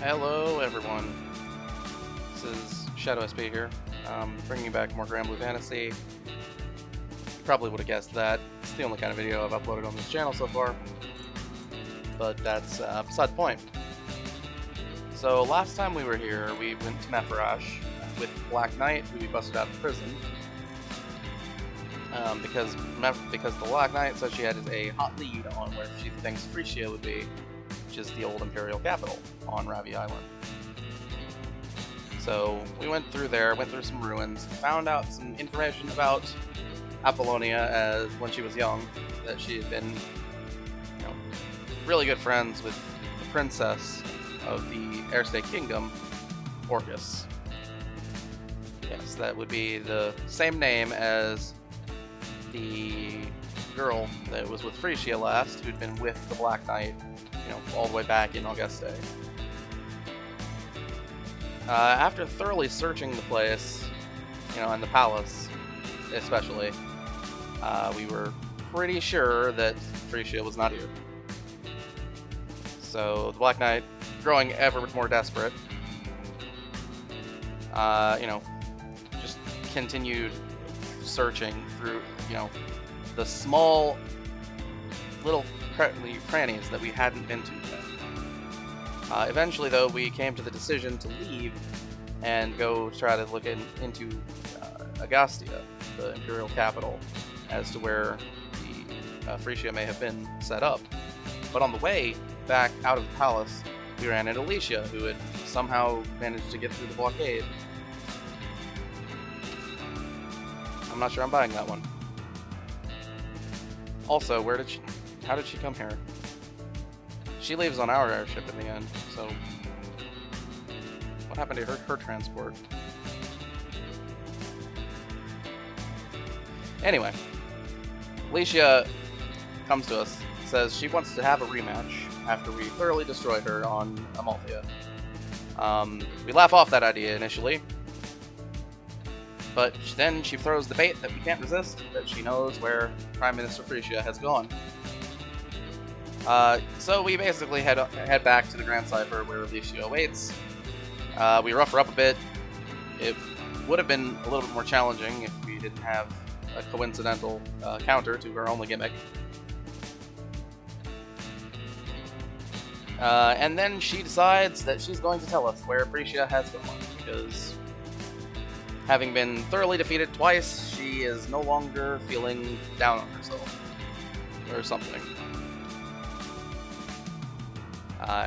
Hello everyone, this is Shadow SP here, bringing you back more Granblue Fantasy. You probably would have guessed that. It's the only kind of video I've uploaded on this channel so far, but that's beside the point. So last time we were here, we went to Mefarash with Black Knight, who we busted out of prison, because the Black Knight said she had a hot lead on where she thinks Freesia would be, which is the old Imperial capital on Ravi Island. So we went through there, went through some ruins, found out some information about Apollonia as when she was young, that she had been, really good friends with the princess of the Air State Kingdom, Orcus. Yes, that would be the same name as the girl that was with Freesia last, who'd been with the Black Knight, all the way back in Auguste. After thoroughly searching the place, and the palace especially, we were pretty sure that Freesia was not here. So the Black Knight, growing ever more desperate, just continued searching through, the small little crannies that we hadn't been to yet. Eventually, though, we came to the decision to leave and go try to look into Agastya, the Imperial capital, as to where the Freesia may have been set up. But on the way back out of the palace, we ran into Lecia, who had somehow managed to get through the blockade. I'm not sure I'm buying that one. Also, how did she come here? She leaves on our airship in the end, so what happened to her transport? Anyway, Lecia comes to us, says she wants to have a rematch after we thoroughly destroyed her on Amalthea. We laugh off that idea initially, but then she throws the bait that we can't resist, that she knows where Prime Minister Freesia has gone. So we basically head back to the Grand Cipher where Lecia awaits. We rough her up a bit. It would have been a little bit more challenging if we didn't have a coincidental counter to her only gimmick. And then she decides that she's going to tell us where Freesia has gone, because having been thoroughly defeated twice, she is no longer feeling down on herself, or something.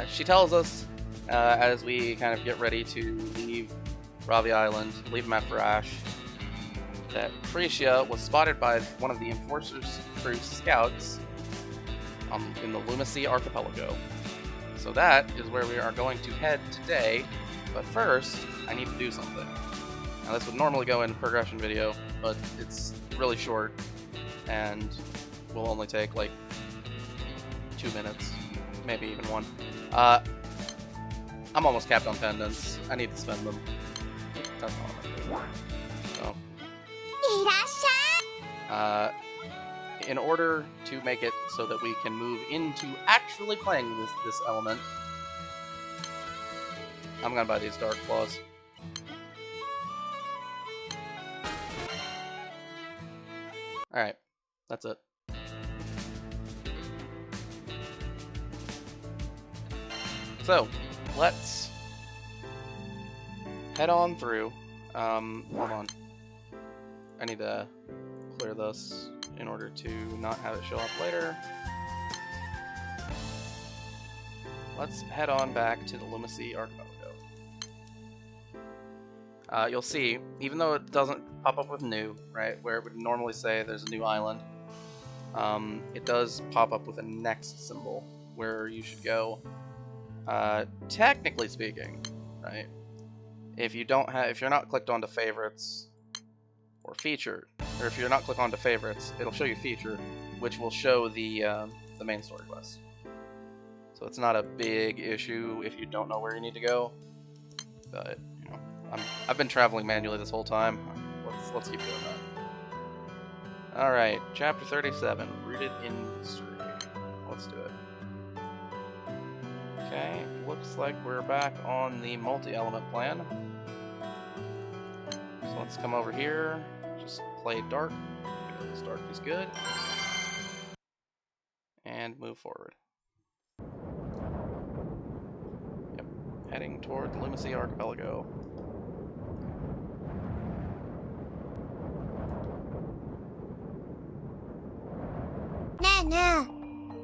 She tells us, as we kind of get ready to leave Ravi Island, leave Mefarash, that Freesia was spotted by one of the Enforcer's crew scouts in the Lumacie Archipelago. So that is where we are going to head today, but first, I need to do something. Now this would normally go in a progression video, but it's really short, and will only take like 2 minutes, maybe even 1. I'm almost capped on pendants. I need to spend them. That's all I'm gonna do. So, in order to make it so that we can move into actually playing this element, I'm gonna buy these Dark Claws. Alright, that's it. So, let's head on through. Hold on. I need to clear this in order to not have it show up later. Let's head on back to the Lumacie Archipelago. You'll see, even though it doesn't pop up with new, right, where it would normally say there's a new island, it does pop up with a next symbol where you should go. Technically speaking, right, if you're not clicked onto favorites or featured, or if you're not clicked onto favorites, it'll show you featured, which will show the main story quest. So it's not a big issue if you don't know where you need to go, but I've been traveling manually this whole time. Let's keep doing that. All right, chapter 37, rooted in history. Let's do it. Okay, looks like we're back on the multi-element plan. So let's come over here, just play dark, because dark is good, and move forward. Yep, heading toward the Lumacie Archipelago.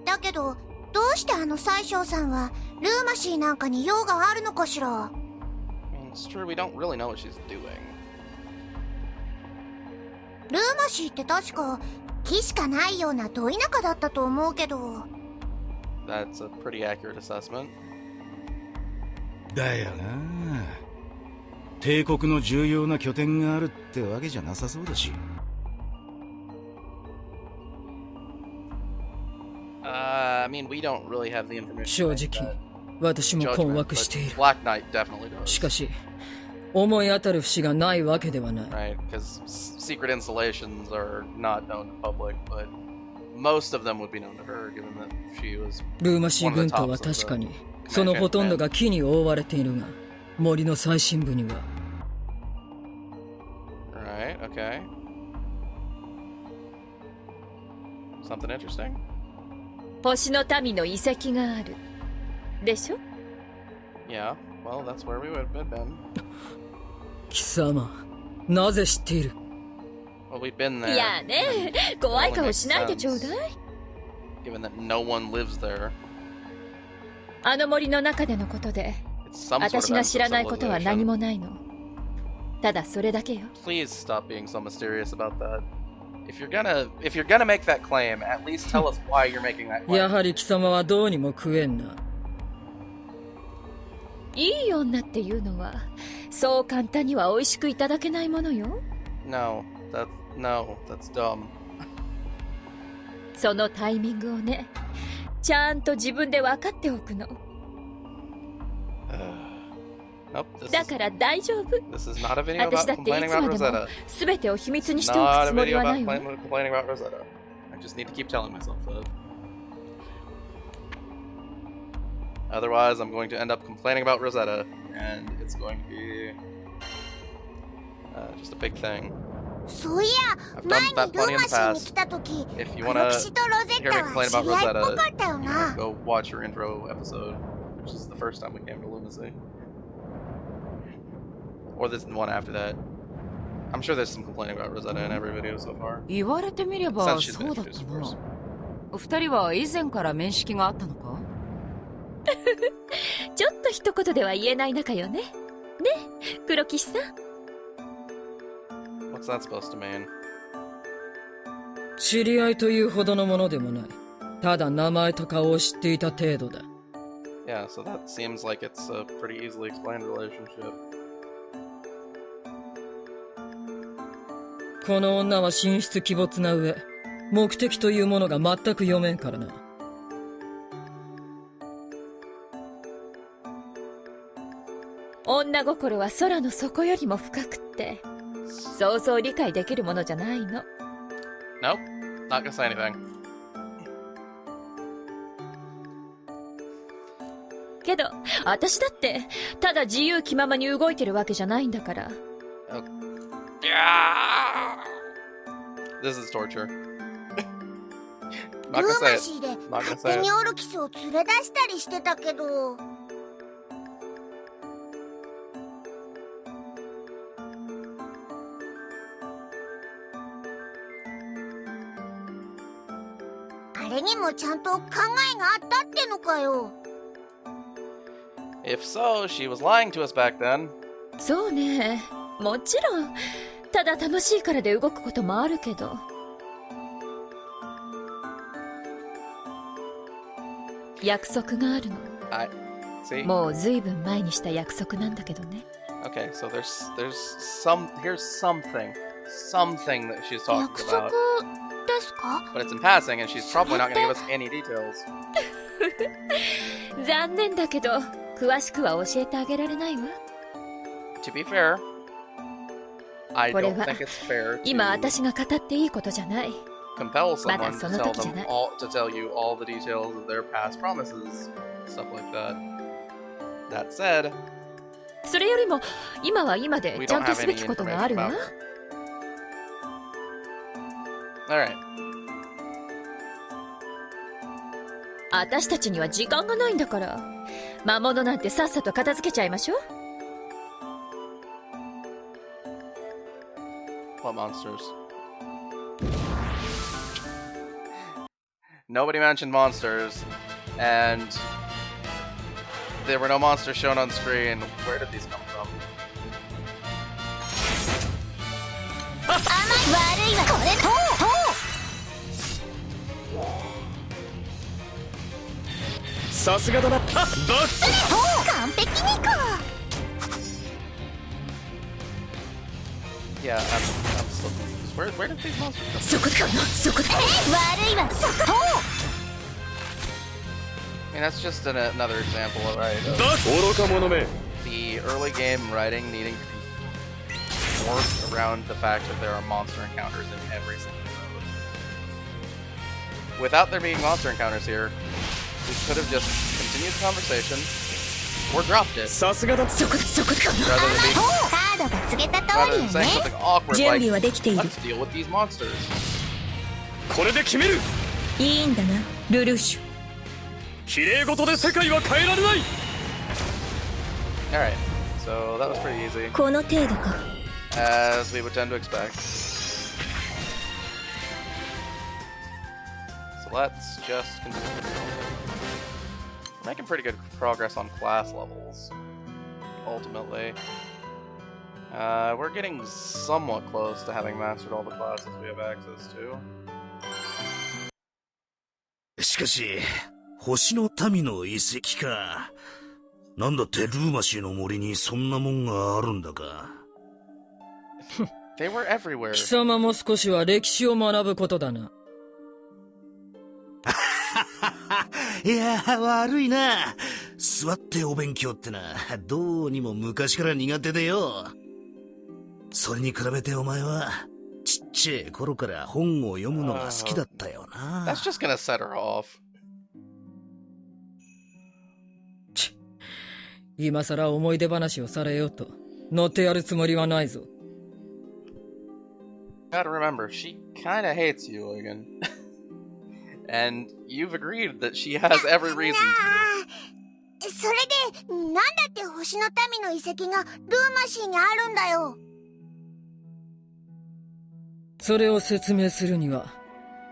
Daけど、どうしてあの宰相さんはルーマシーなんかに用があるのかしら? I mean, it's true, we don't really know what she's doing. ルーマシーって確か木しかないようなど田舎だったと思うけど。That's a pretty accurate assessment. だよな。帝国の重要な拠点があるってわけじゃなさそうだし。I mean, we don't really have the information. 正直、私も困惑している。Black Knight definitely does. しかし、思い当たる節がないわけではない。Right, because secret installations are not known to public, but most of them would be known to her, given that she was. ルーマシー軍島は確かに、そのほとんどが木に覆われているが、森の最深部には。Right, okay. Something interesting? 星の民の遺跡がある。でしょ? Yeah, well, that's where we would have been. 貴様、なぜ知っている? Well, we've been there. いやね、怖い顔しないでちょうだい。Given that no one lives there. あの森の中でのことで、私が知らないことは何もないの。ただそれだけよ。Please stop being so mysterious about that. If you're gonna make that claim, at least tell us why you're making that claim. やはり貴様はどうにも食えんな。いい女っていうのは、そう簡単には美味しくいただけないものよ。No, that's dumb. そのタイミングをね、ちゃんと自分で分かっておくの。Nope, だから大丈夫。this is not a video 私 about だってい complaining つ about までも Rosetta. 全てを秘密にしてお Not く a つもり video はな about いわ。complaining about Rosetta. I just need to keep telling myself that. Otherwise, I'm going to end up complaining about Rosetta, and it's going to be just a big thing. そういや、前にルーマシーに来た時、黒騎士とロゼッタは知り合いっぽかったよな。Go watch your intro episode, which is the first time we came to Lumacie. Or this one after that. I'm sure there's some complaining about Rosetta in every video so far. 言われてみればそうだったな。二人は以前から面識があったのか？ちょっと一言では言えない仲よね。ね、黒騎士さん。What's that supposed to mean? 知り合いというほどのものでもない。ただ名前と顔を知っていた程度だ。Yeah, so that seems like it's a pretty easily explained relationship. この女は神出鬼没な上、目的というものが全く読めんからな。女心は空の底よりも深くって、想像理解できるものじゃないの。Nope, not gonna say anything. けど、私だって、ただ自由気ままに動いてるわけじゃないんだから。This is torture. ルーマシーで勝手にオルキスを連れ出したりしてたけど。あれにもちゃんと考えがあったってのかよ。If so, she was lying to us back then. そうね、もちろん。ただ楽しいからで動くこともあるけど。約束があるの。See? もうずいぶん前にした約束なんだけどね。Okay, so here's something that she's talking 約 about. 束ですか? But it's in passing, and she's probably not going to give us any details. 残念だけど、詳しくは教えてあげられないわ。To be fair, I これ don't は think it's fair 今 to 私が語っていいことじゃない。 compel まだ someone そ to の tell 時じゃ them ない。all to tell you all the details of their past promises, stuff like that. That said, それよりも今は今でちゃんとすべきことがあるわ。Alright. 私たちには時間がないんだから、魔物なんてさっさと片付けちゃいましょう。What monsters? Nobody mentioned monsters, and there were no monsters shown on screen. Where did these come from? Yeah, I'm still confused. Where did these monsters come from? I mean, that's just another example, right? Of the early game writing needing to be morphed around the fact that there are monster encounters in every single mode. Without there being monster encounters here, we could have just continued the conversation or dropped it. Rather than saying something awkward like, let's deal with these monsters. いいんだな、ルルーシュ。綺麗事で世界は変えられない。 Alright, so that was pretty easy. この程度か。 As we would tend to expect. So let's just continue. We're making pretty good progress on class levels, ultimately. We're getting somewhat close to having mastered all the classes we have access to. しかし、星の民の遺跡か。なんだってルーマシーの森にそんなもんがあるんだか。They were everywhere. 貴様も少しは歴史を学ぶことだな。いや、悪いな。座ってお勉強ってな、どうにも昔から苦手でよ。それに比べてお前は、ちっちゃい頃から本を読むのが好きだったよな。That's just gonna set her off. 今さら思い出話をされようと乗ってやるつもりはないぞ。Gotta remember, she kinda hates you, Logan. And you've agreed that she has every reason to. それで、なんだって星の民の遺跡がルーマシーにあるんだよ。それを説明するには、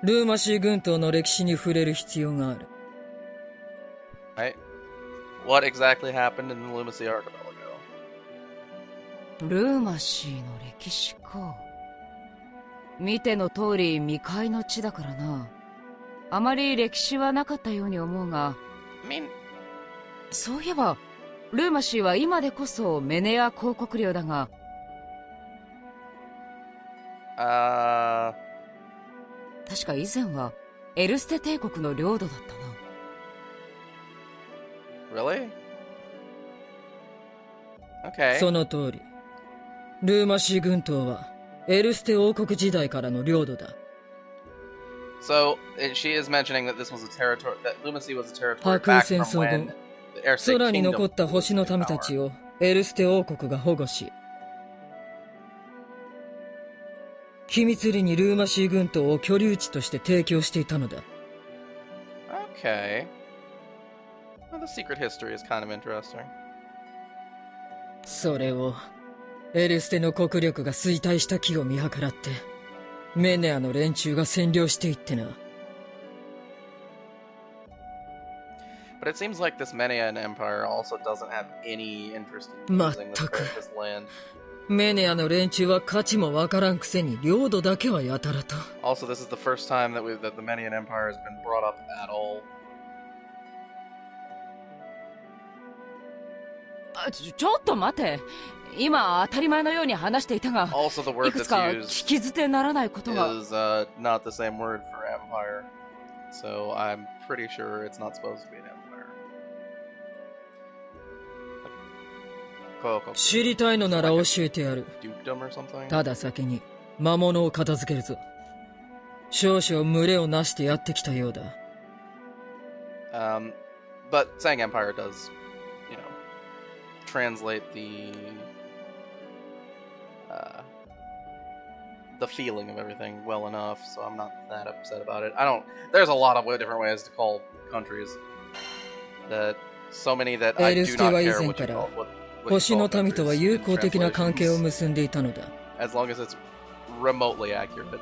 ルーマシー群島の歴史に触れる必要がある。Right? What exactly happened in the Lumacie Archipelago? ルーマシーの歴史か。見ての通り未開の地だからな。あまり歴史はなかったように思うが、そういえばルーマシーは今でこそメネア公国領だが、確か以前はエルステ帝国の領土だったな。 Really? Okay. その通り。ルーマシー群島はエルステ王国時代からの領土だ。So she is mentioning that this was a territory, that Lumacie was a territory 破空 back 戦 from 争 when 後、 the Earthstate 空に Kingdom 残った星の民たちをエルステ王国が保護し、秘密裏にルーマシー群島を居留地として提供していたのだ。Okay. Well, the secret history is kind of interesting. それをエルステの国力が衰退した気を見計らってメネアの連中が占領していってな。 But it seems like this Menean Empire also doesn't have any interest in using this land. メネアの連中は価値もわからんくせに領土だけはやたらと。 Also, this is the first time that the Menean Empire has been brought up at all. ちょっと待て。今当たり前のように話していたが、 Also, the word いくつか that's 聞き捨てならないことが。 used is not the same word for empire. So I'm pretty sure it's not supposed to be an empire. 知りたいのなら教えてやる。 Dukedom or something? ただ先に魔物を片付けるぞ。少々群れをなしてやってきたようだ。But saying empire does, you know, translate the feeling of everything well enough, so I'm not that upset about it. There's a lot of different ways to call countries. That so many that I do not care what you call what星の民とは友好的な関係を結んでいたのだ。As long as it's remotely accurate.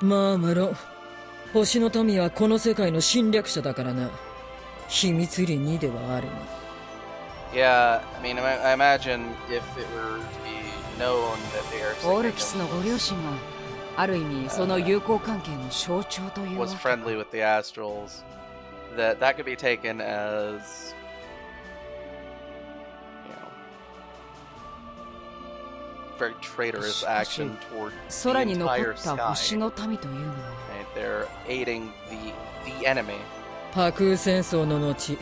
まあ無論、星の民はこの世界の侵略者だからな。秘密裏にではあるが。Yeah, I mean, I imagine if it were to be known that the Air オールキスのご両親はある意味その友好関係の象徴というわけ。was friendly with the Astrals, that could be taken as, you know, very traitorous action toward the entire sky. Right? They're aiding the enemy. パクー戦争の後、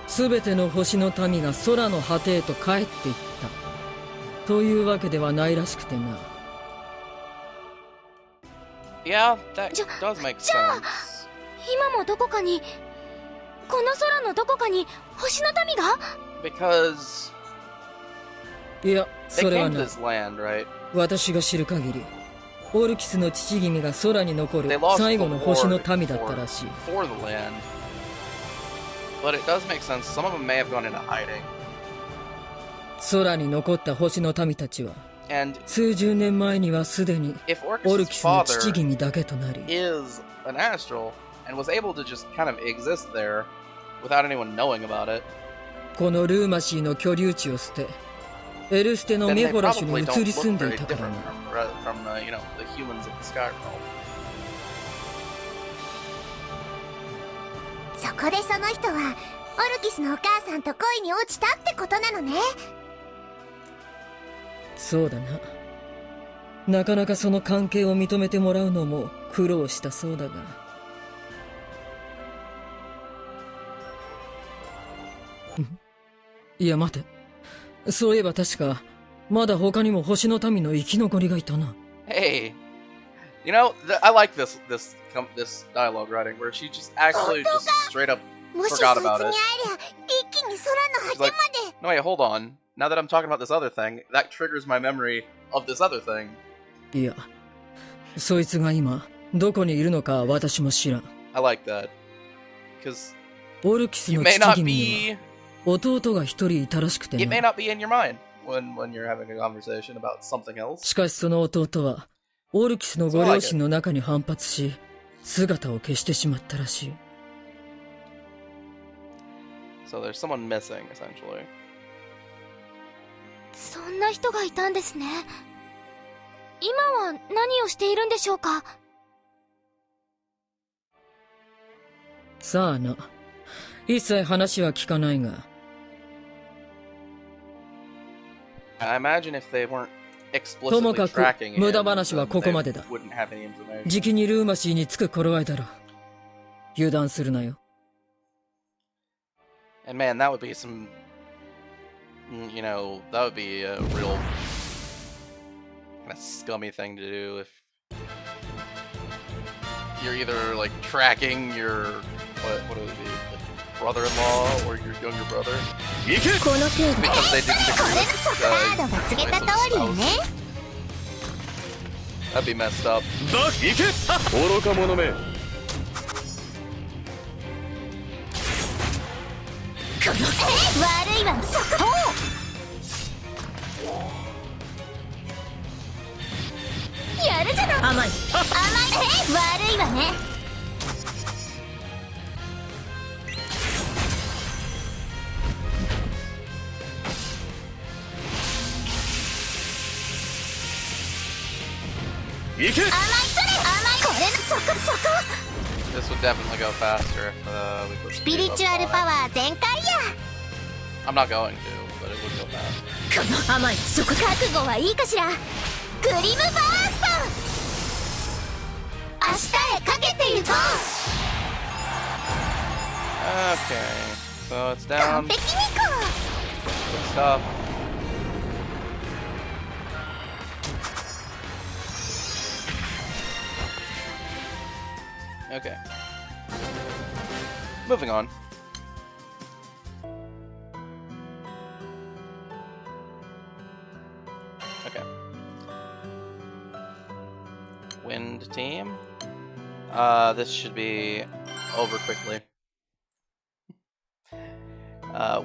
すべての星の民が空の果てへと帰っていった。というわけではないらしくてな。Yeah, that does make sense. 今もどこかに、この空のどこかに星の民が？ Because いや、それは they came to な。 this land, right? 私が知る限り、オルキスの父君が空に残る They lost 最 the 後の星 war の民だったらしい。 for the land. But it does make sense. Some of them may have gone into hiding. 空に残った星の民たちは、 And 数十年前にはすでに if オル Orcus' キスの父 father 君だけとなり、 is an astral and was able to just kind of exist there without anyone knowing about it, このルーマシーの居留地を捨て、エルステの then メ they ホラシュ probably に don't 移り look 住んで very いたから different な。from you know, the humans of the Skyrim. そこでその人はオルキスのお母さんと恋に落ちたってことなのね。そうだな。なかなかその関係を認めてもらうのも苦労したそうだが。いや待て。そういえば確か、まだ他にも星の民の生き残りがいたな。Hey, you know, I like this dialogue writing where she just actually just straight up もしそいつに forgot 会 about えりゃ it. 一気に空の果てまで。 No, wait, hold on. Now that I'm talking about this other thing, that triggers my memory of this other thing. いや、そいつが今どこにいるのか私も知らん。 I like that. Because オルキス you の may 父 not 君に be... は弟が一人いたらしくて It may な。 not be in your mind when you're having a conversation about something else. しかしその弟はオルキスのご両親の中に反発し、姿を消してしまったらしい。 So there's someone missing, essentially. そんな人がいたんですね。今は何をしているんでしょうか。さあな。一切話は聞かないが。I imagine if they weren't とも explicitly かく tracking it, 無駄話はここまでだ。 they wouldn't have any information. じきにルーマシーに着く頃合いだろう。油断するなよ。And man, that would be some... You know, that would be a real... kind of scummy thing to do if... You're either, like, tracking your... What would it be? Like, brother-in-law or your younger brother? この程度。 Because they didn't こ agree れ with ソフラードが告げた通りよね。 That'd be messed up. 行け愚か者め。悪いわそこ。やるじゃない。甘い。甘い。悪いわね。行け。甘いそれ。甘いこれそこそこ。 This would definitely go faster if we put スピリチュアルパワー全開や。 I'm not going to, but it would go fast. この甘いそこ。覚悟はいいかしら。グリムバースト。明日へかけていこう。 Okay, so it's 完 down. 璧にこう。 Good stuff. Okay. Moving on. Okay. Wind team. This should be over quickly.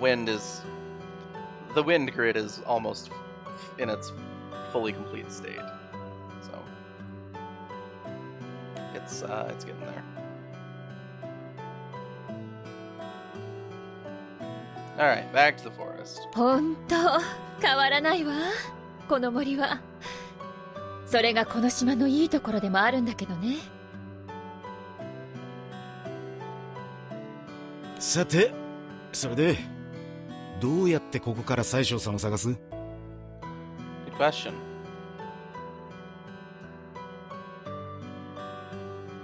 Wind is... The wind grid is almost in its fully complete state. So... It's getting there. Alright, back to the forest. ほんと、変わらないわ。この森は。それがこの島のいいところでもあるんだけどね。さて、それでどうやってここから宰相さんを探す？ Good question.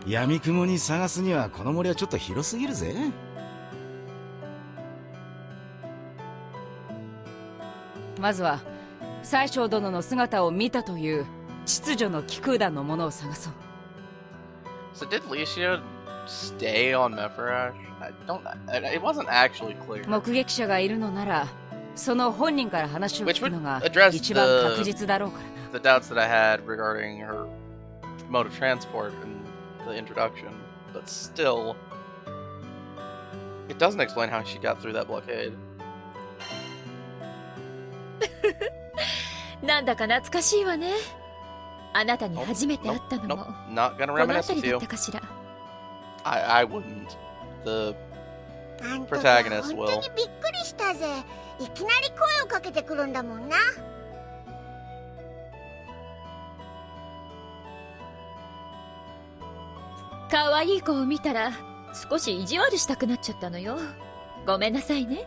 闇雲に探すにはこの森はちょっと広すぎるぜ。まずは宰相殿の姿を見たという秩序の気空団のものを探そう。 So did Lecia stay on Mepharash? It wasn't actually clear. 目撃者がいるのならその本人から話を聞くのが Which would address 一番確実だろうからな。 the doubts that I had regarding her mode of transport in the introduction, but still, it doesn't explain how she got through that blockade. なんだか懐かしいわね。あなたに初めて会ったのも、 Not gonna この reminisce 辺 with りだ you. ったかしら。I wouldn't. The あんた protagonist 本 will. 当にびっくりしたぜ。いきなり声をかけてくるんだもんな。可愛い子を見たら少し意地悪したくなっちゃったのよ。ごめんなさいね。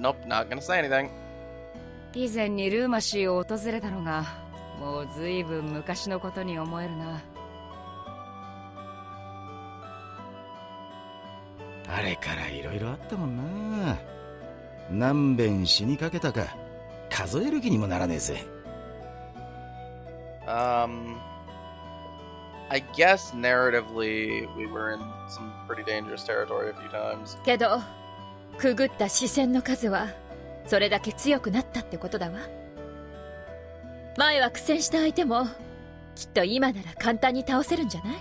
Nope, not gonna say anything. 以前にルーマシーを訪れたのがもうずいぶん昔のことに思えるな。あれからいろいろあったもんな。何遍死にかけたか数える気にもならねえぜ。I guess narratively we were in some pretty dangerous territory a few times. けど、くぐった視線の数はそれだけ強くなったってことだわ。前は苦戦した相手もきっと今なら簡単に倒せるんじゃない？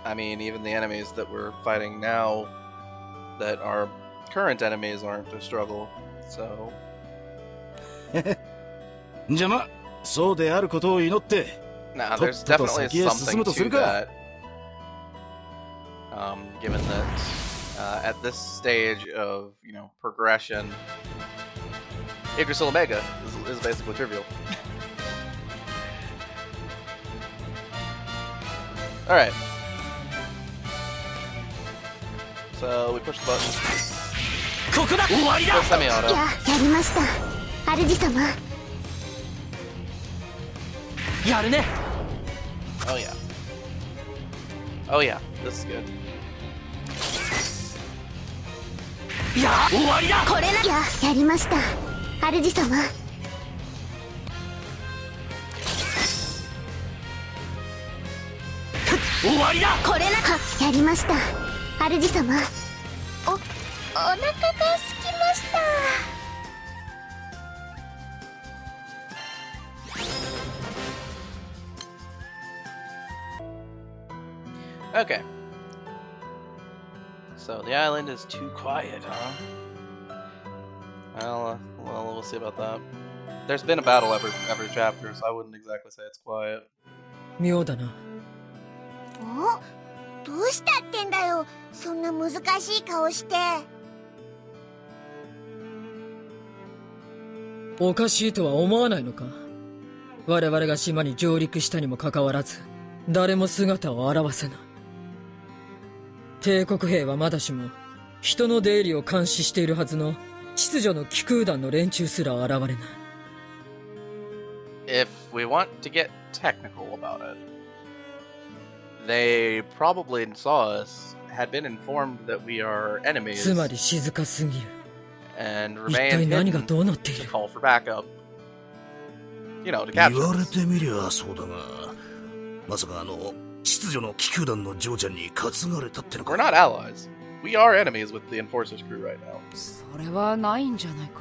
I mean, even the enemies that we're fighting now, that our current enemies aren't a struggle, so... じゃま、そうであることを祈って。Nah, there's definitely something to that. Given that at this stage of, you know, progression, Idrisil Omega is basically trivial. Alright. So we push the button. Push semi-auto. やりました、主様。やるね。 Oh yeah. Oh yeah, this is good. 終わりだ。これな。やりました、主様。終わりだ。これな。やりました、主様。お腹が空きました。Okay. So the island is too quiet, huh? Well, we'll see about that. There's been a battle every chapter, so I wouldn't exactly say it's quiet. 妙だな。お、どうしたってんだよ、そんな難しい顔して。おかしいとは思わないのか？我々が島に上陸したにもかかわらず、誰も姿を現せない。帝国兵はまだしも、人の出入りを監視しているはずの秩序の気空団の連中すら現れない。If we want to get technical about it, they probably saw us, had been informed that we are enemies, つまり静かすぎる。 and 一 remained 体何が hidden どうなってい to る？ call for backup. You know, to 言 capture われ us. てみりゃそうだが、まさか秩序の気空団の嬢ちゃんに担がれたっての We're か。 not allies. we are enemies with the Enforcer's crew right now. それはないんじゃないか。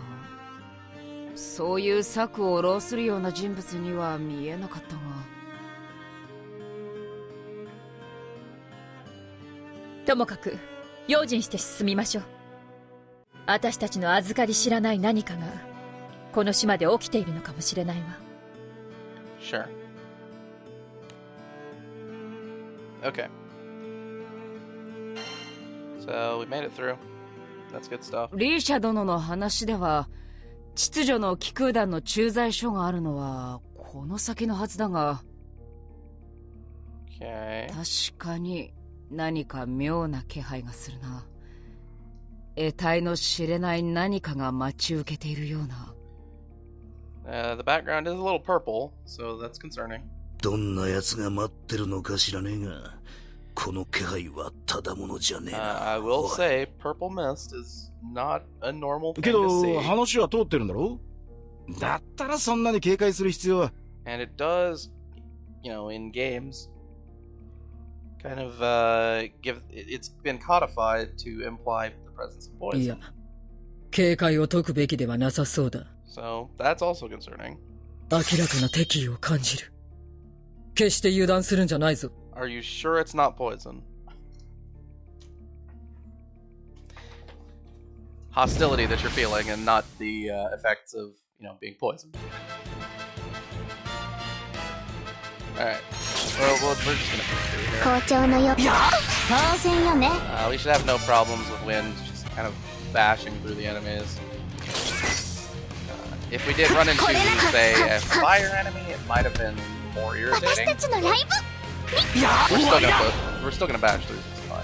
そういう策を浪するような人物には見えなかったが。ともかく用心して進みましょう。私たちの預かり知らない何かがこの島で起きているのかもしれないわ。Sure. Okay. So we made it through. That's good stuff. リーシャ殿の話では、秩序の気空団の駐在所があるのはこの先のはずだが、Okay. 確かに何か妙な気配がするな。得体の知れない何かが待ち受けているような。The background is a little purple, so that's concerning. どんな奴が待ってるのか知らねえが、この気配はただものじゃねえな。I will say, purple mist is not a normal thing け to ど see. 話は通ってるんだろ？だったらそんなに警戒する必要は。And it does, you know, in games, kind of it's been codified to imply the presence of いや poison. 警戒を解くべきではなさそうだ。 So that's also concerning. 明らかな敵意を感じる。決して油断するんじゃないぞ。 Are you sure it's not poison? Hostility that you're feeling and not the effects of, you know, being poisoned. Alright. Well, we're just gonna push through here. 校長のよ当然よね We should have no problems with wind, just kind of bashing through the enemies. If we did run into, say, a fire enemy, it might have been more 私 irritating. たちのライブ We're still gonna bash through this fine.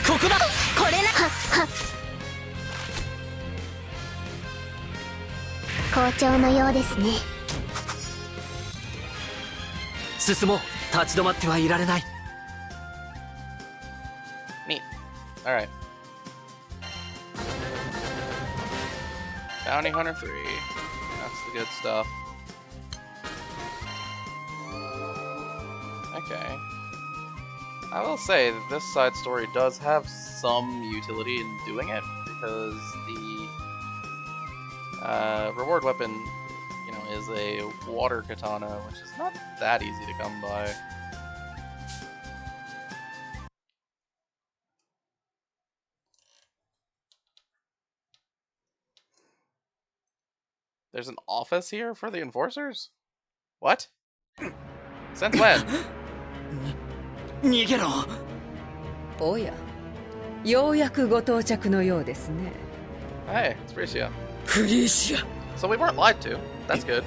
ここだこれな校長のようですね進もう。立ち止まってはいられない。 Neat. Alright. Bounty Hunter 3. That's the good stuff. Okay. I will say that this side story does have some utility in doing it, because the reward weapon, you know, is a water katana, which is not that easy to come by. There's an office here for the enforcers? What? Since when? 逃げろ。おや、ようやくご到着のようですね。Hey, it's Freesia. フリーシア。 So we weren't lied to. That's good.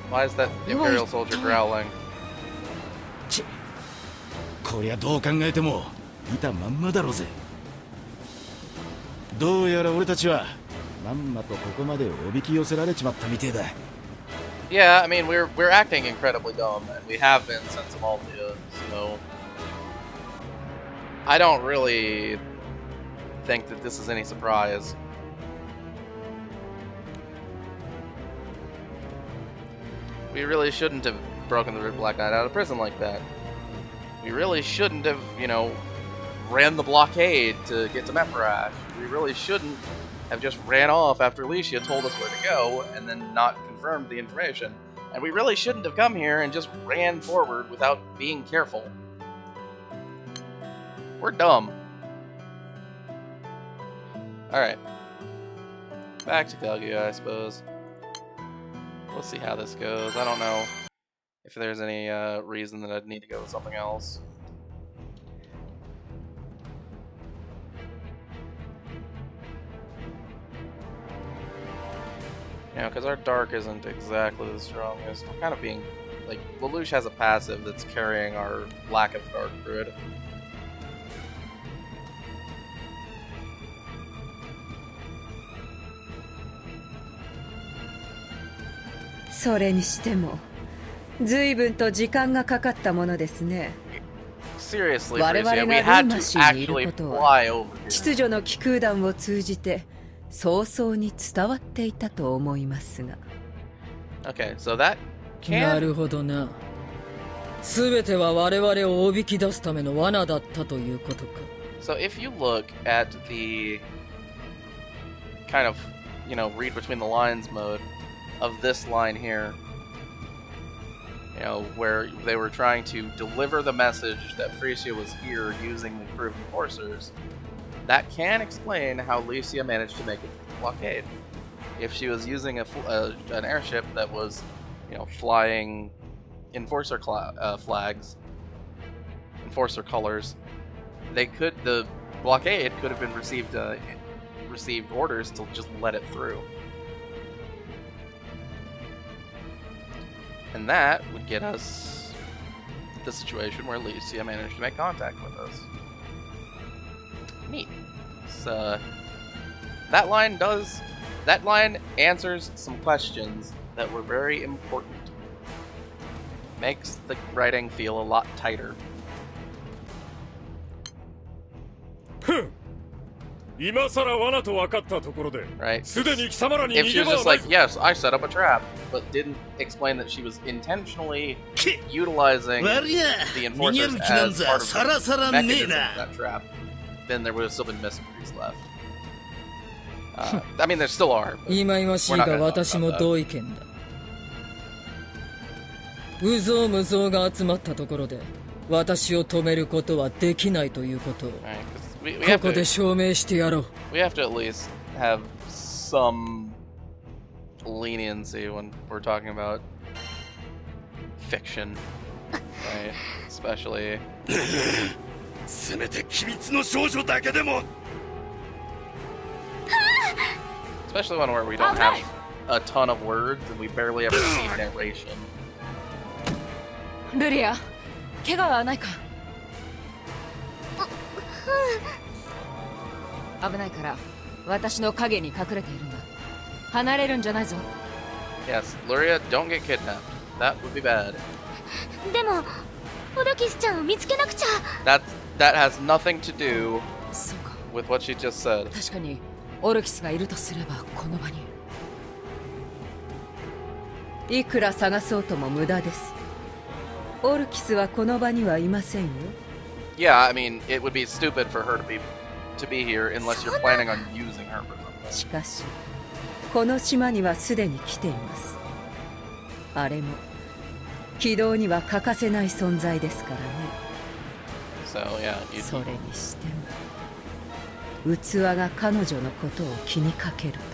Why is that Imperial soldier growling? こりゃどう考えてもいたまんまだろうぜ。どうやら俺たちはまんまとここまでおびき寄せられちまったみてえだ。Yeah, I mean, we're acting incredibly dumb, and we have been since Amalthea, so I don't really think that this is any surprise. We really shouldn't have broken the Red Black Knight out of prison like that. We really shouldn't have, you know, ran the blockade to get to Mepharash. We really shouldn't have just ran off after Lecia told us where to go and then not confirmed the information. And we really shouldn't have come here and just ran forward without being careful. We're dumb. Alright. Back to Kaguya, I suppose. We'll see how this goes. I don't know if there's any reason that I'd need to go with something else. You know, because our dark isn't exactly the strongest. We're kind of being, like, Lelouch has a passive that's carrying our lack of dark grid. So それにしても随分と時間がかかったものですね。 Seriously, 我 Freesia, 々 we が had ルーマ to シーにいる actually ことは fly over here. 秩序の気空団を通じて早々に伝わっていたと思いますが。 Okay, so that can... なるほどな。すべては我々をおびき出すための罠だったということか。So if you look at the kind of, you know, read between the lines mode of this line here, you know, where they were trying to deliver the message that Freesia was here using the crew of enforcers, that can explain how Lecia managed to make it to the blockade. If she was using an airship that was, you know, flying enforcer flags, enforcer colors, the blockade could have been received orders to just let it through. And that would get us the situation where Lecia managed to make contact with us. Neat. So, that line answers some questions that were very important. Makes the writing feel a lot tighter. Right? If she was just like, yes, I set up a trap, but didn't explain that she was intentionally utilizing the enforcers as part of the mechanism of that trap, then there would have still been mysteries left. I mean, there still are. 忌々しいが私も同意見だ。有象無象が集まったところで私を止めることはできないということをここで証明してやろう。We have to at least have some leniency when we're talking about fiction, right? Especially. せめて機密の少女だけでも。Especially one where we don't have a ton of words and we barely ever see narration. ルリア、怪我はないか？危ないから私の影に隠れているんだ。離れるんじゃないぞ。Yes, Luria, don't get kidnapped. That would be bad. でも、オルキスちゃんを見つけなくちゃ。That has nothing to do with what she just said. 確かにオルキスがいるとすればこの場に。いくら探そうとも無駄です。オルキスはこの場にはいませんよ。Yeah, I mean, it would be stupid for her to be here unless you're planning on using her for something. しかし、この島にはすでに来ています。あれも起動には欠かせない存在ですからね。So, yeah, それにしても、器が彼女のことを気にかけるとは。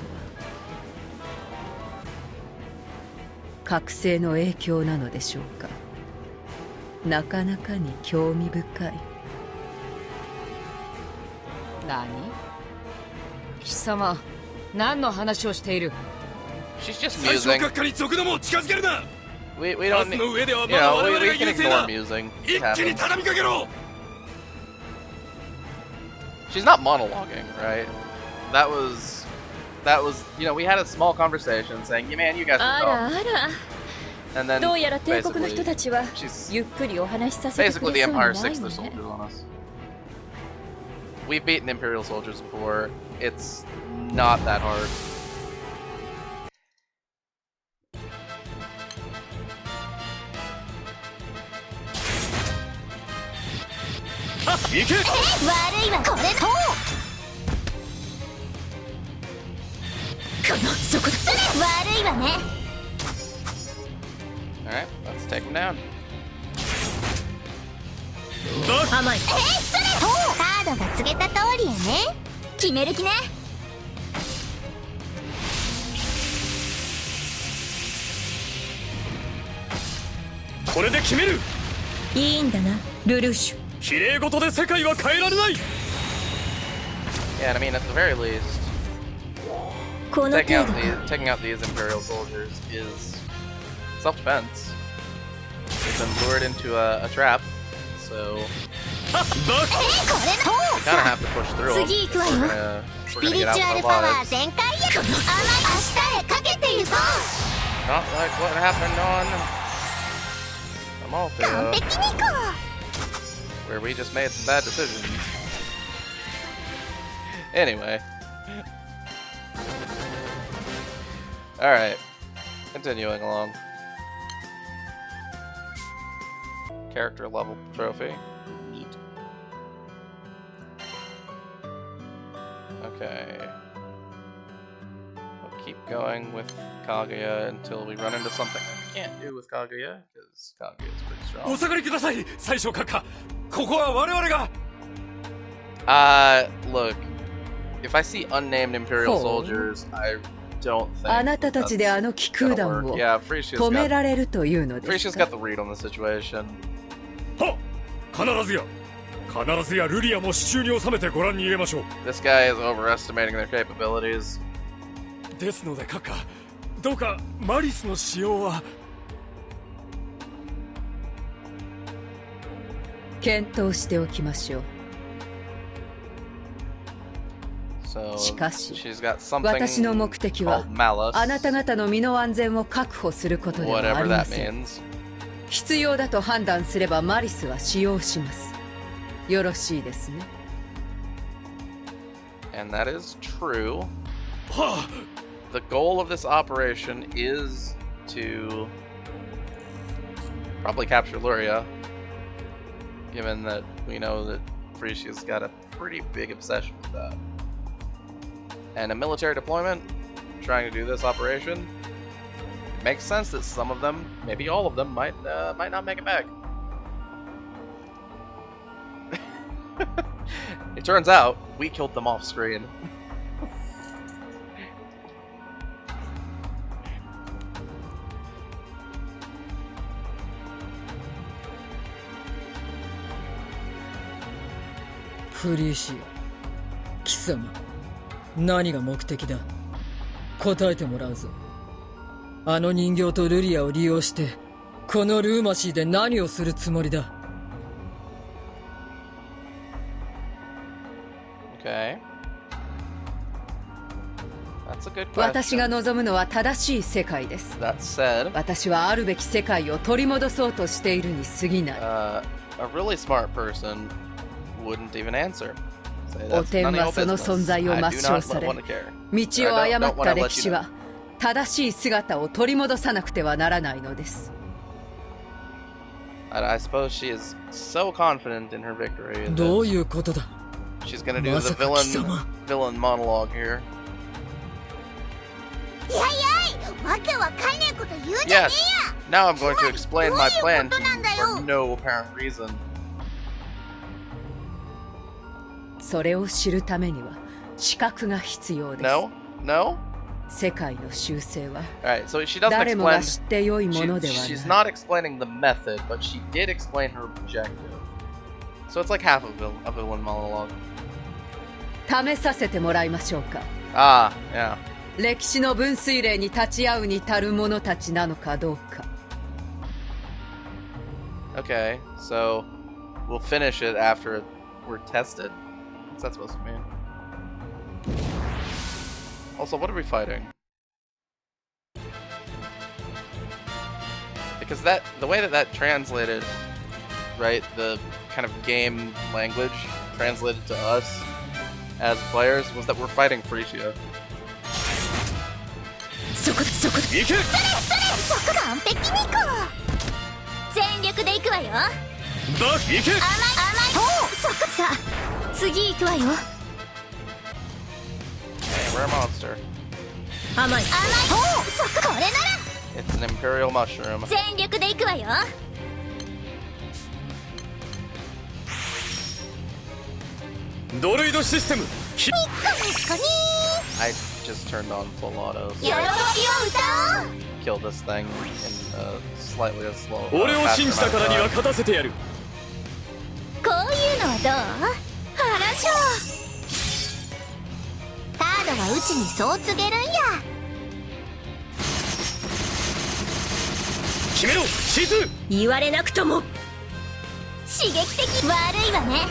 覚醒の影響なのでしょうか。なかなかに興味深い。何？貴様、何の話をしている？ She's just musing. We don't need, you know, we can ignore musing. It happens. She's not monologuing, right? That was, you know, we had a small conversation saying, yeah, man, you guys can talk. And then, basically, basically the Empire sticks their soldiers on us. We've beaten Imperial soldiers before. It's not that hard. Alright, let's take him down. 甘い。カードが告げた通りやね。決める気ね。これで決める。いいんだな、ルルーシュ。綺麗事で世界は変えられない。Yeah, I mean, at the very least, taking out these Imperial soldiers is self-defense. We've been lured into a trap, so we kind of have to push through them. We're gonna get out with our lives. Not like what happened on Amalthea, where we just made some bad decisions. Anyway. Alright. Continuing along. character level trophy. Neat. Okay. We'll keep going with Kaguya until we run into something that we can't do with Kaguya, because Kaguya is pretty strong. Look, if I see unnamed Imperial soldiers, I don't think あなたたちであの気空弾を 止められるというのです Freesia's か got the read on the situation. はっ必ずや必ずやルリアも手中に収めてご覧に入れましょう This guy is overestimating their capabilities. ですので閣下どうかマリスの使用は検討しておきましょう So しかし she's got something 私の目的は called malice, あなた方の身の安全を確保することではあ whatever りま that せん means. 必要だと判断すればマリスは使用しますよろしいですね And that is true. は The goal of this operation is to probably capture Luria, given that we know that Freesia's got a pretty big obsession with that. And a military deployment, trying to do this operation, it makes sense that some of them, maybe all of them, might not make it back. It turns out we killed them off screen. Freesia, 貴様、何が目的だ？答えてもらうぞ。あの人形とルリアを利用して、このルーマシーで何をするつもりだ？ Okay. That's a good question. 私が望むのは正しい世界です That said, 私はあるべき世界を取り戻そうとしているに過ぎない a really smart person wouldn't even answer. Say, お "That's 天 none of は your その business. 存在を I 抹 do 消 not され want to care." 道を誤っ I た don't wanna let 歴史 you know. は正しい姿を取り戻さなくてはならないのです I suppose she is so confident in her victory どう that いうことだ？ she's gonna do ま the さか貴様。 villain monologue here. いやいやわけわかんねえこと言うんじゃね Yes. Now I'm going to explain my plan どういうことなんだよ。 for no apparent reason. それを知るためには視覚が必要です No? No? 世界の習性は Alright, so she doesn't 誰もが explain. 知って良いものでは She's ない not explaining the method, but she did explain her objective. So it's like half a villain monologue. 試させてもらいましょうか Ah, yeah. 歴史の分水嶺に立ち会うに足る者たちなのかどうか Okay, so we'll finish it after we're tested. What's that supposed to mean? Also, what are we fighting? Because the way that translated, right, the kind of game language translated to us as players was that we're fighting Freesia. そこそこ行けそこ完璧にこう全力で行くわよだ行け甘いおそこさ次行くわよ Hey, we're a monster. 甘いおそここれなら It's an Imperial mushroom. 全力で行くわよドルイドシステムニッコニッコニ I just turned on full auto, 喜びを so 歌おう kill this thing in slightly a slow. 俺を faster 信じた amount から of には time. 勝たせてやるこういうのはどう話しょうタードはうちにそう告げるんや決めろ C2 言われなくとも刺激的悪いわね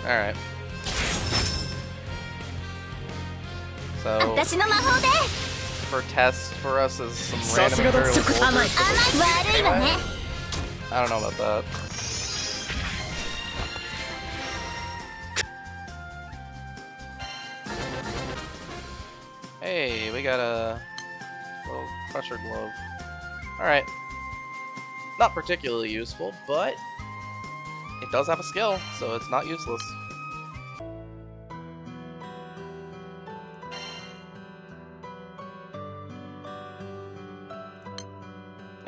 Alright. So, 私の魔法で for tests for us is some さ random すがだ Imperial soldiers. 甘い悪いわね I don't know about that. Hey, we got a little pressure glove. Alright. not particularly useful, but it does have a skill, so it's not useless.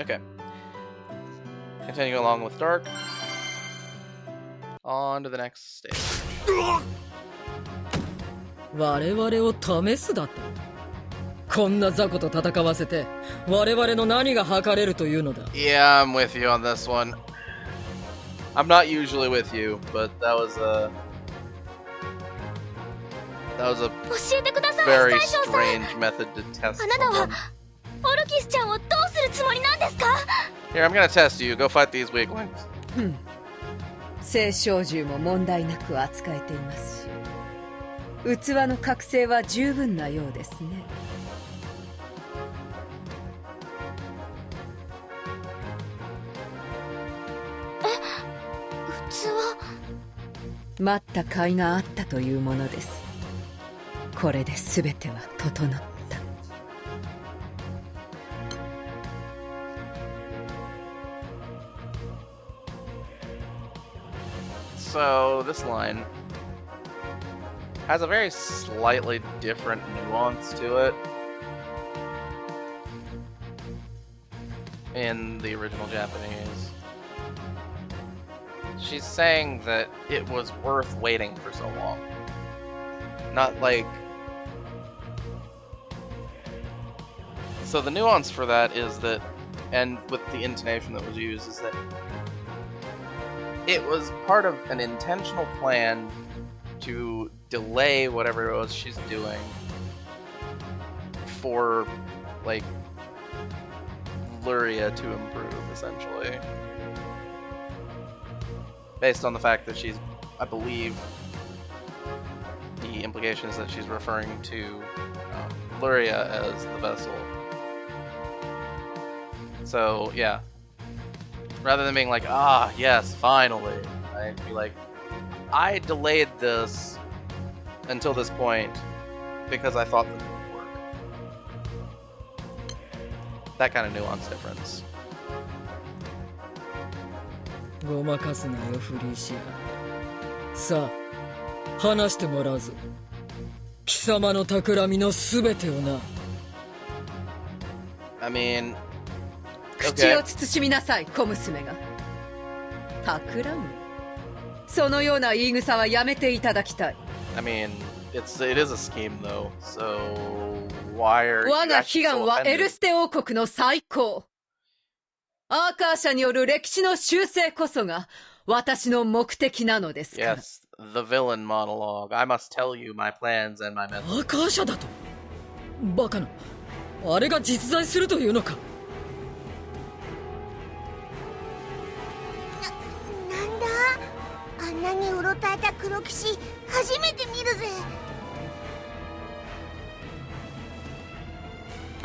Okay. Continuing along with Dark. On to the next stage. 我々を試すだと。こんな雑魚と戦わせて我々の何が測れるというのだ。 Yeah, I'm with you on this one. I'm not usually with you, but that was a very strange method to test someone. Here, I'm gonna test you. Go fight these weaklings. 聖少獣も問題なく扱えていますし、器の覚醒は十分なようですね。待った甲斐があったというものです。これで全ては整った。So this line has a very slightly different nuance to it in the original Japanese. She's saying that it was worth waiting for so long. Not like... So the nuance for that is that, and with the intonation that was used, is that it was part of an intentional plan to delay whatever it was she's doing for, like, Lecia to improve, essentially. Based on the fact that she's, I believe, the implication is that she's referring to Lecia as the vessel. So, yeah. Rather than being like, ah, yes, finally, I'd be like, I delayed this until this point because I thought that it would work. That kind of nuance difference. ごまかすなよ、フリーシア。さあ、話してもらうぞ。貴様の企みのすべてをな。I mean, 口を慎みなさい、小娘が。企む？そのような言い草はやめていただきたい。I mean, it is a scheme though, so why are you 我が悲願はエルステ王国の再興。アーカー社による歴史の修正こそが私の目的なのですから。Yes, the villain monologue. I must tell you my plans and my methods. アーカー社だと？バカな。あれが実在するというのか？なんだ？あんなにうろたえた黒騎士、初めて見るぜ。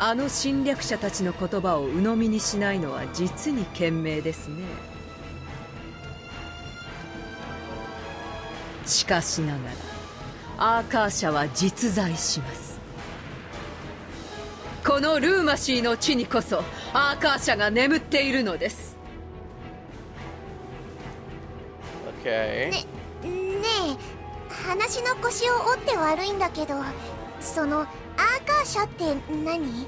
あの侵略者たちの言葉を鵜呑みにしないのは実に賢明ですね。しかしながらアーカー社は実在します。このルーマシーの地にこそアーカー社が眠っているのです。Okay. ねえ、話の腰を折って悪いんだけど、そのアーカー社って何？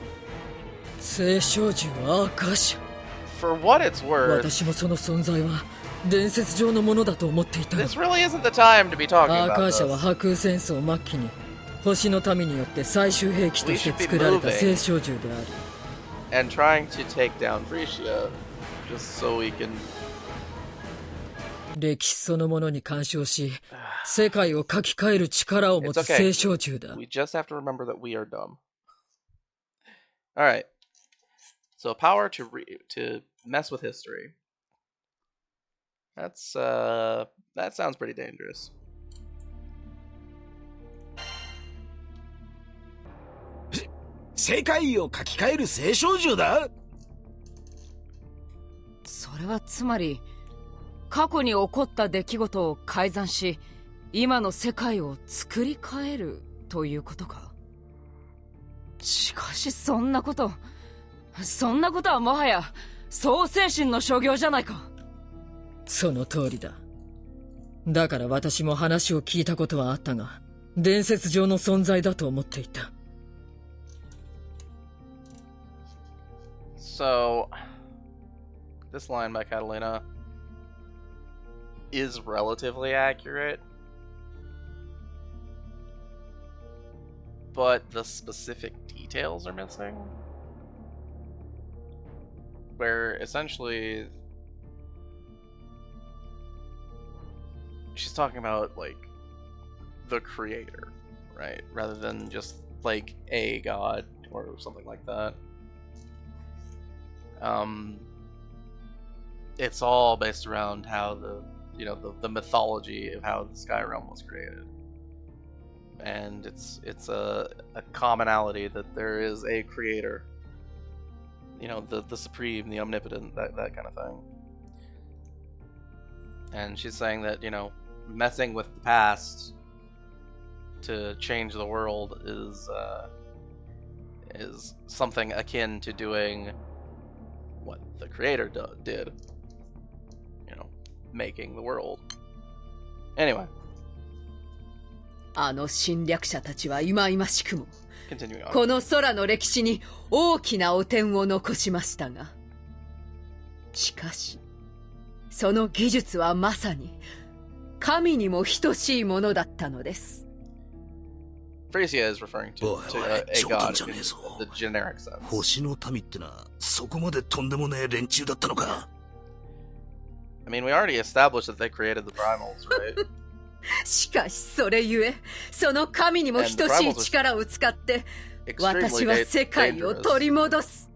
聖少獣アーカー社。 For what it's worth, 私もその存在は伝説上のものだと思っていたが、 this really isn't the time to be talking アーカ about ー社 this. は破空戦争末期に星の民によって最終兵器として作られた聖少獣である。 And trying to take down Freesia just so we can 歴史そのものに干渉し、世界を書き換える力を持つ聖少獣だ。 We just have to remember that we are dumb. Alright. So power to mess with history. That sounds pretty dangerous. 世界を書き換える聖少獣だ。それはつまり過去に起こった出来事を改ざんし、今の世界を作り変えるということか。しかしそんなことはもはや創世神の所業じゃないか。その通りだ。だから私も話を聞いたことはあったが、伝説上の存在だと思っていた。So, this line by Catalina is relatively accurate, but the specific details are missing. Where essentially she's talking about like the creator, right? Rather than just like a god or something like that. It's all based around how the mythology of how the Sky Realm was created, and it's a commonality that there is a creator, the supreme, the omnipotent, that kind of thing. And she's saying that messing with the past to change the world is something akin to doing what the creator did, making the world. Anyway. あの侵略者たちは忌々しくも Continuing on. この空の歴史に大きな汚点を残しましたが、しかしその技術はまさに神にも等しいものだったのです。Freesia is referring to a god in the generic sense. 星の民ってな、そこまでとんでもねえ連中だったのか。I mean, we already established that they created the primals, right? しかしそれゆえ、その神にも等しい力を使って、私は世界を取り戻す。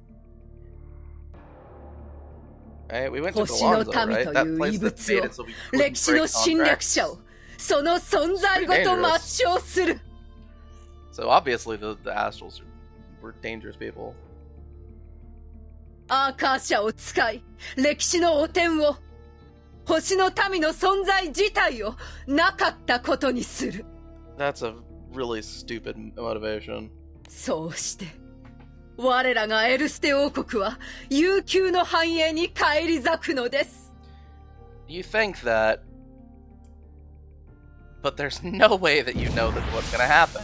星の民という異物を、歴史の侵略者を、その存在ごと抹消する。So obviously the Astrals were dangerous people. アーカー社を使い、歴史の汚点を、星の民の存在自体をなかったことにする。That's a really stupid motivation. そうして、我らがエルステ王国は悠久の繁栄に返り咲くのです。You think that, but there's no way that you know that what's gonna happen.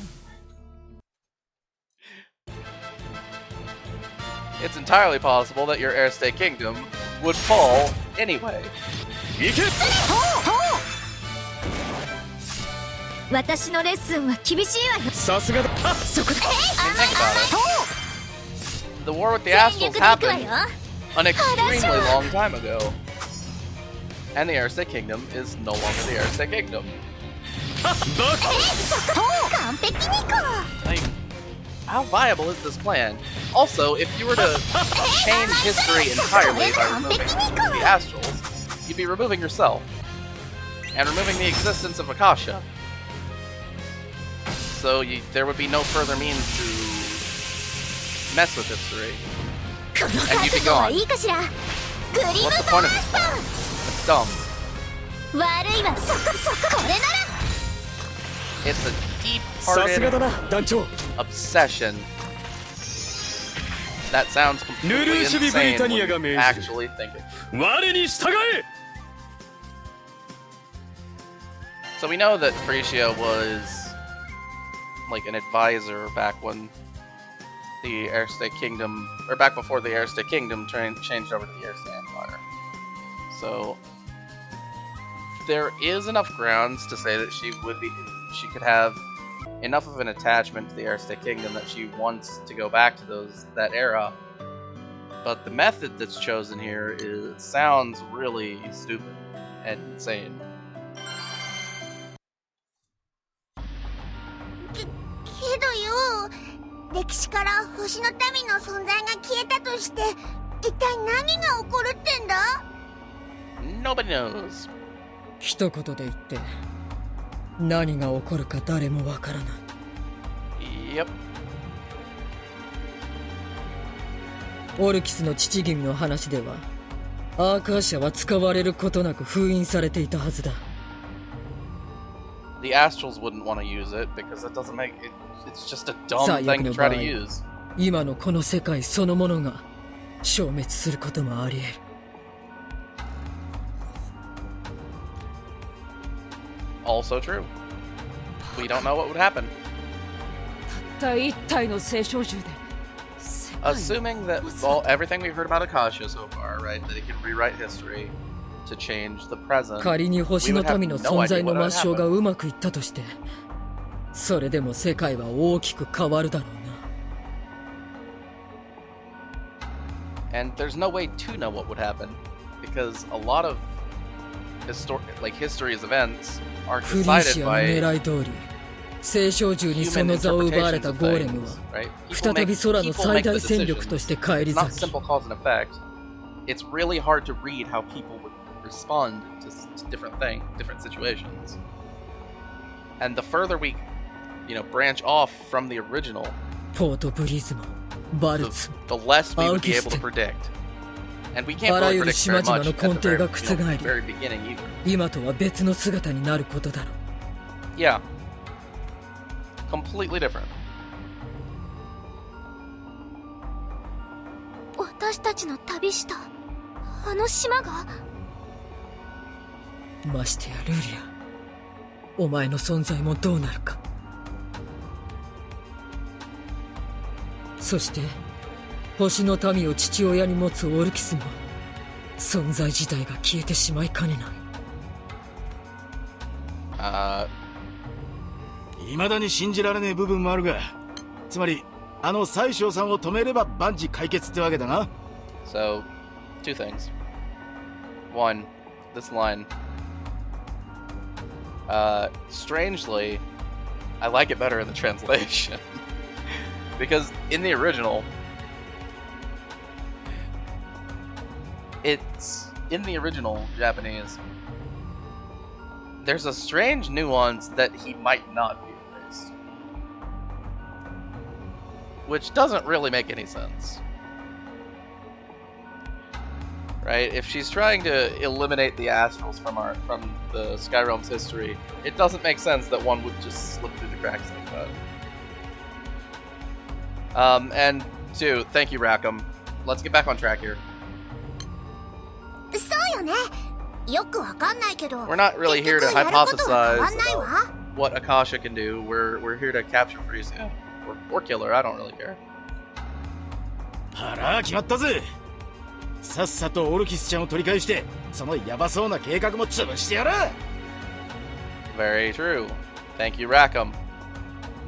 It's entirely possible that your Air State Kingdom would fall anyway. 私のレッスンは厳しいわよ。さすがだ。そこで Think about it. The war with the Astrals happened an extremely long time ago. And the Air State Kingdom is no longer the Air State Kingdom. Like, how viable is this plan? Also, if you were to change history entirely by removing the Astrals, you'd be removing yourself. And removing the existence of Akasha. So there would be no further means to mess with history. And you'd be gone. What's the point of this plan? It's dumb. It's a deep-hearted obsession that sounds completely insane when you actually think it. So we know that Freesia was like an advisor back when the Air State Kingdom, or back before the Air State Kingdom changed over to the Air State Empire. So there is enough grounds to say that she could have enough of an attachment to the Air State Kingdom that she wants to go back to that era. But the method that's chosen here sounds really stupid and insane. けどよ、歴史から星の民の存在が消えたとして、一体何が起こるってんだ？ Nobody knows. 一言で言って何が起こるか誰もわからない。Yep. オルキスの父君の話では、アーカー社は使われることなく封印されていたはずだ。The Astrals wouldn't want to use it because it doesn't make it. It's just a dumb thing to try to use. 今のこの世界そのものが消滅することもあり得る。Also true. We don't know what would happen. たった一体の聖少獣で Assuming that, well, everything we've heard about Akasha so far, right, that it can rewrite history to change the present. 仮に星の民の存在の抹消がうまくいったとして、それでも世界は大きく変わるだろうな。And there's no way to know what would happen, because a lot of history's events are フリー decided シアの by 狙い通り、聖少獣にその座を奪われたゴーレムは right? 再び空の最大戦力として返り It's not 咲き、 simple cause and effect. It's really hard to read how people would respond to different situations. And the further we, branch off from the original, ポートプリズム、バルツ、 the less we would be able to predict. And we can't really predict very much at the very beginning either. 今とは別の姿になることだろう。 Yeah. Completely different. 私たちの旅したあの島が。ましてやルリア、お前の存在もどうなるか。そして星の民を父親に持つオルキスも存在自体が消えてしまいかねない。未だに信じられねえ部分もあるが、つまりあの宰相さんを止めれば万事解決ってわけだな。 So, two things. One, this line. Strangely, I like it better in the translation. Because in the original, Japanese, there's a strange nuance that he might not be erased. Which doesn't really make any sense. Right? If she's trying to eliminate the astrals from the Skyrealm's history, it doesn't make sense that one would just slip through the cracks like that. And two, thank you, Rackham. Let's get back on track here. そうよね。よくわかんないけど。 We're not really here to 結局やることは hypothesize 変わんないわ。 about what Akasha can do. We're here to capture Freesia. Or kill her, I don't really care. あら、決まったぜ。さっさとオルキスちゃんを取り返して、そのヤバそうな計画も潰してやる。 Very true. Thank you, Rackham.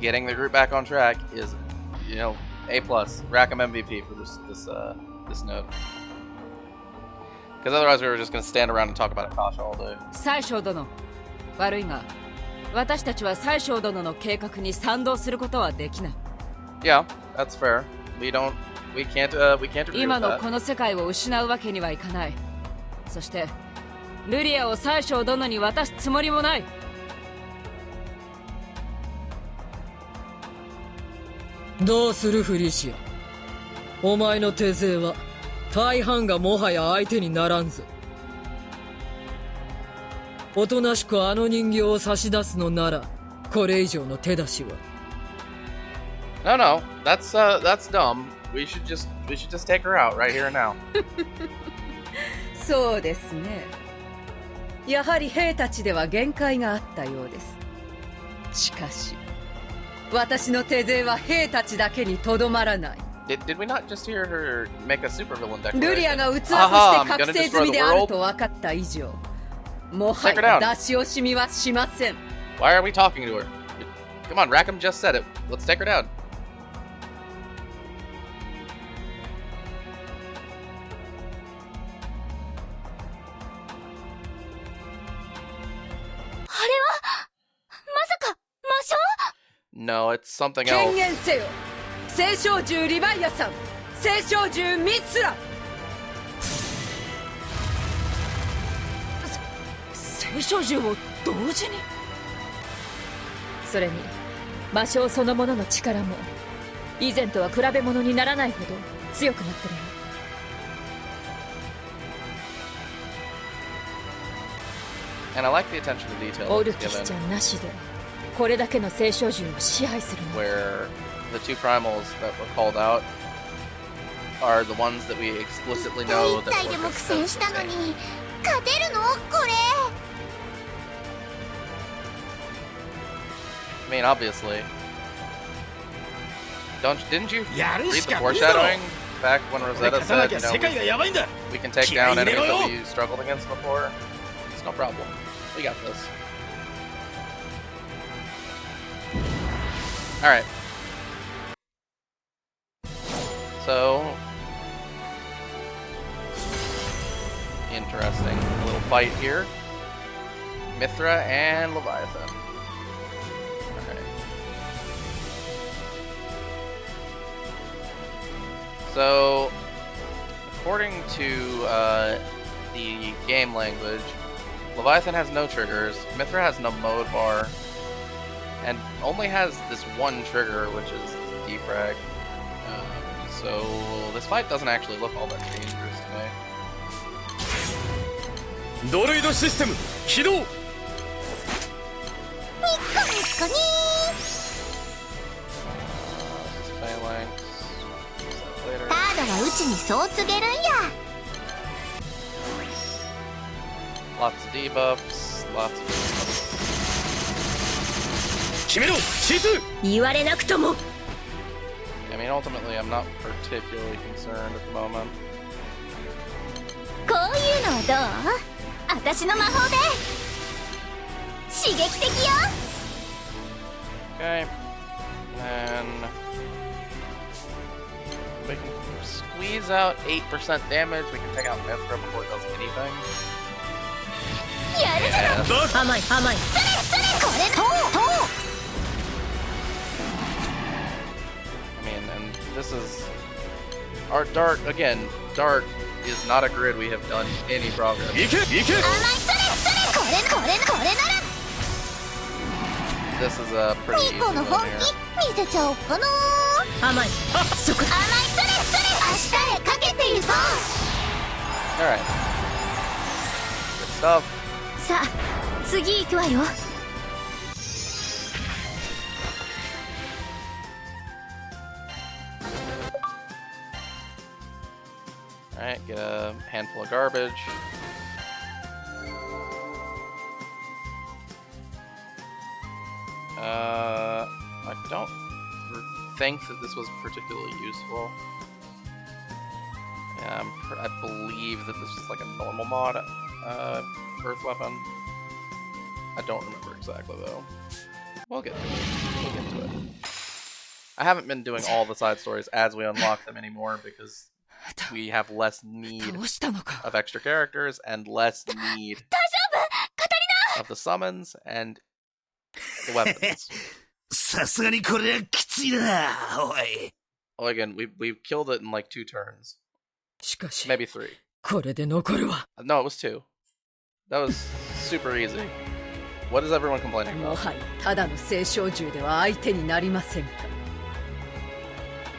Getting the group back on track is, A+. Rackham MVP for this note. Because otherwise we were just going to stand around and talk about Akasha all day. 宰相殿、悪いが私たちは宰相殿の計画に賛同することはできない。 Yeah, that's fair. We can't agree with 今の that. この世界を失うわけにはいかない。そしてルリアを宰相殿に渡すつもりもない。どうするフリーシア、お前の手勢は大半がもはや相手にならんぞ。おとなしくあの人形を差し出すのなら、これ以上の手出しは。 No, that's dumb. We should just take her out right here and now. そうですね。やはり兵たちでは限界があったようです。しかし私の手勢は兵たちだけにとどまらない。 Did we not just hear her make a supervillain declaration? ルリアが器として覚醒済みであると分かった以上、もはや出し惜しみはしません。 Why are we talking to her? Come on, Rackham just said it. Let's take her down. あれはまさか魔性？ No, it's something 権 else. 限せよ、聖少獣リヴァイアさん、聖少獣ミツラ。聖少獣を同時に。それに魔性そのものの力も以前とは比べ物にならないほど強くなってるよ。 And I like the attention to detail オ that's ルキス given, ちゃんなしでこれだけの聖少獣を支配するの。 where the two primals that were called out are the ones that we explicitly know 1 that 体でも work 苦 as 戦した the の same. に勝てるのこれ。 I mean, obviously. Didn't you やる read し the かねえだろ。 foreshadowing back when 俺 Rosetta 勝たな said, きゃ you know, 世界がやばいんだ。 we can take 気合い down 入れ enemies ろよ。 that we struggled against before? It's no problem. We got this. Alright. So, interesting little fight here. Mithra and Leviathan. Alright. So, according to the game language, Leviathan has no triggers, Mithra has no mode bar, and only has this one trigger, which is defrag. So this fight doesn't actually look all that dangerous to me. ドロイドシステム起動。ミッコミッコに This is Phalanx. Later. タードがうちにそう告げるんや。 Lots of debuffs, lots of debuffs. 決めろ C2。言われなくとも。 I mean, ultimately, I'm not particularly concerned at the moment. こういうのはどう？私の魔法で刺激的よ。 Okay. And we can squeeze out 8% damage. We can take out Mithra before it does anything. やるじゃろ。甘い甘い。それそれこれとう。 I mean, and this is our dark again. Dark is not a grid we have done any progress. 行け行け。甘いそれそれこれこれこれなら。 This is a pretty ミ easy コの win 本 here. 気見せちゃおうかな。甘い。そこ。甘いそれそれ明日へかけているぞ。 All right. Good stuff. さあ次行くわよ。 Alright, get a handful of garbage. I don't think that this was particularly useful. Yeah, I believe that this was like a normal mod earth weapon. I don't remember exactly though. We'll get to it. We'll get to it. I haven't been doing all the side stories as we unlock them anymore because we have less need of extra characters and less need of the summons and the weapons. さすがにこれはきついな、おい。 Well, again, we killed it in like 2 turns. しかし、 Maybe 3. これで残るわ。 No, it was 2. That was super easy. What is everyone complaining も about? はやただの聖唱銃では相手になりませんか。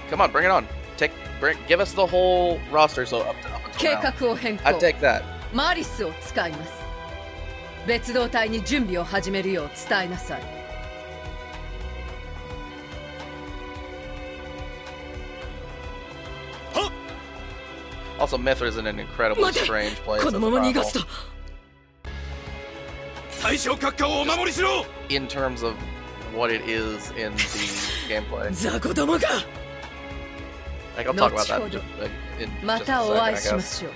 Come on, bring it on. Give us the whole roster so up 計 to now. 画を変 I'd 更。 take that. マリスを使います。別動隊に準備を始めるよう伝えなさい。 Also, Mithra's in an incredibly strange place. このまま逃がすと。 最小閣下をお守りしろ。 In terms of what it is in the gameplay. 雑魚どもが。 Like, I'll talk about that 後ほど in ま just a たお second, 会 I いしま guess. しょう。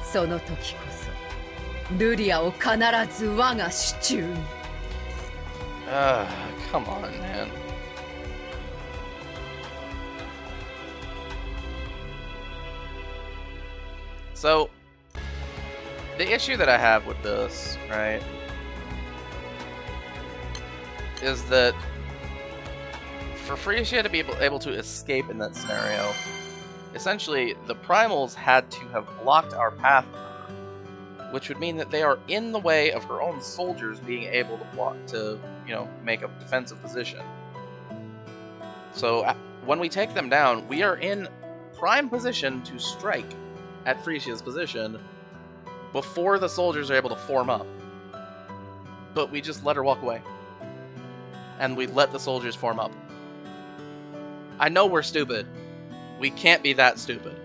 その時こそルリアを必ず我が手中に。 Come on, man. So, the issue that I have with this, right, is that for Freesia to be able to escape in that scenario, essentially the primals had to have blocked our path, which would mean that they are in the way of her own soldiers being able to block, to, you know, make a defensive position. So when we take them down, we are in prime position to strike at Freesia's position before the soldiers are able to form up. But we just let her walk away. And we let the soldiers form up. I know we're stupid. We can't be that stupid.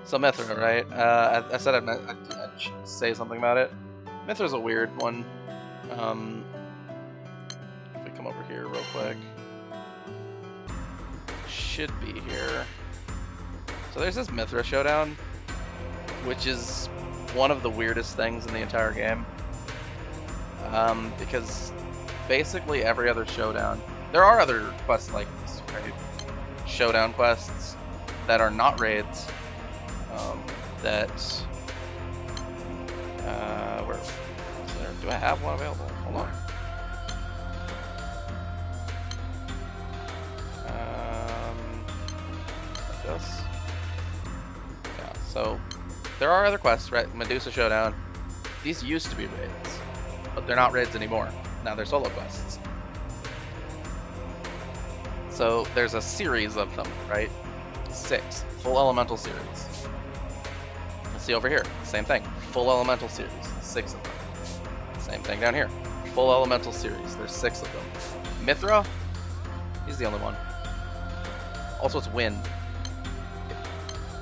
So Mithra, right? I said I'd say something about it. Mithra's a weird one. If we come over here real quick. Should be here. So there's this Mithra showdown, which is one of the weirdest things in the entire game. Because basically every other showdown, there are other quests like this, right? Showdown quests that are not raids. Where is there? Do I have one available? Hold on. This. Yeah. So there are other quests, right? Medusa Showdown. These used to be raids, but they're not raids anymore. Now they're solo quests. So there's a series of them, right? 6 full elemental series. See over here, same thing. Full elemental series, 6 of them. Same thing down here. Full elemental series, there's 6 of them. Mithra, he's the only one. Also, it's wind.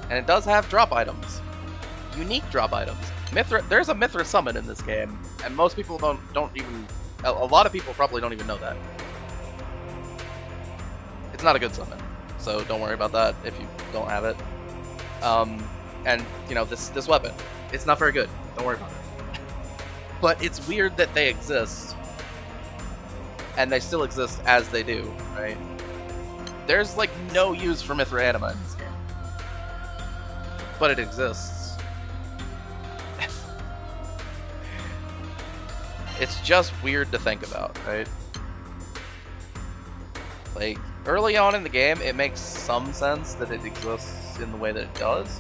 And it does have drop items. Unique drop items. Mithra, there's a Mithra summon in this game, and most people don't even, a lot of people probably don't even know that. It's not a good summon, so don't worry about that if you don't have it. And, you know, this weapon, it's not very good. Don't worry about it. But it's weird that they exist. And they still exist as they do, right? There's, like, no use for Mithra anima in this game. But it exists. It's just weird to think about, right? Like, early on in the game, it makes some sense that it exists in the way that it does.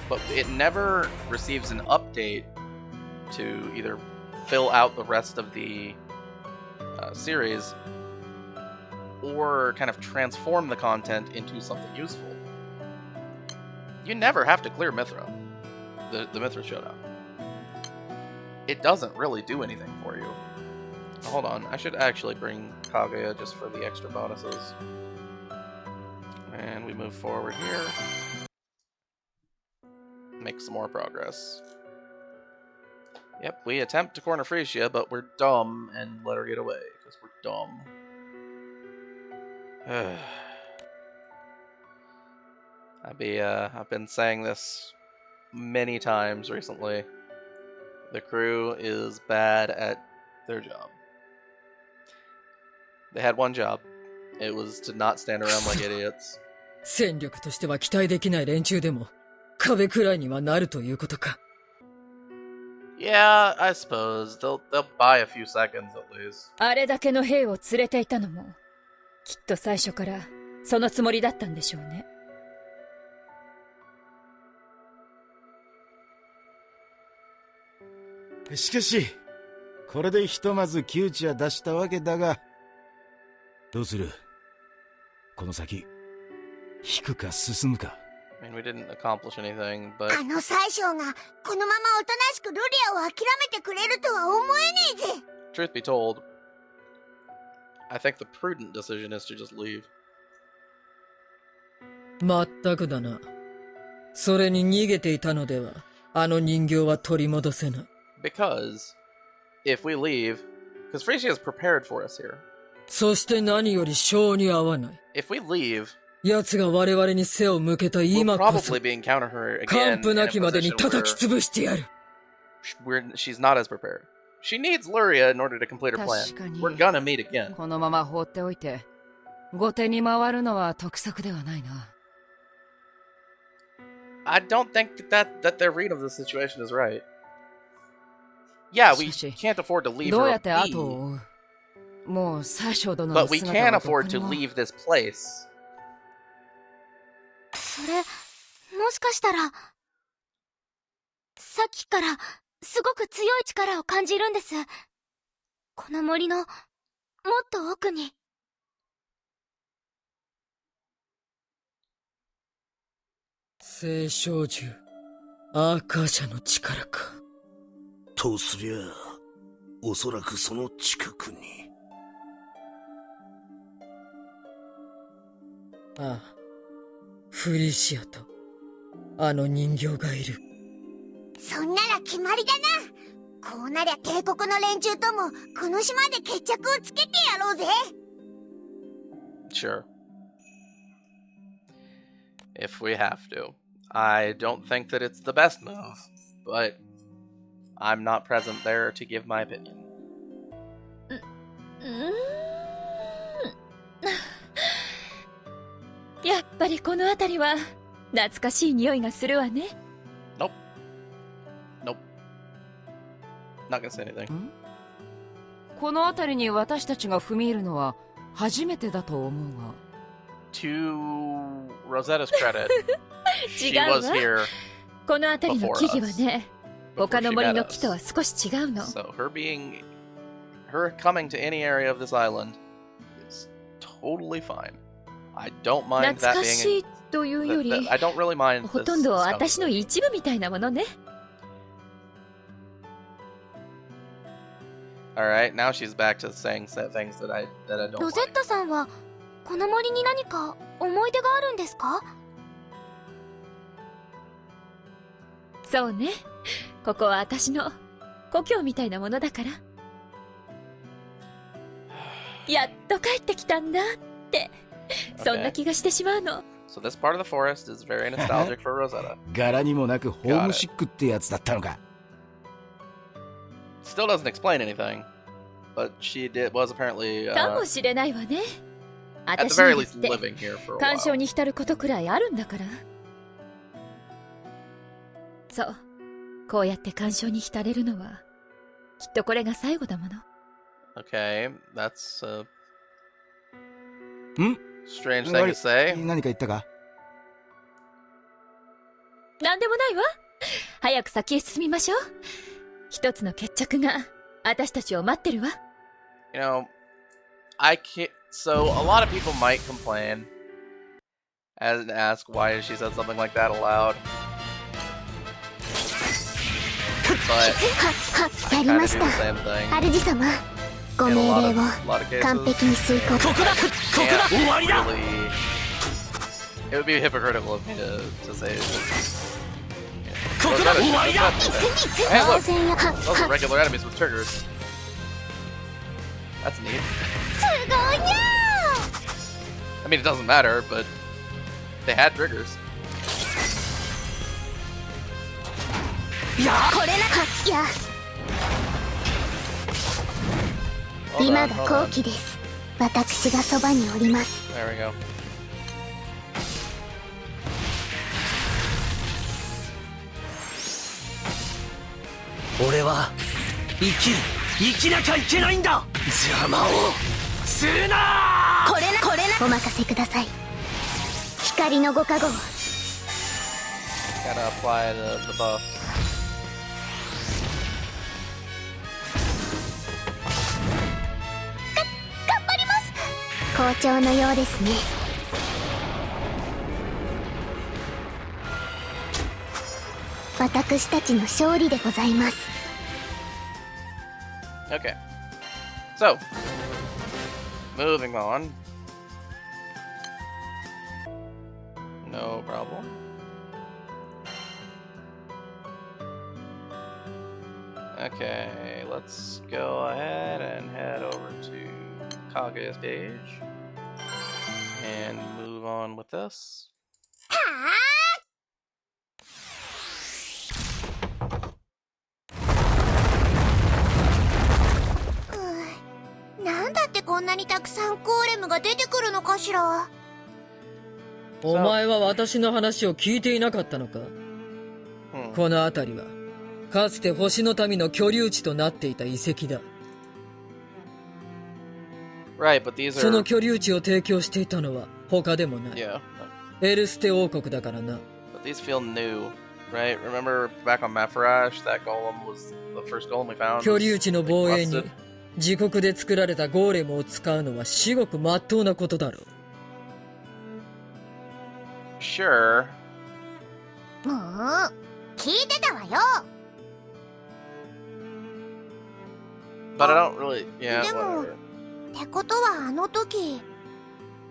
But it never receives an update to either fill out the rest of the series or kind of transform the content into something useful. You never have to clear Mithra, the Mithra Showdown. It doesn't really do anything for you. Hold on, I should actually bring Kaguya just for the extra bonuses. And we move forward here. Make some more progress. Yep, we attempt to corner Freesia, but we're dumb and let her get away, because we're dumb. I've been saying this many times recently. The crew is bad at their job. They had one job. It was to not stand around like idiots. 戦力としては期待できない連中でも壁くらいにはなるということか。Yeah, I suppose. They'll buy a few seconds at least. あれだけの兵を連れていたのも、きっと最初からそのつもりだったんでしょうね。しかし、これでひとまず窮地は脱したわけだが、どうする？この先、引くか進むか。I mean, we didn't accomplish anything, but... あの宰相がこのままおとなしくルリアを諦めてくれるとは思えねえぜ。 Truth be told, I think the prudent decision is to just leave. まったくだな。それに逃げていたのでは、あの人形は取り戻せない。Because, if we leave... Because Freesia is prepared for us here. そして何より性に合わない。If we leave... 奴が我々に背を向けた今こそ、完膚なきまでに叩き潰してやる。She's not as prepared. She needs Luria in order to complete her plan. We're gonna meet again. このまま放っておいて、後手に回るのは得策ではないな。I don't think that their read of the situation is right. Yeah, we can't afford to leave her be, but we can afford to leave this place. それ、もしかしたら、さっきからすごく強い力を感じるんです。この森のもっと奥に。聖少獣、アーカーシャの力か。とすりゃ、おそらくその近くに。ああ、フリシアとあの人形がいる。そんなら決まりだな。こうなりゃ帝国の連中ともこの島で決着をつけてやろうぜ。 Sure. If we have to. I don't think that it's the best move, but I'm not present there to give my opinion. やっぱりこの辺りは懐かしい匂いがするわね。Nope. Nope. Not gonna say anything. この辺りに私たちが踏み入るのは初めてだと思うが。To Rosetta's credit, she 違う was わ。 here この辺りの before 木々は us. ね、 before 他の she 森 met の木とは us. 少し違うの。 So her coming to any area of this island is totally fine. I don't mind 懐 that かし being. いというより、 I don't really mind ほ this とんど scouting 私の mission. 一部みたいなものね。 Alright, now she's back to saying things that I don't ロゼッ like. タさんはこの森に何か思い出があるんですか？そうね。ここは私の故郷みたいなものだから。やっと帰ってきたんだって、そんな気がしてしまうの。 So this part of the forest is very nostalgic for Rosetta. 柄にもなくホームシックってやつだったのか。Still doesn't explain anything, but she was apparently かもしれないわね。 at the 私 very に least だって living here for a 感傷 while. に浸ることくらいあるんだから。そう、こうやって感傷に浸れるのはきっとこれが最後だもの。 Okay, that's a ん strange thing to say. 何か言ったか？なんでもないわ。早く先へ進みましょう。一つの決着が私たちを待ってるわ。 You know, I can't. So a lot of people might complain and ask why she said something like that aloud. But や I り kind ま of し do た。 the same thing 主様、ご in 命 a 令 lot を of cases. 完璧に遂行。 Can't really. It would be hypocritical of me to say. Hey, look, 当然よ。 those are regular enemies with triggers. That's neat. すごいにゃ I mean, it doesn't matter, but they had triggers. ー。これな、や、 Hold 今 on, が hold 好 on. 機です。私がそばにおります。 There we go. 俺は生きなきゃいけないんだ。邪魔をするな。これな、お任せください。光のご加護を。 Gotta apply the buff. 頑張ります。好調のようですね。私たちの勝利でございます。 Okay. So, moving on. No problem. Okay, let's go ahead and head over to Kage stage and move on with this. はあ。なんだってこんなにたくさんゴーレムが出てくるのかしら。お前は私の話を聞いていなかったのか？ この辺りはかつて星の民の居留地となっていた遺跡だ。 Right, but these そ are の居留地を提供していたのは他でもない。 yeah, エルステ王国だからな。 but these feel new, right? Remember back on Mafrash, that golem was the first golem we found. 居 was, 留地の like, 防衛に rusted. 自国で作られたゴーレムを使うのは至極真っ当なことだろう。 Sure. もう聞いてたわよ。But I don't really, yeah, でも whatever. ってことはあの時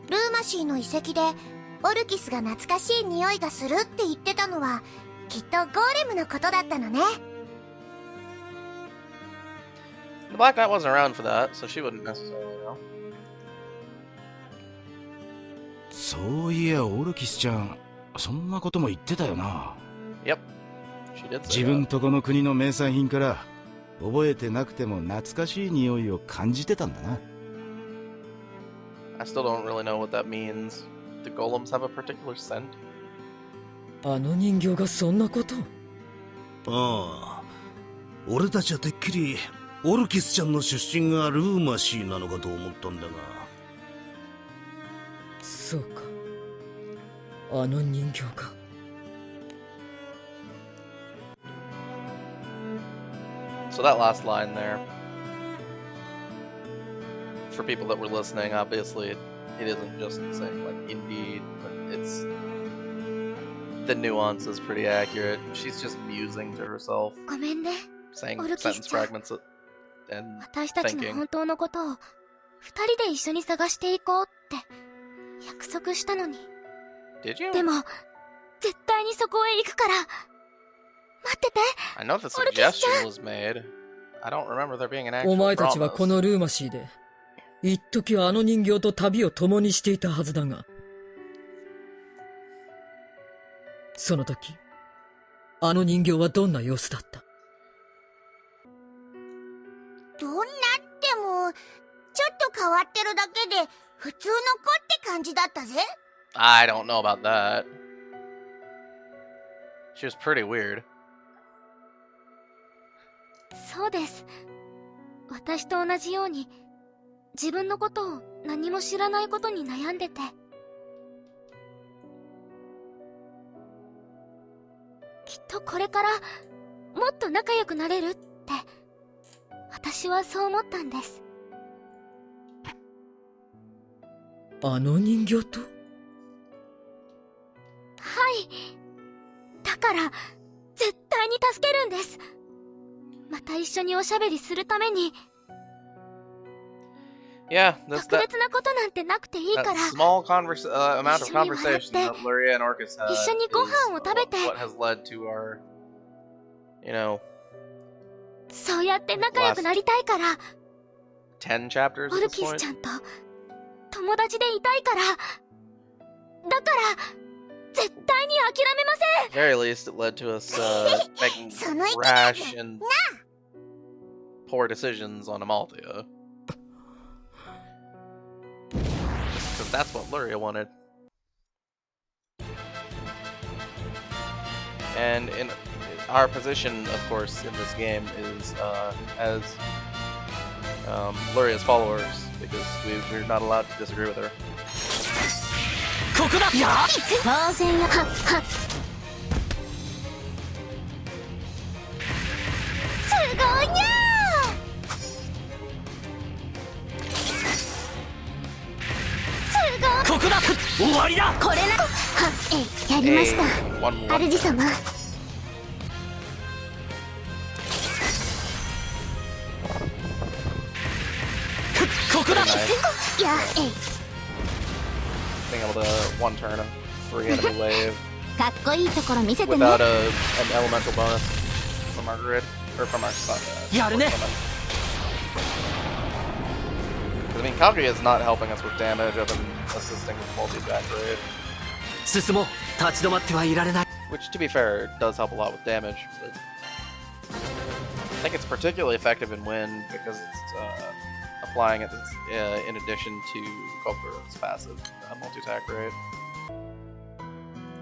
ルーマシーの遺跡でオルキスが懐かしい匂いがするって言ってたのはきっとゴーレムのことだったのね。 The Black Knight wasn't around for that, so she wouldn't necessarily know. そういやオルキスちゃんそんなことも言ってたよな。 Yep, she did say 自分 that. とこの国の名産品から覚えてなくても懐かしい匂いを感じてたんだな。 I still don't really know what that means. Do golems have a particular scent? あの人形がそんなこと？ああ、俺たちはてっきりオルキスちゃんの出身がルーマシーなのかと思ったんだが。そうか。あの人形か。So that last line there, for people that were listening, obviously it isn't just saying like indeed, but it's the nuance is pretty accurate. She's just musing to herself, ごめんね。 saying Orchis-chan. sentence fragments and 私たちの thinking. 本当のことを二人で一緒に探していこうって約束したのに。 Did you? でも絶対にそこへ行くから待ってて。 I know the suggestion was made. I don't remember there being an お actual 前たちはこ promise. のルーマシーで一時あの人形と旅を共にしていたはずだが、その時あの人形はどんな様子だった？どんなってもちょっと変わってるだけで普通の子って感じだったぜ。 I don't know about that. She was pretty weird. そうです。私と同じように自分のことを何も知らないことに悩んでて、きっとこれからもっと仲良くなれるって私はそう思ったんです。あの人形と？はい。だから絶対に助けるんです。また一緒におしゃべりするために。 Yeah, 特別なことなんてなくていいか that ら。 small amount of 一緒に笑って、 conversation that Luria and Orcus had 一緒にご飯を食べて、 is what has led to our, you know, そうやって仲良くなりたいから。 10 chapters オ at ル this キス point. ちゃんと友達でいたいから。だから絶対に諦めません。 At the very least, it led to us making その意見 rash and poor decisions on Amalthea. Because that's what Luria wanted. And in our position, of course, in this game is as Luria's followers, because we're not allowed to disagree with her. ここだ。やあ。当然よ。はっはっ。すごいにゃー。すごい。ここだ。終わりだ。これな。はっ、やりまし One た。 more. 主様。ここだ。 Nice. や、Being able to one turn a free enemy wave かっこいいところ見せてね。 without an elemental bonus from our grid or from our sun. やるね。 I mean, Kaguya is not helping us with damage other than assisting with multi-attack grid, 進もう。立ち止まってはいられない。 which, to be fair, does help a lot with damage. But I think it's particularly effective in Wind because it's applying it in addition to Kokuro's passive multi-attack rate.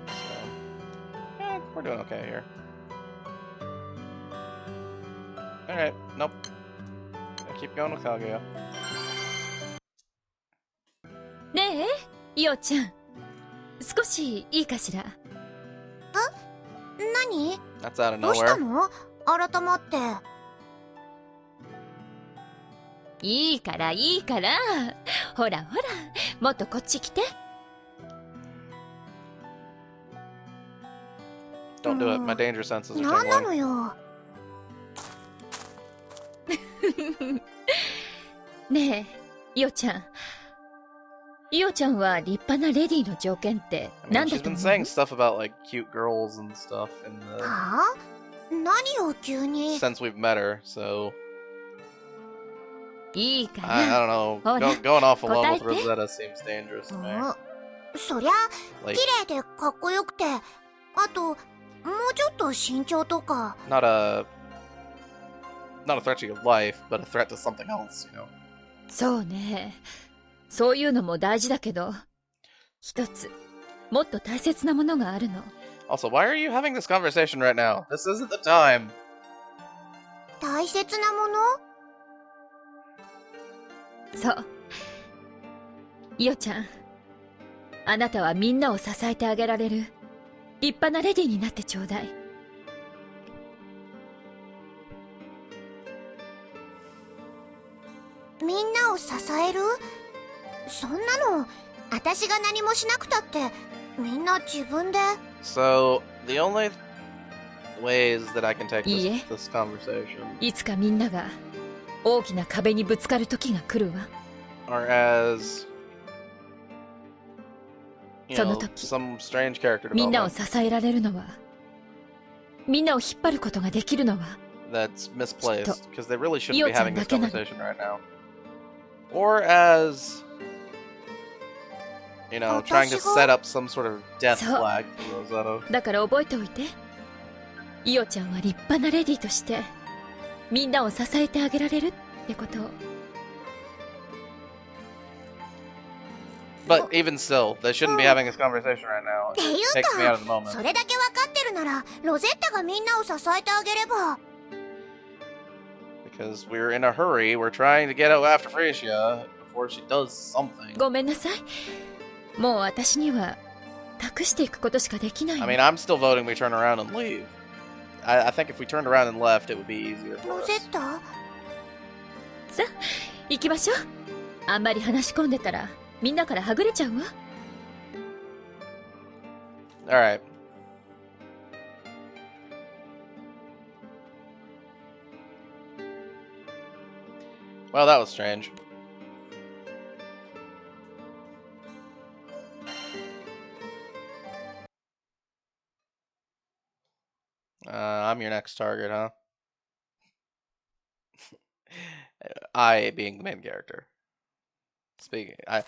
So, yeah, we're doing okay here. Alright, nope. Gonna keep going with Kaguya. ねえ、イオちゃん。少しいいかしら。何？ That's out of どうした nowhere. の？改まって。いいからいいから。ほらほら、もっとこっち来て。 Don't do it. My danger senses are なんな tingling. のよ。ねえ、イオちゃん。イオちゃんは立派なレディーの条件って I mean, 何だ she's と been 思う？ saying stuff about like cute girls and stuff in the はあ？何を急に。 since we've met her. So いいか I な。 don't know. ほら、 Going off alone 答え with て。 Rosetta seems dangerous to me. そりゃ、 Like 綺麗でかっこよくて、あと、もうちょっと身長とか。 not a threat to your life, but a threat to something else, you know. そうね。そういうのも大事だけど、一つ、もっと大切なものがあるの。 Also, why are you having this conversation right now? This isn't the time. 大切なもの？ そう。イオちゃん、あなたはみんなを支えてあげられる立派なレディーになってちょうだい。みんなを支える？そんなの、私が何もしなくたって、みんな自分で。 So, the only ways that I can take Yeah. this conversation いつかみんなが大きな壁にぶつかる時が来るわ。 are as, you その know, 時、 some strange character みんなを development 支えられるのは、みんなを引っ張ることができるのは、 that's misplaced, because they really shouldn't be イオちゃん having だ this けなの。 conversation right now. Or as, you know, trying to set up some sort of death So- flag for Rosetta. だから覚えておいて。イオちゃんは立派なレディーとして、みんなを支えてあげられるってことを。 But even still, they shouldn't be having this conversation right now. っていう It takes me out of the か、 moment. それだけ分かってるなら、ロゼッタがみんなを支えてあげれば。 Because we're in a hurry, we're trying to get out after Freesia before she does something. ごめんなさい。もう私には託していくことしかできない I の。 mean, I'm still voting we turn around and leave. I think if we turned around and left, it would be easier for ロ us. ゼッタ？さあ、行きましょう。あんまり話し込んでたら、みんなからはぐれちゃうわ。 Alright. Well, that was strange. I'm your next target, huh? I being the main character. Speaking, I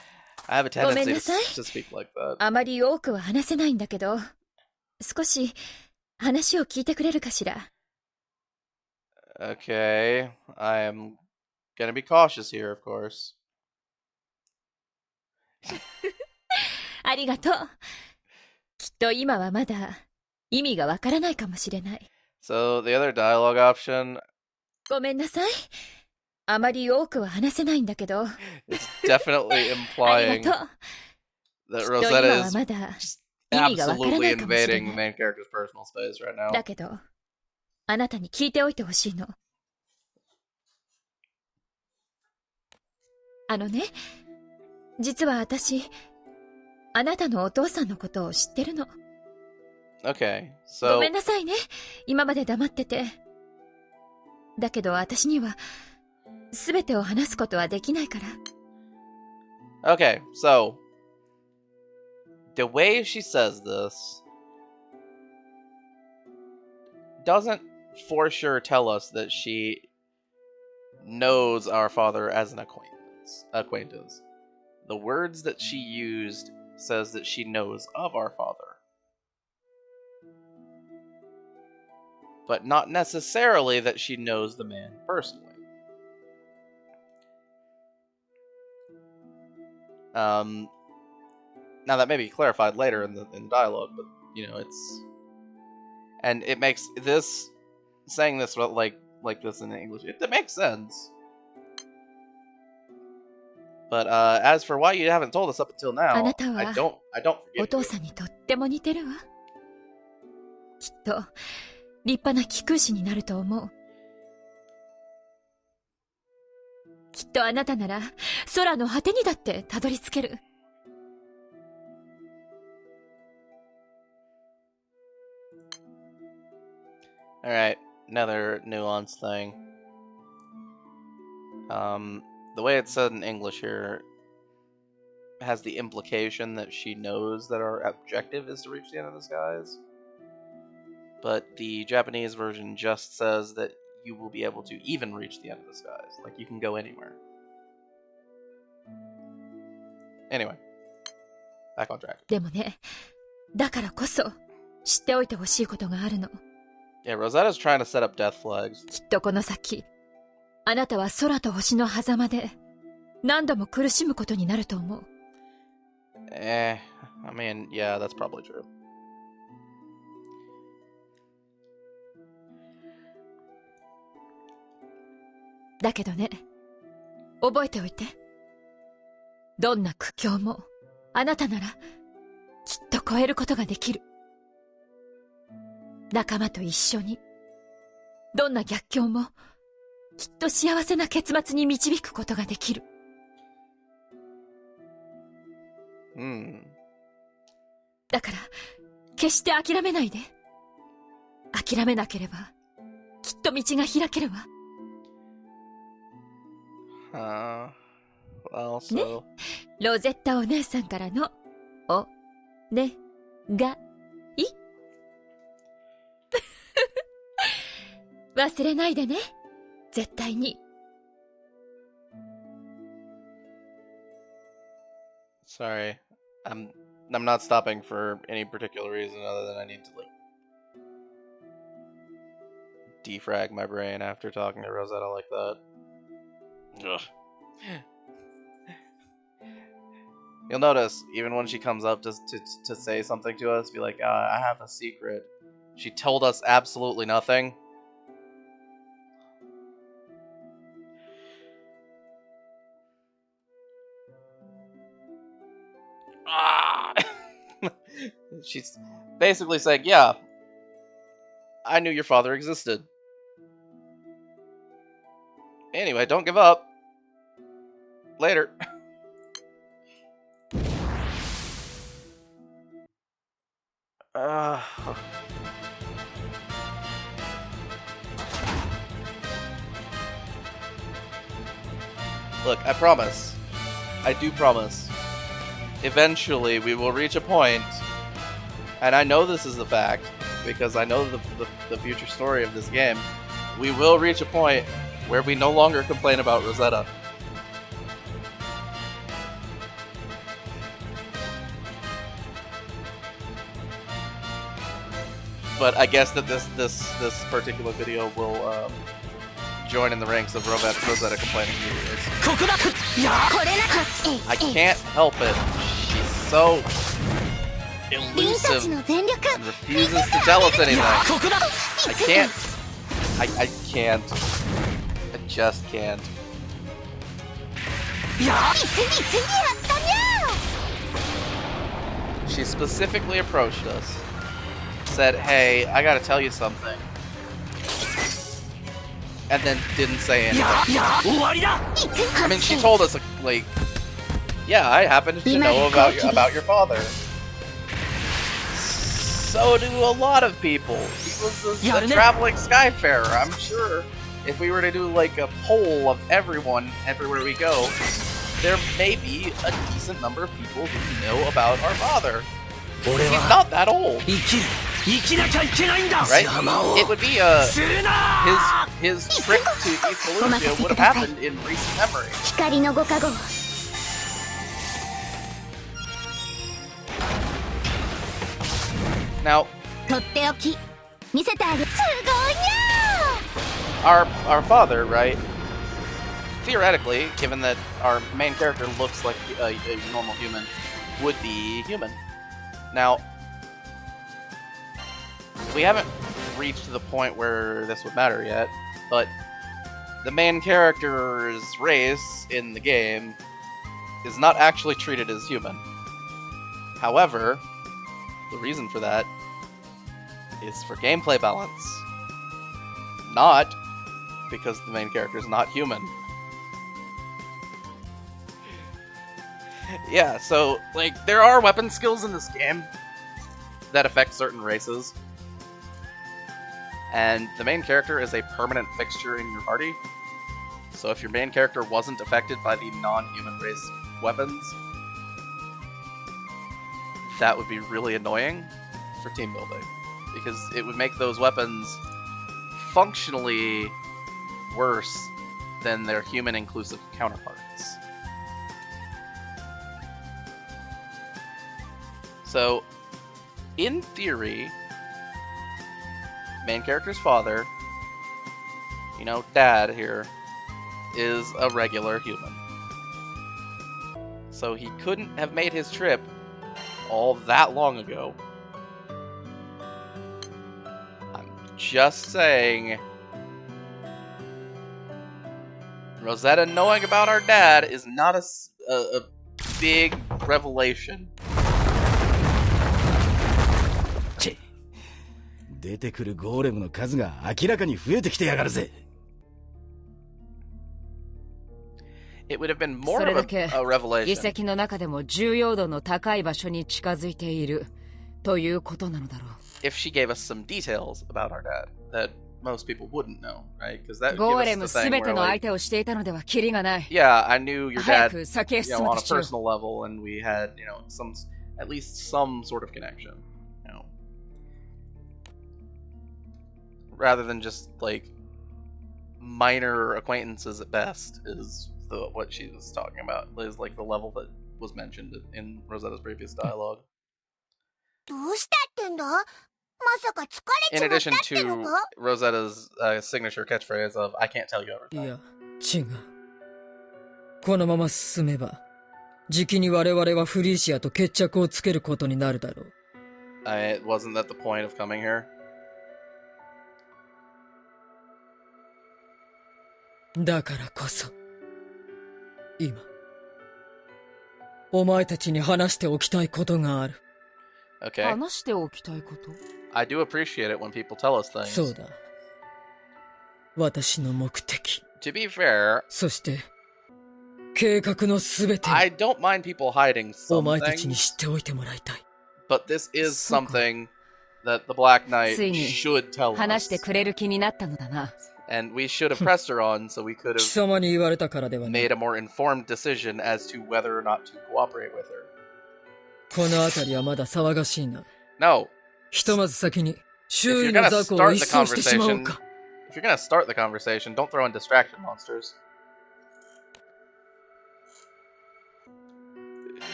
have a tendency to, ごめんなさい。 to speak like that. あまり多くは話せないんだけど、少し話を聞いてくれるかしら。 Okay, I am gonna be cautious here, of course. ありがとう。きっと今はまだ意味がわからないかもしれない。 So, the other dialogue option ごめんなさい。あまり多くは話せないんだけど、 is definitely あり implying がとう。 that きっと Rosetta 今は is まだ just 意味がわからな absolutely いかもしれ invading the ない。 main character's personal space right now. だけど、あなたに聞いておいてほしいの。あのね、実は私、あなたのお父さんのことを知ってるの。 Okay, ご so めんなさいね。今まで黙ってて。だけど私には、すべてを話すことはできないから。 okay, so the way she says this doesn't for sure tell us that she knows our father as an acquaintance. The words that she used says that she knows of our father. But not necessarily that she knows the man personally. Now that may be clarified later in the dialogue, but you know and it makes this saying this like this in English. It makes sense. But as for why you haven't told us up until now, I don't お forgive 父 you. さんにとっても似てるわ。きっと、立派な貴公子になると思う。きっとあなたなら、空の果てにだってたどり着ける。 Alright, another nuance thing. The way it's said in English here has the implication that she knows that our objective is to reach the end of the skies. But the Japanese version just says that you will be able to even reach the end of the skies. Like, you can go anywhere. Anyway, back on track. でもね、だからこそ知っておいてほしいことがあるの。Yeah, Rosetta's trying to set up death flags. きっとこの先、あなたは空と星の狭間で何度も苦しむことになると思う。I mean, yeah, that's probably true. だけどね、覚えておいて。どんな苦境もあなたならきっと超えることができる。仲間と一緒にどんな逆境もきっと幸せな結末に導くことができる。だから決して諦めないで。諦めなければきっと道が開けるわ。Well, so... ね、ロゼッタお姉さんからのおねがい忘れないでね、絶対に。Sorry, I'm not stopping for any particular reason other than I need to, like, defrag my brain after talking to Rosetta like that. Ugh. You'll notice, even when she comes up to say something to us, be like, I have a secret. She told us absolutely nothing. She's basically saying, yeah, I knew your father existed. Anyway, don't give up. Later. Look, I promise. I do promise. Eventually, we will reach a point, and I know this is the fact, because I know the future story of this game. We will reach a point where we no longer complain about Rosetta. But I guess that this particular video will join in the ranks of Rosetta complaining videos. I can't help it. She's so elusive and refuses to tell us anything. I can't. I can't. I just can't. She specifically approached us. Said, hey, I gotta tell you something. And then didn't say anything. I mean, she told us, like, yeah, I happen to know about your father. So do a lot of people. He was a traveling skyfarer. I'm sure if we were to do, like, a poll of everyone everywhere we go, there may be a decent number of people who know about our father. He's not that old. Right? It would be his trip to East Lumacia would have happened in recent memory. Now, our father, right? Theoretically, given that our main character looks like a normal human, would be human. Now, we haven't reached the point where this would matter yet, but the main character's race in the game is not actually treated as human. However, the reason for that is for gameplay balance, not because the main character is not human. Yeah, so, like, there are weapon skills in this game that affect certain races. And the main character is a permanent fixture in your party. So if your main character wasn't affected by the non-human race weapons, that would be really annoying for team building, because it would make those weapons functionally worse than their human inclusive counterparts. So, in theory, main character's father, you know, dad here, is a regular human. So he couldn't have made his trip all that long ago. I'm just saying, Rosetta knowing about our dad is not a big revelation. 出てくるゴーレムの数が明らかに増えてきてやがるぜ。It would have been more of a revelation. 遺跡の中でも重要度の高い場所に近づいているということなのだろう。If she gave us some details about our dad that most people wouldn't know, right? Because that ゴーレム gives us す the べ thing て where, の相 like, 手をしていたのではキリがない。yeah, I knew your 早 dad, く先へ you 進 know, む on と a しよう。 personal level, and we had, you know, at least some sort of connection, you know, rather than just like minor acquaintances at best. Is what she was talking about, is like the level that was mentioned in Rosetta's previous dialogue. どうしたってんだ？まさか疲れ In ちまった addition っての to か？ Rosetta's signature catchphrase of "I can't tell you everything." いや、違う。このまま進めば、じきに我々はフリーシアと決着をつけることになるだろう。Wasn't that the point of coming here? だからこそ、今、お前たちに話しておきたいことがある。Okay. 話しておきたいこと？ I do appreciate it when people tell us things. そうだ。私の目的。To be fair, そして、計画のすべてを I don't mind people hiding お some 前たちに things, 知っておいてもらいたい。 but this is そうか。 something that the Black Knight ついに should tell 話して us. くれる気になったのだな。And we should have pressed her on so we could 貴 have 様に言われたからではない。 made a more informed decision as to whether or not to cooperate with her. この辺りはまだ騒がしいな。 No. ひとまず先に If 周 you're 囲の gonna 雑魚を start 一 the 掃してしまおう conversation, か。 if you're gonna start the conversation, don't throw in distraction monsters.「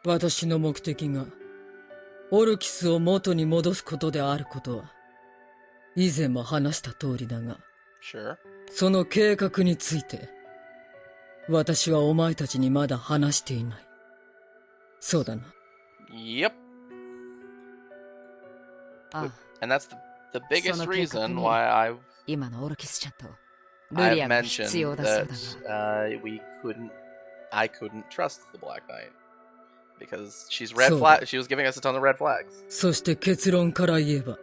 私の目的がオルキスを元に戻すことであることは以前も話した通りだが、 Sure. その計画について私はお前たちにまだ話していない。そうだな。 Yep. ああ、 And that's the biggest その計画 reason に why 今のオルキスちゃんとル I've リアが必 mentioned 要だそう that だが。I couldn't trust the Black Knight because she's red So- flag. She was giving us a ton of red flags. そして結論から言えば、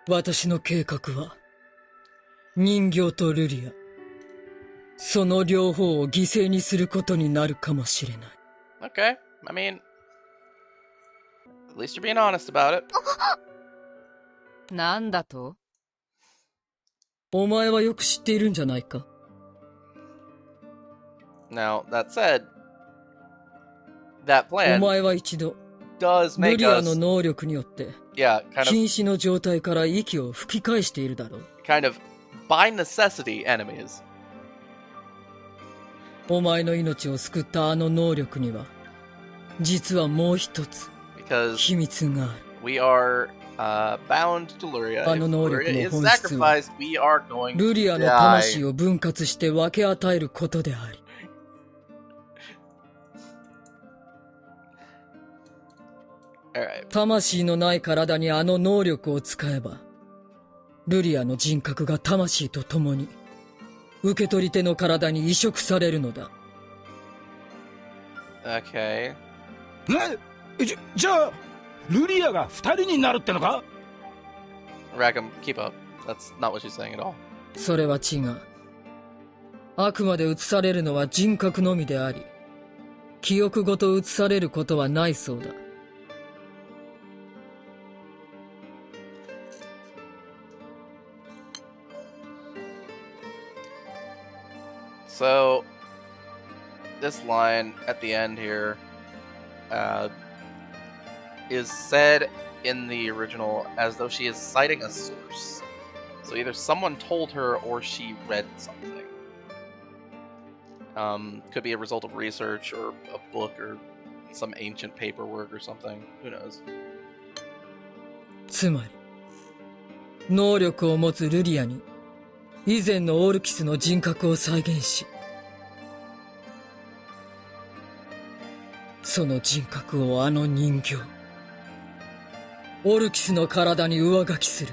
私の計画は人形とルリア、その両方を犠牲にすることになるかもしれない。 Okay, I mean, at least you're being honest about it. なんだと？お前はよく知っているんじゃないか。 Now that said, that お plan 前は一度 does ル make リアの us, 能力によって yeah, kind 瀕死の状態から息を吹き返しているだろう。 of by necessity enemies. お前の命を救ったあの能力には実はもう一つ Because 秘密がある。 we are bound to Luria. If あの能力 Luria の is 本質は sacrificed, we are going ルリア to の die. 魂を分割して分け与えることであり、 Alright. 魂のない体にあの能力を使えば、ルリアの人格が魂と共に受け取り手の体に移植されるのだ。 Okay. じゃあルリアが二人になるってのか？ Rackham, keep up. That's not what she's saying at all. それは違う。あくまで映されるのは人格のみであり、記憶ごと映されることはないそうだ。So, this line at the end here is said in the original as though she is citing a source. So either someone told her or she read something. Could be a result of research or a book or some ancient paperwork or something. Who knows? つまり、能力を持つルリアに以前のオルキスの人格を再現し、その人格をあの人形、オルキスの体に上書きする。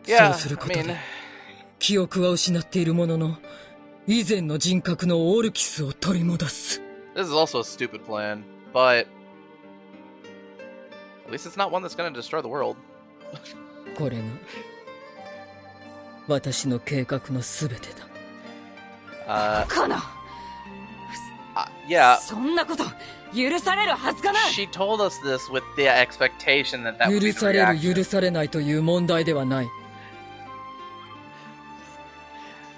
そうすることで、記憶は失っているものの、以前の人格のオルキスを取り戻す。This is also a stupid plan, but at least it's not one that's going to destroy the world. これが私の計画のすべてだ。かな。Yeah. そんなこと許されるはずがない。 She told us this with the expectation that that would be 許 the される reaction. 許されないという問題ではない。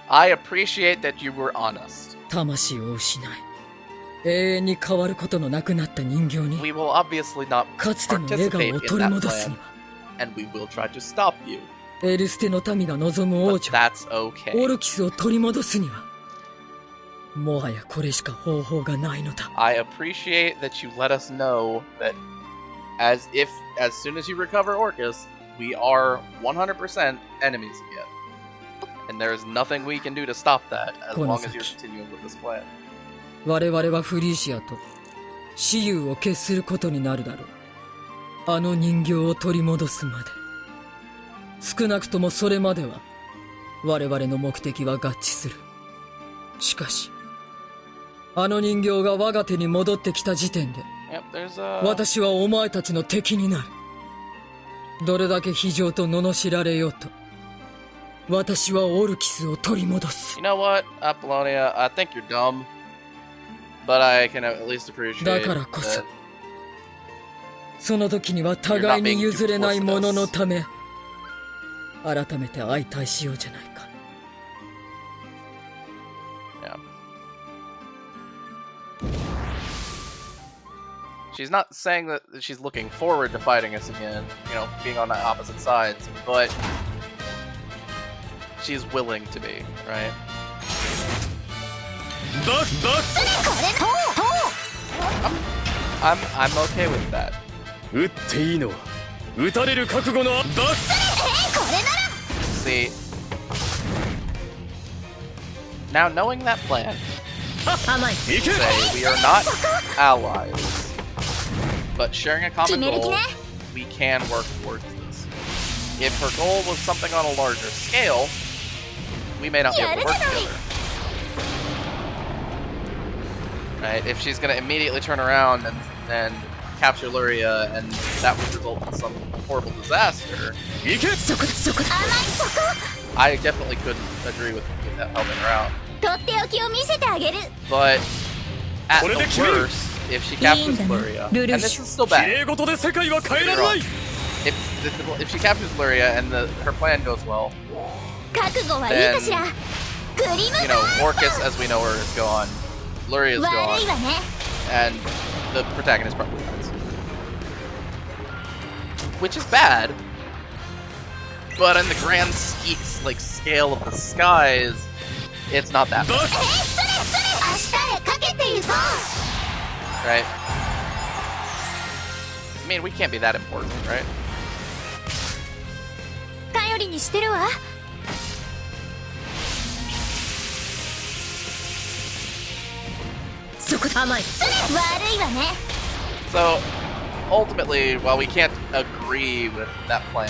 I appreciate that you were honest. 魂を失い、永遠に変わることのなくなった人形に、 We will obviously not かつての笑顔 participate を in 取り that 戻すに plan, は、 and we will try to stop you. エルステの民が望む王 But 女、 that's okay. オルキスを取り戻すには、もはやこれしか方法がないのだ。I appreciate that you let us know that as soon as you recover Orcus, we are 100% enemies again. And there is nothing we can do to stop that as long as you're continuing with this plan. 我々はフリーシアと雌雄を決することになるだろう。あの人形を取り戻すまで。少なくともそれまでは我々の目的は合致する。しかし、あの人形が我が手に戻ってきた時点で、私はお前たちの敵になる。どれだけ非情と罵られようと、私はオルキスを取り戻す。 You know what, Apollonia, I think you're dumb, but I can at least appreciate だからこそ、 that その時には互いに譲れないもののため、改めて相対しようじゃないか。Yeah. She's not saying that she's looking forward to fighting us again, you know, being on the opposite sides, but she's willing to be, right? I'm okay with that. 撃っていいのは撃たれる覚悟のバッ See, now knowing that plan, say we are not allies, but sharing a common goal, we can work towards this. If her goal was something on a larger scale, we may not be able to work together. Right? If she's gonna immediately turn around and capture Luria, and that would result in some horrible disaster, I definitely couldn't agree with that helping her out. But at the worst, if she captures Luria, and this is still bad, if she captures Luria and her plan goes well, then, you know, Orcus as we know her is gone, Luria is gone, and the protagonist probably dies. Which is bad, but in the grand scale of the skies, it's not that bad. Right? I mean, we can't be that important, right? 頼りにしてるわ。 So, ultimately, while we can't agree with that plan,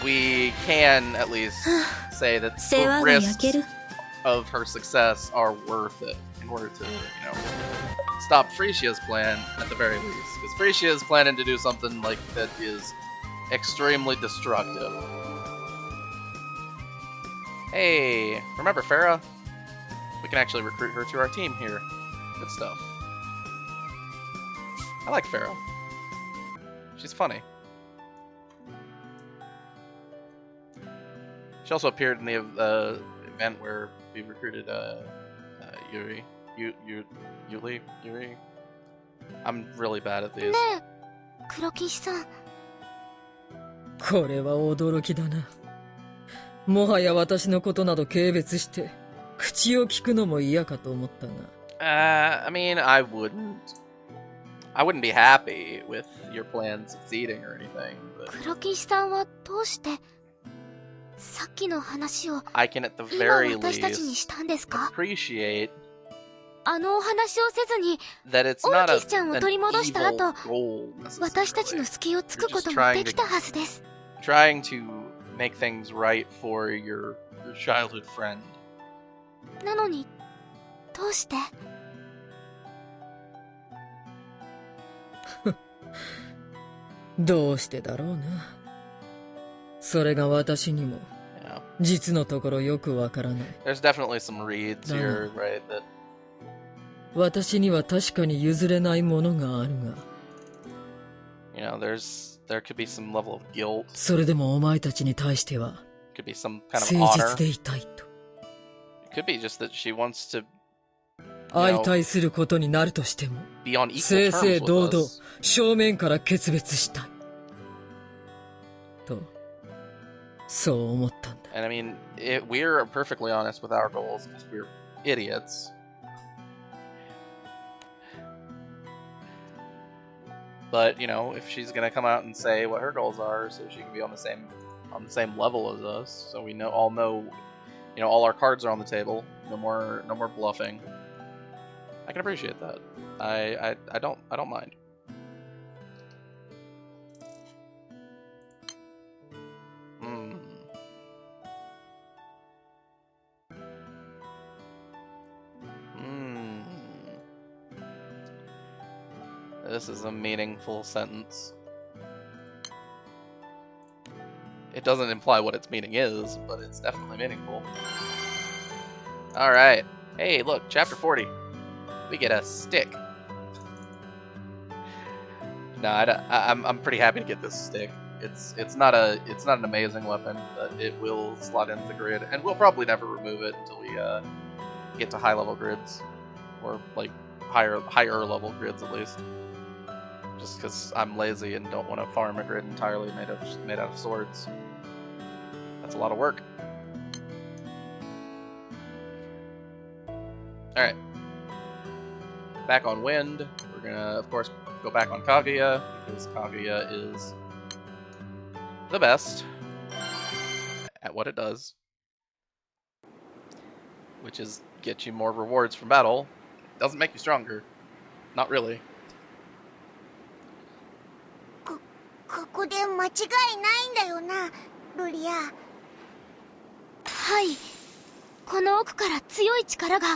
we can at least say that the risks of her success are worth it in order to, you know, stop Freesia's plan at the very least, because Freesia is planning to do something like that is extremely destructive. Hey, remember Farah? We can actually recruit her to our team here. Good stuff. I like Farah. She's funny. She also appeared in the event where we recruited Yuri. Yuri? I'm really bad at these. ねえ、黒騎士さん。これは驚きだな。もはや私のことなど軽蔑して、口を聞くのも嫌かと思ったが。I mean, I wouldn't be happy with your plan succeeding or anything, but 黒騎士さんはどうしてさっきの話を I can at the 今 very 私たちに least したんですか？ appreciate あのお話をせずに that it's オ not ルキスちゃんを an 取り戻した evil 後、 goal 私たちの necessarily. 隙をつくこともできたはずです。 Trying to make things right for your childhood friend. なのに、どうして？どうしてだろうな。それが私にも Yeah. 実のところよくわからない。 There's definitely some reads here, right? That 私には確かに譲れないものがあるが、 you know, there could be some level of guilt. それでもお前たちに対しては Could be some kind of 誠 honor. 実でいたいと。 It could be just that she wants to 相対することになるとしても、 be on equal 正 terms 々堂 with 々 us. 正面から決別したいと、そう思ったんだ。 And I mean, we're perfectly honest with our goals because we're idiots. But you know, if she's gonna come out and say what her goals are, so she can be on the same level as us, so we all know, you know, all our cards are on the table. No more bluffing. I can appreciate that. I don't mind. This is a meaningful sentence. It doesn't imply what its meaning is, but it's definitely meaningful. Alright. Hey, look, chapter 40. We get a stick. No, I'm pretty happy to get this stick. It's not an amazing weapon, but it will slot into the grid, and we'll probably never remove it until we get to high level grids, or like higher level grids at least. Just because I'm lazy and don't want to farm a grid entirely made out of swords. That's a lot of work. Alright. Back on Wind. We're gonna, of course, go back on Kaguya, because Kaguya is the best at what it does. Which is get you more rewards from battle. Doesn't make you stronger. Not really. ここで間違いないんだよな、ルリア。はい。この奥から強い力が。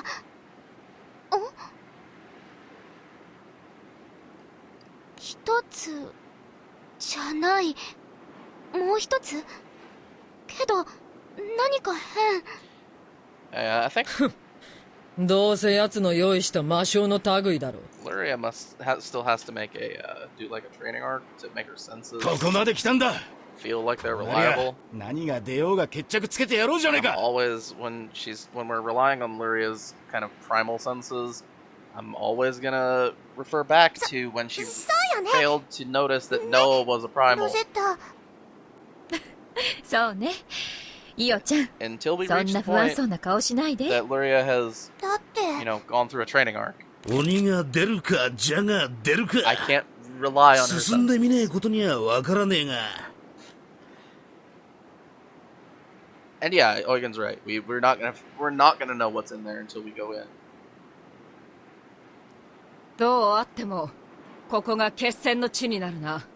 一つじゃない。もう一つけど何か変。I think どうせ奴の用意した魔性の類だろう。 Luria still has to make do like a training arc to make her senses ここまで来たんだ。 feel like they're reliable. 何が出ようが決着つけてやろうじゃねえ I'm か。 always when we're relying on Luria's kind of primal senses, I'm always gonna refer back to when she そうよね。 failed to notice that Noah was a primal ロゼッタ。そうね。イオちゃん、 until we そ reach ん the な不安 point そうな顔しないで。 that Luria has, だって。you know, gone through a training arc. 鬼が出るか蛇が出るか I can't rely on her 進んでみねえ senses. ことにはわからねえが And yeah, Eugen's right. We're not gonna know what's in there until we go in. どうあってもここが決戦の地になるな。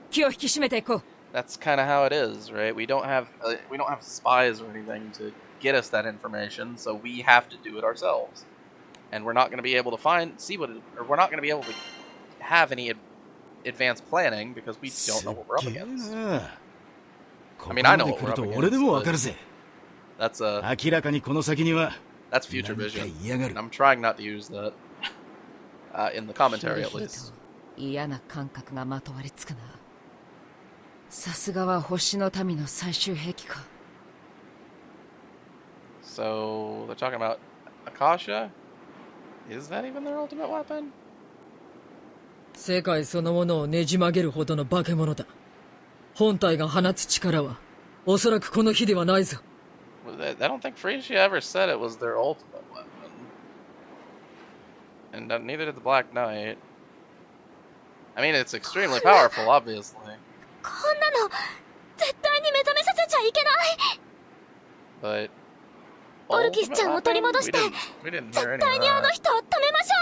気を引き締めていこう。 That's kind of how it is, right? We don't have spies or anything to get us that information, so we have to do it ourselves. and we're not going to be able to or we're not going to be able to have any advanced planning because we don't know what we're up against. I mean, I know what we're up against, but that's future vision, and I'm trying not to use that in the commentary at least. 嫌な感覚がまとわりつくな。さすがは星の民の最終兵器か。So they're talking about Akasha? Is that even their ultimate weapon? 世界そのものをねじ曲げるほどの化け物だ。本体が放つ力はおそらくこの火ではないぞ。I don't think Freesia ever said it was their ultimate weapon. And neither did the Black Knight. I mean, it's extremely powerful, obviously. こんなの絶対に目覚めさせちゃいけない。 But オルキスちゃんを取り戻して絶対にあの人を止めましょ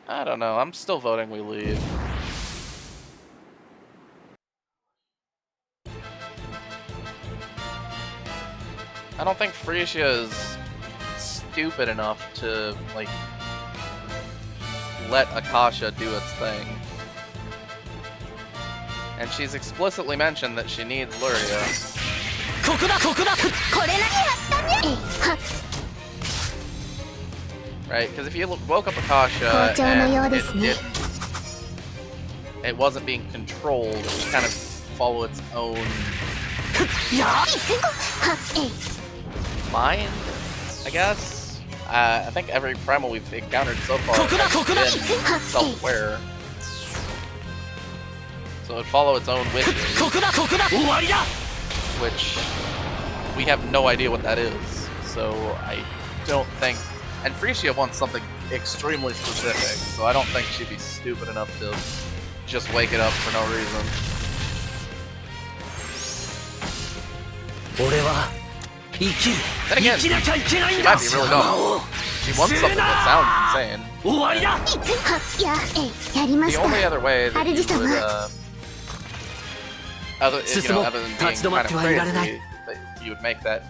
う。 I don't know. I'm still voting we leave. I don't think Freesia is stupid enough to, like, let Akasha do its thing. And she's explicitly mentioned that she needs Luria. Right, because if you woke up Akasha and it wasn't being controlled, it would kind of follow its own mind, I guess. I think every primal we've encountered so far has been self-aware. So it would follow its own wishes, which we have no idea what that is. So I don't think... And Freesia wants something extremely specific, so I don't think she'd be stupid enough to just wake it up for no reason. Then again, she might be really dumb. She wants something that sounds insane. The only other way that you would, other than being kind of crazy, that you would make that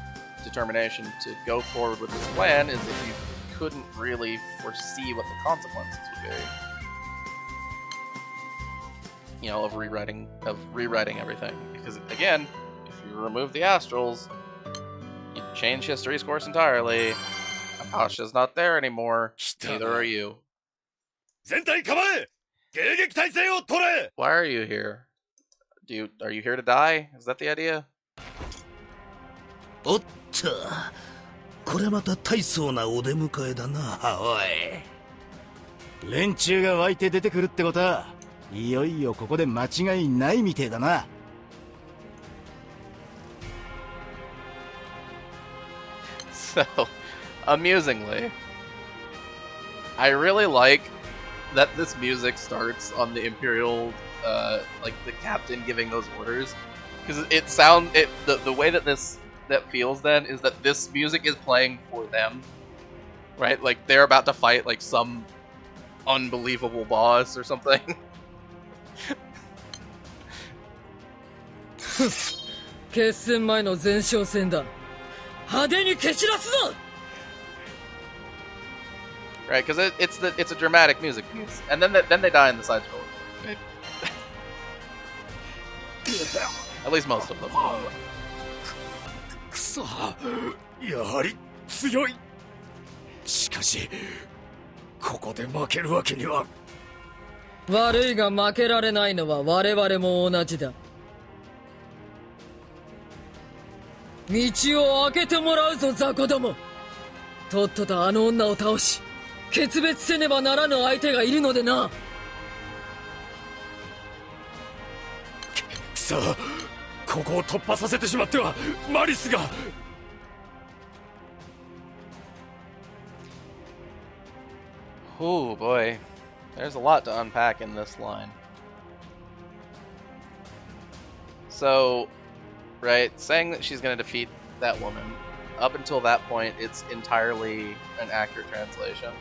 determination to go forward with this plan is if you couldn't really foresee what the consequences would be. You know, of rewriting everything. Because again, if you remove the astrals, you change history's course entirely. Akasha's not there anymore. Neither are you. Why are you here? Are you here to die? Is that the idea? おっと、これまた大層なお出迎えだな、おい。連中が湧いて出てくるってことは、いよいよここで間違いないみてえだな。So, amusingly, I really like that this music starts on the Imperial, like the captain giving those orders, because the way that that feels then is that this music is playing for them, right? Like they're about to fight like some unbelievable boss or something. Right, because it's a dramatic music piece, and then they die in the side scroll. At least most of them. くそ、やはり強い。しかし、ここで負けるわけには。悪いが負けられないのは我々も同じだ。道を開けてもらうぞ、雑魚ども。とっととあの女を倒し、決別せねばならぬ相手がいるのでな。くそ、ここを突破させてしまってはマリスが。Oh boy, there's a lot to unpack in this line. So, right, saying that she's going to defeat that woman, up until that point, it's entirely an accurate translation.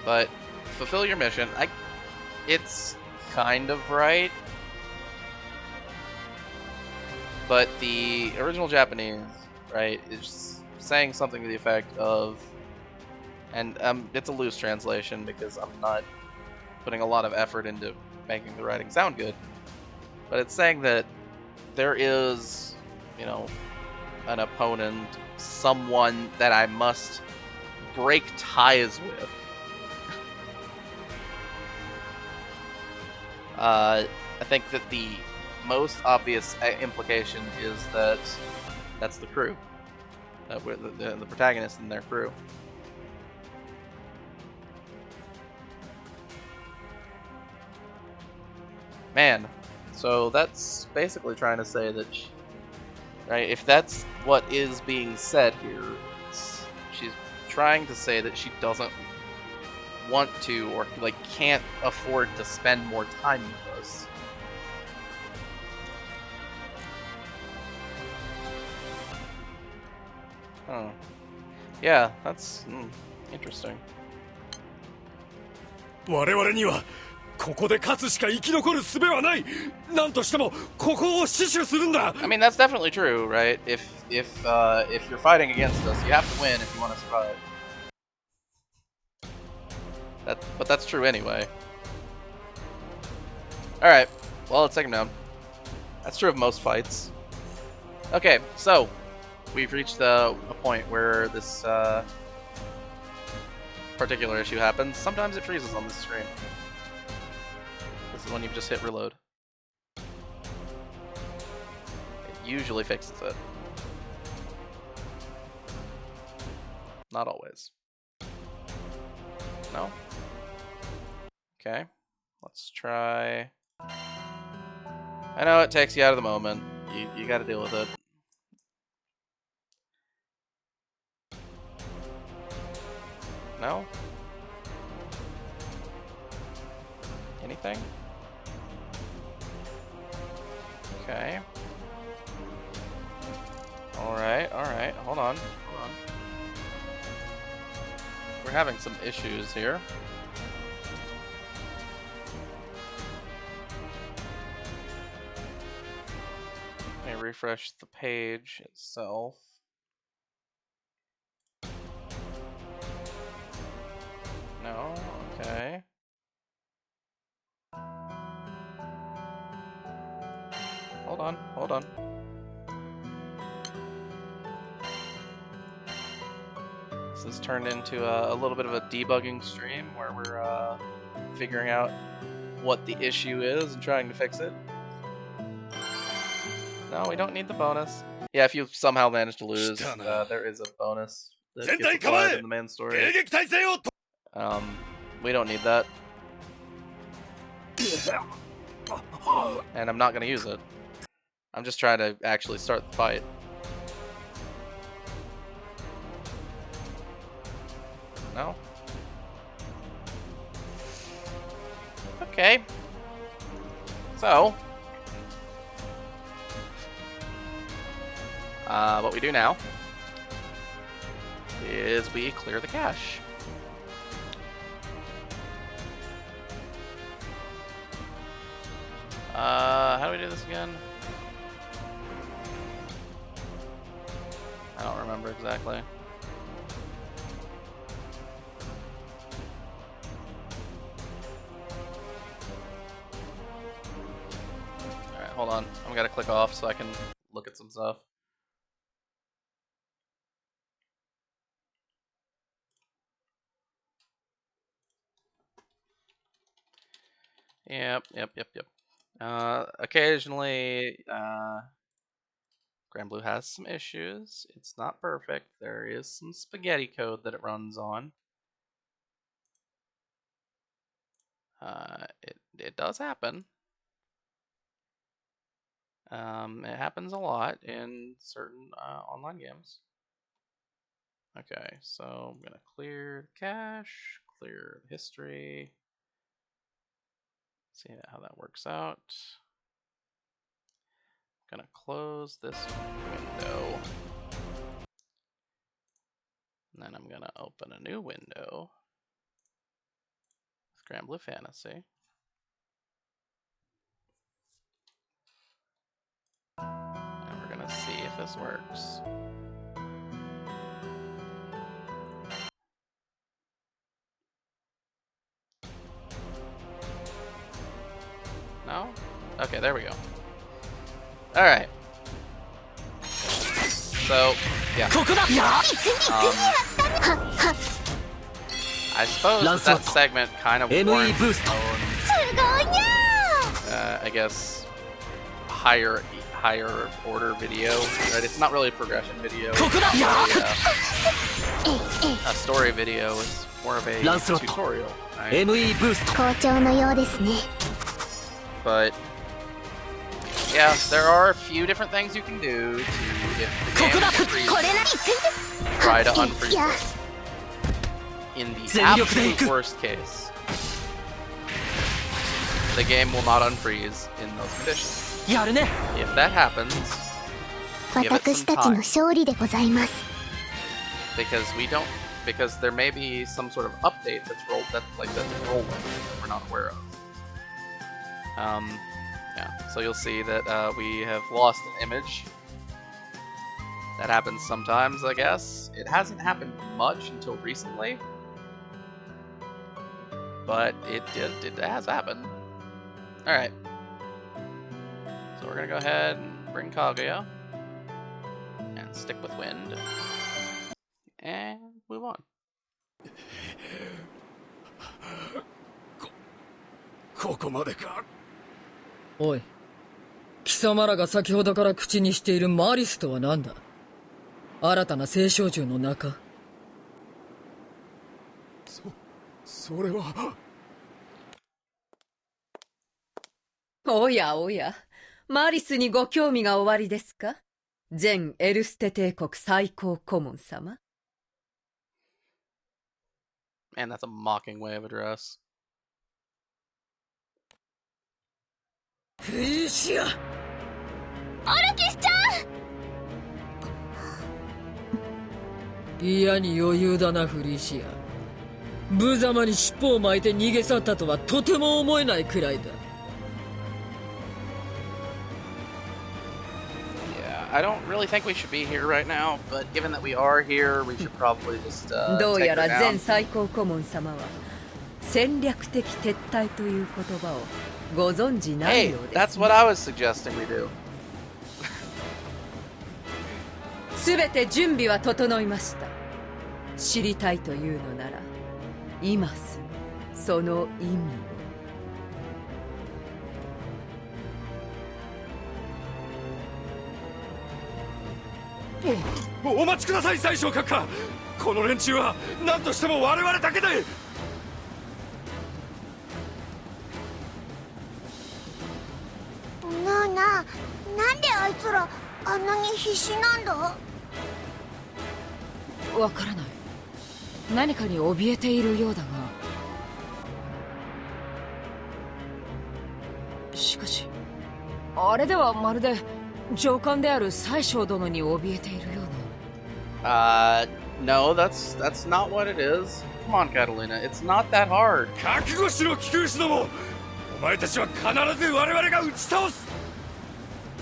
But fulfill your mission. It's kind of right. But the original Japanese right, is saying something to the effect of, and it's a loose translation because I'm not putting a lot of effort into making the writing sound good, but it's saying that there is, you know, an opponent, someone that I must break ties with. I think that the most obvious implication is that that's the crew, that we're the protagonist and their crew. Man, so that's basically trying to say that, right? If that's what is being said here, she's trying to say that she doesn't want to, or like can't afford to spend more time with us. Oh, yeah, that's interesting. 我々にはここで勝つしか生き残る術はない。何としてもここを死守するんだ。 I mean, that's definitely true, right? If you're fighting against us, you have to win if you want to survive. But that's true anyway. All right, well, let's take him down. That's true of most fights. Okay, so we've reached a point where this particular issue happens. Sometimes it freezes on this screen. This is when you've just hit reload. It usually fixes it. Not always. No? Okay. Let's try... I know it takes you out of the moment. You gotta deal with it. No? Anything? Okay. Alright, hold on. We're having some issues here. Let me refresh the page itself. No, okay. Hold on. This has turned into a little bit of a debugging stream where we're figuring out what the issue is and trying to fix it. No, we don't need the bonus. Yeah, if you somehow manage to lose, there is a bonus that gets applied in the main story. We don't need that. And I'm not going to use it. I'm just trying to actually start the fight. No? Okay. So, what we do now is we clear the cache. How do we do this again? I don't remember exactly. Alright, hold on. I'm gonna click off so I can look at some stuff. Yep. Occasionally, Granblue has some issues. It's not perfect. There is some spaghetti code that it runs on. It does happen. It happens a lot in certain online games. Okay, so I'm gonna clear the cache, clear the history. See how that works out. I'm gonna close this window. And then I'm gonna open a new window with Granblue Fantasy. And we're gonna see if this works. Okay, there we go. Alright. So, yeah. I suppose that segment kind of warrants its own, I guess, higher order video, right? It's not really a progression video. It's really a story video. It's more of a tutorial, right? But yeah, there are a few different things you can do to, if the game freezes, try to unfreeze it. In the absolute worst case, the game will not unfreeze in those conditions. If that happens, give it some time. Because there may be some sort of update that's rolling that we're not aware of. Yeah, so you'll see that we have lost an image. That happens sometimes, I guess. It hasn't happened much until recently, but it has happened. Alright. So we're gonna go ahead and bring Kaguya and stick with wind and move on. ここまでか。おい、貴様らが先ほどから口にしているマリスとは何だ？新たな青少獣の中？それは。おやおや、マリスにご興味がおありですか？前エルステ帝国最高顧問様。Man, that's a mocking way of address. Freesia! オルキスちゃん！嫌に余裕だな、フリーシア。無様に尻尾を巻いて逃げ去ったとはとても思えないくらいだ。I don't really think we should be here right now, but given that we are here, we should probably just どう take や her ら down. 前最高顧問様は戦略的撤退という言葉をご存じない Hey, ようです、 that's what I was suggesting we do. すべて準備は整いました。知りたいというのなら今すぐその意味を。お待ちください、最小閣下。この連中は何としても我々だけで。なあなあ、なんであいつらあんなに必死なんだ？わからない。何かに怯えているようだが。しかしあれではまるで上官である宰相殿に怯えているような。No, that's not what it is. Come on, Catalina, it's not that hard. 覚悟しろ、気球師ども。お前たちは必ず我々が打ち倒す。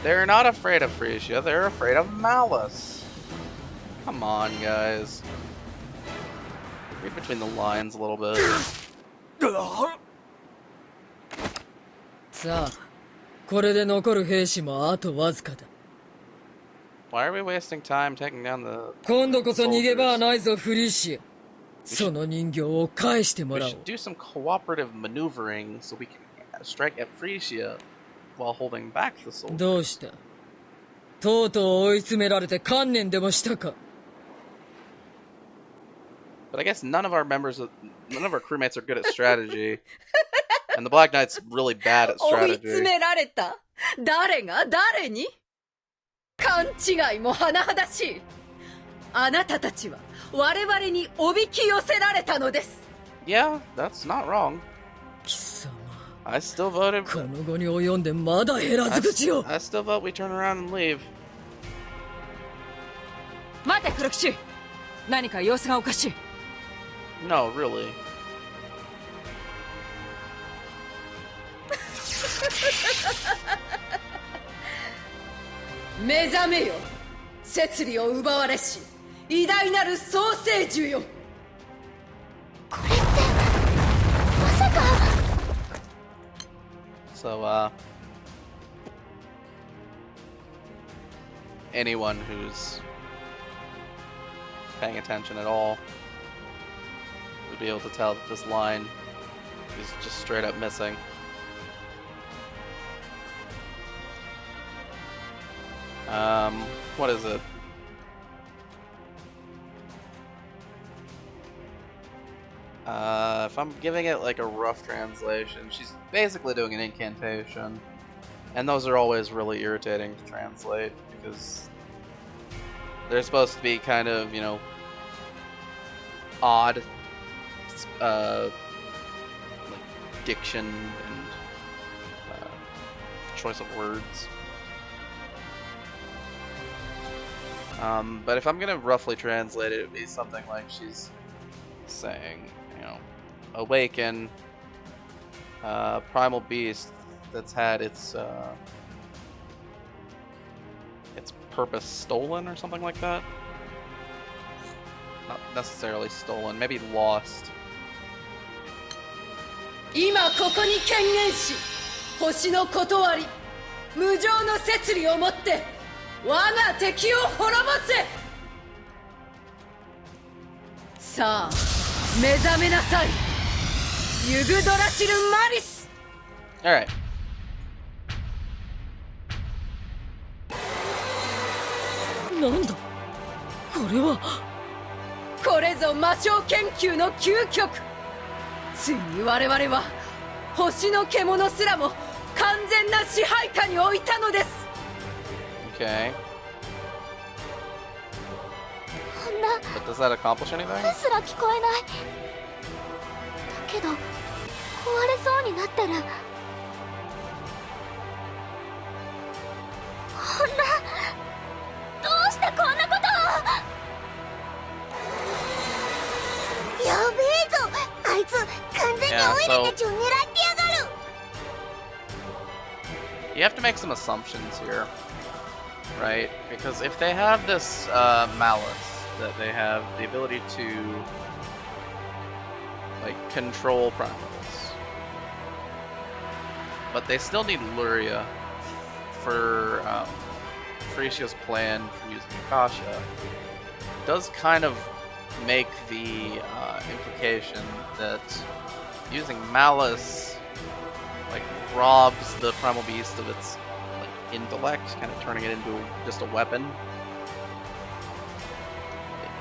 They're not afraid of Freesia, they're afraid of Malice. Come on, guys. Read between the lines a little bit. さあ、これで残る兵士もあとわずかだ。Why are we wasting time taking down the 今度こそ逃げ場は soldiers? ないぞ、フリーシア。その人形を返しても We らおう。 should do some cooperative maneuvering so we can strike at Freesia while holding back the soldiers. どうした？とうとう追い詰められて観念でもしたか？ But I guess none of our crewmates are good at strategy. And the Black Knight's really bad at 追い詰 strategy. められた？誰が誰に？勘違いも甚だしい。あなたたちは我々におびき寄せられたのです。 Yeah, that's not wrong. 貴様、 I still voted. この後に及んでまだ減らず口を。 I still vote we turn around and leave. 待て、黒騎士。何か様子がおかしい。No, really. 目覚めよ、摂理を奪われし偉大なる創世主よ。これってまさか。 So, anyone who's paying attention at all would be able to tell that this line is just straight up missing. What is it? If I'm giving it like a rough translation, she's basically doing an incantation. And those are always really irritating to translate because they're supposed to be kind of, you know, odd, like diction and choice of words. But if I'm gonna roughly translate it, it would be something like she's saying, you know, awaken, primal beast that's had its purpose stolen or something like that. Not necessarily stolen, maybe lost. 今ここに権限し、星の断り、無常の摂理をもって我が敵を滅ぼせ。さあ、目覚めなさい。ユグドラシル・マリス。Alright. なんだこれは。これぞ魔性研究の究極。ついに我々は星の獣すらも完全な支配下に置いたのです。 Okay. こんな But does that accomplish anything? すら聞こえない。だけど壊れそうになってる。こんな、どうしてこんなことを。やべえぞ、あいつ完全にオイラたちを狙ってやがる。 You have to make some assumptions here, right? Because if they have this malice, that they have the ability to like control primals, but they still need Luria for Freesia's plan for using Akasha, it does kind of make the implication that using malice like robs the primal beast of its like intellect, kind of turning it into just a weapon.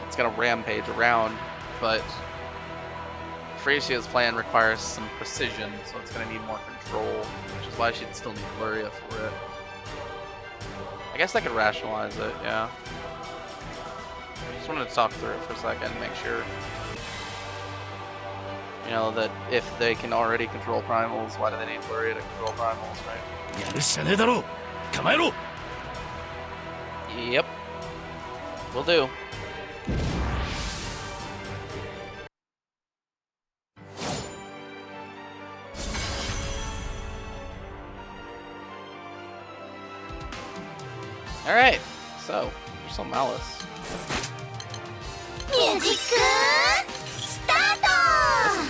It's gonna rampage around, but Freesia's plan requires some precision, so it's gonna need more control, which is why she'd still need Luria for it. I guess I could rationalize it, yeah. Just wanted to talk through it for a second and make sure, you know, that if they can already control primals, why do they need Luria to control primals, right? やるしかねえだろ。構えろ。 Yep. Will do. Alright, so, there's some malice. ミュージックスタート。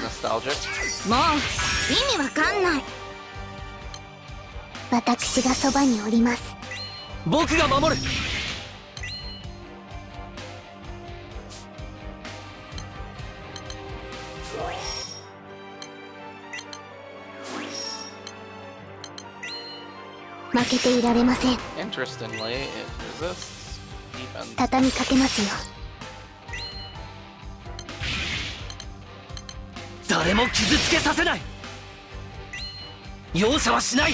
This is nostalgic. もう意味わかんない。私がそばにおります。僕が守る。負けていられません。 Interestingly, it resists defense. 畳みかけますよ。誰も傷つけさせない。容赦はしない。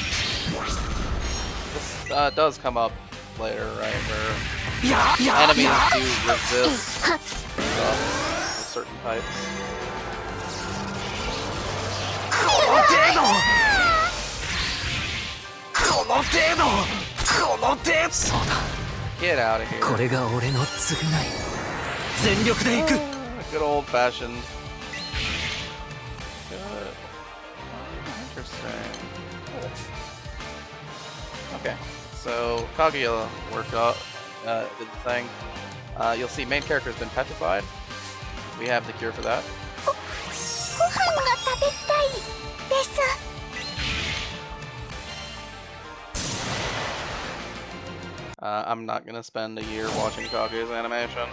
This does come up later, right? Where や enemies や do resist stuff with certain types. この程度。この程度。この程度。そうだ。 Get out of here. これが俺の償い。全力で行く。 Good old fashioned. Good. Interesting. Okay, so Kaguya worked out, did the thing. You'll see main character has been petrified. We have the cure for that. ご飯が食べたいです。I'm not gonna spend a year watching Kaguya's animation.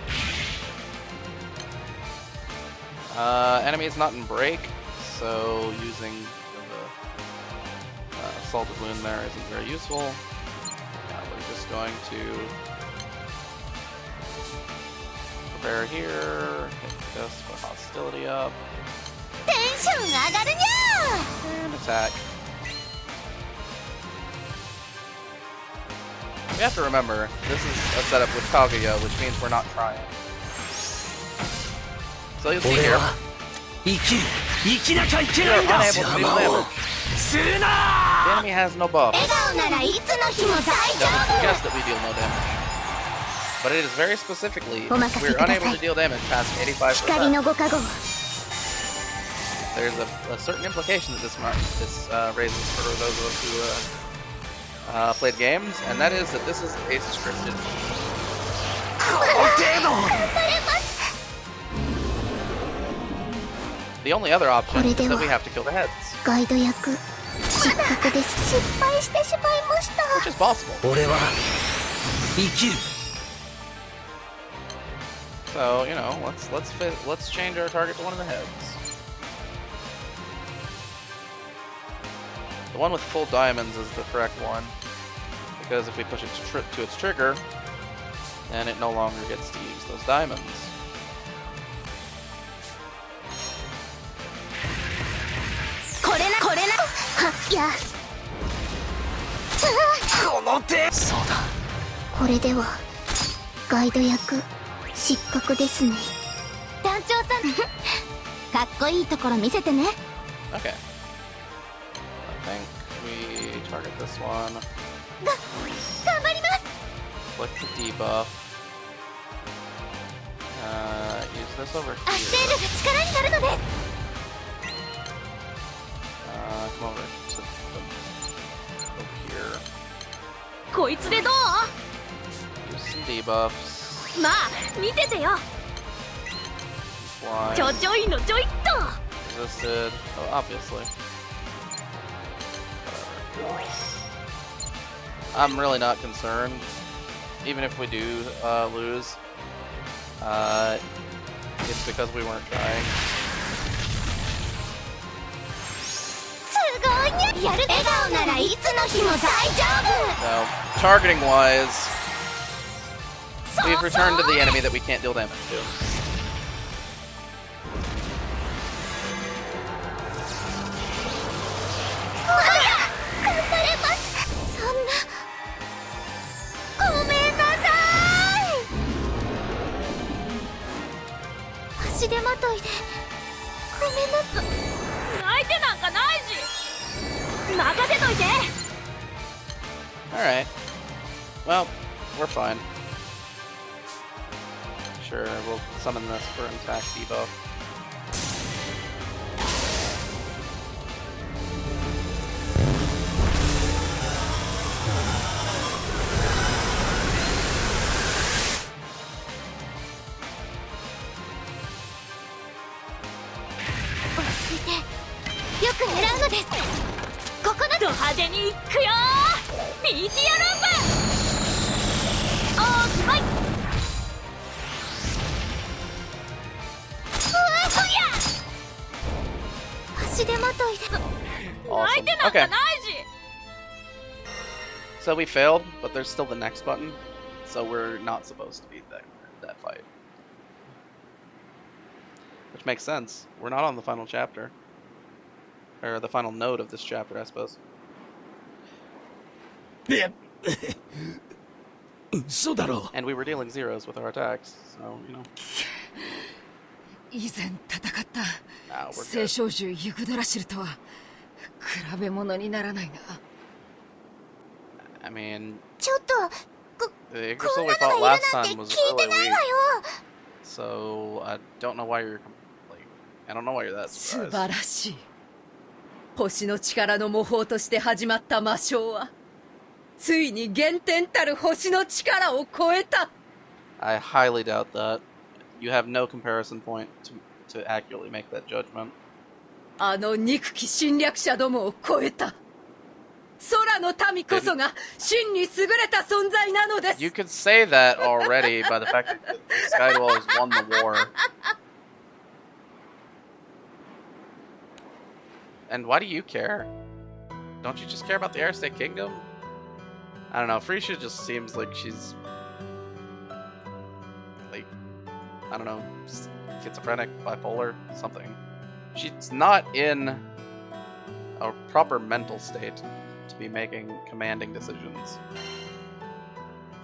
Enemy is not in break, so using the salted wound there isn't very useful. Yeah, we're just going to prepare here, hit this for hostility up, and attack. We have to remember, this is a setup with Kaguya, which means we're not trying. So you'll see here, you're unable to deal damage. The enemy has no buff. It doesn't suggest that we deal no damage. But it is very specifically, we're unable to deal damage past 85%. There's a certain implication that this raises for those of us who played games, and that is that this is a scripted. The only other option is that we have to kill the heads. Which is possible. So, you know, let's change our target to one of the heads. The one with full diamonds is the correct one, because if we push it to its trigger, then it no longer gets to use those diamonds. Okay. I think we target this one. Click the debuff. Use this over here. Come over to over here. Use some debuffs. Fly. Resisted. Oh, obviously. I'm really not concerned. Even if we do lose, it's because we weren't trying. So, targeting wise, we've returned to the enemy that we can't deal damage to. Alright. Well, we're fine. Sure, we'll summon this for an attack debuff. Awesome. Okay. So we failed, but there's still the next button, so we're not supposed to beat that fight. Which makes sense. We're not on the final chapter. Or the final node of this chapter, I suppose. And we were dealing zeros with our attacks, so, you know. Nah, we're good. I mean, the Yggdrasil we fought last time was really weak, so I don't know why you're I don't know why you're that surprised. 星の力の魔法として始まった魔性はついに原点たる星の力を超えた。 I highly doubt that. You have no comparison point to accurately make that judgment. あの憎き侵略者どもを超えた。空の民こそが真に優れた存在なのです。 You could say that already by the fact that the Sky Dwellers won the war. And why do you care? Don't you just care about the Air State Kingdom? I don't know, Freesia just seems like she's... like... I don't know, schizophrenic, bipolar, something. She's not in a proper mental state to be making commanding decisions.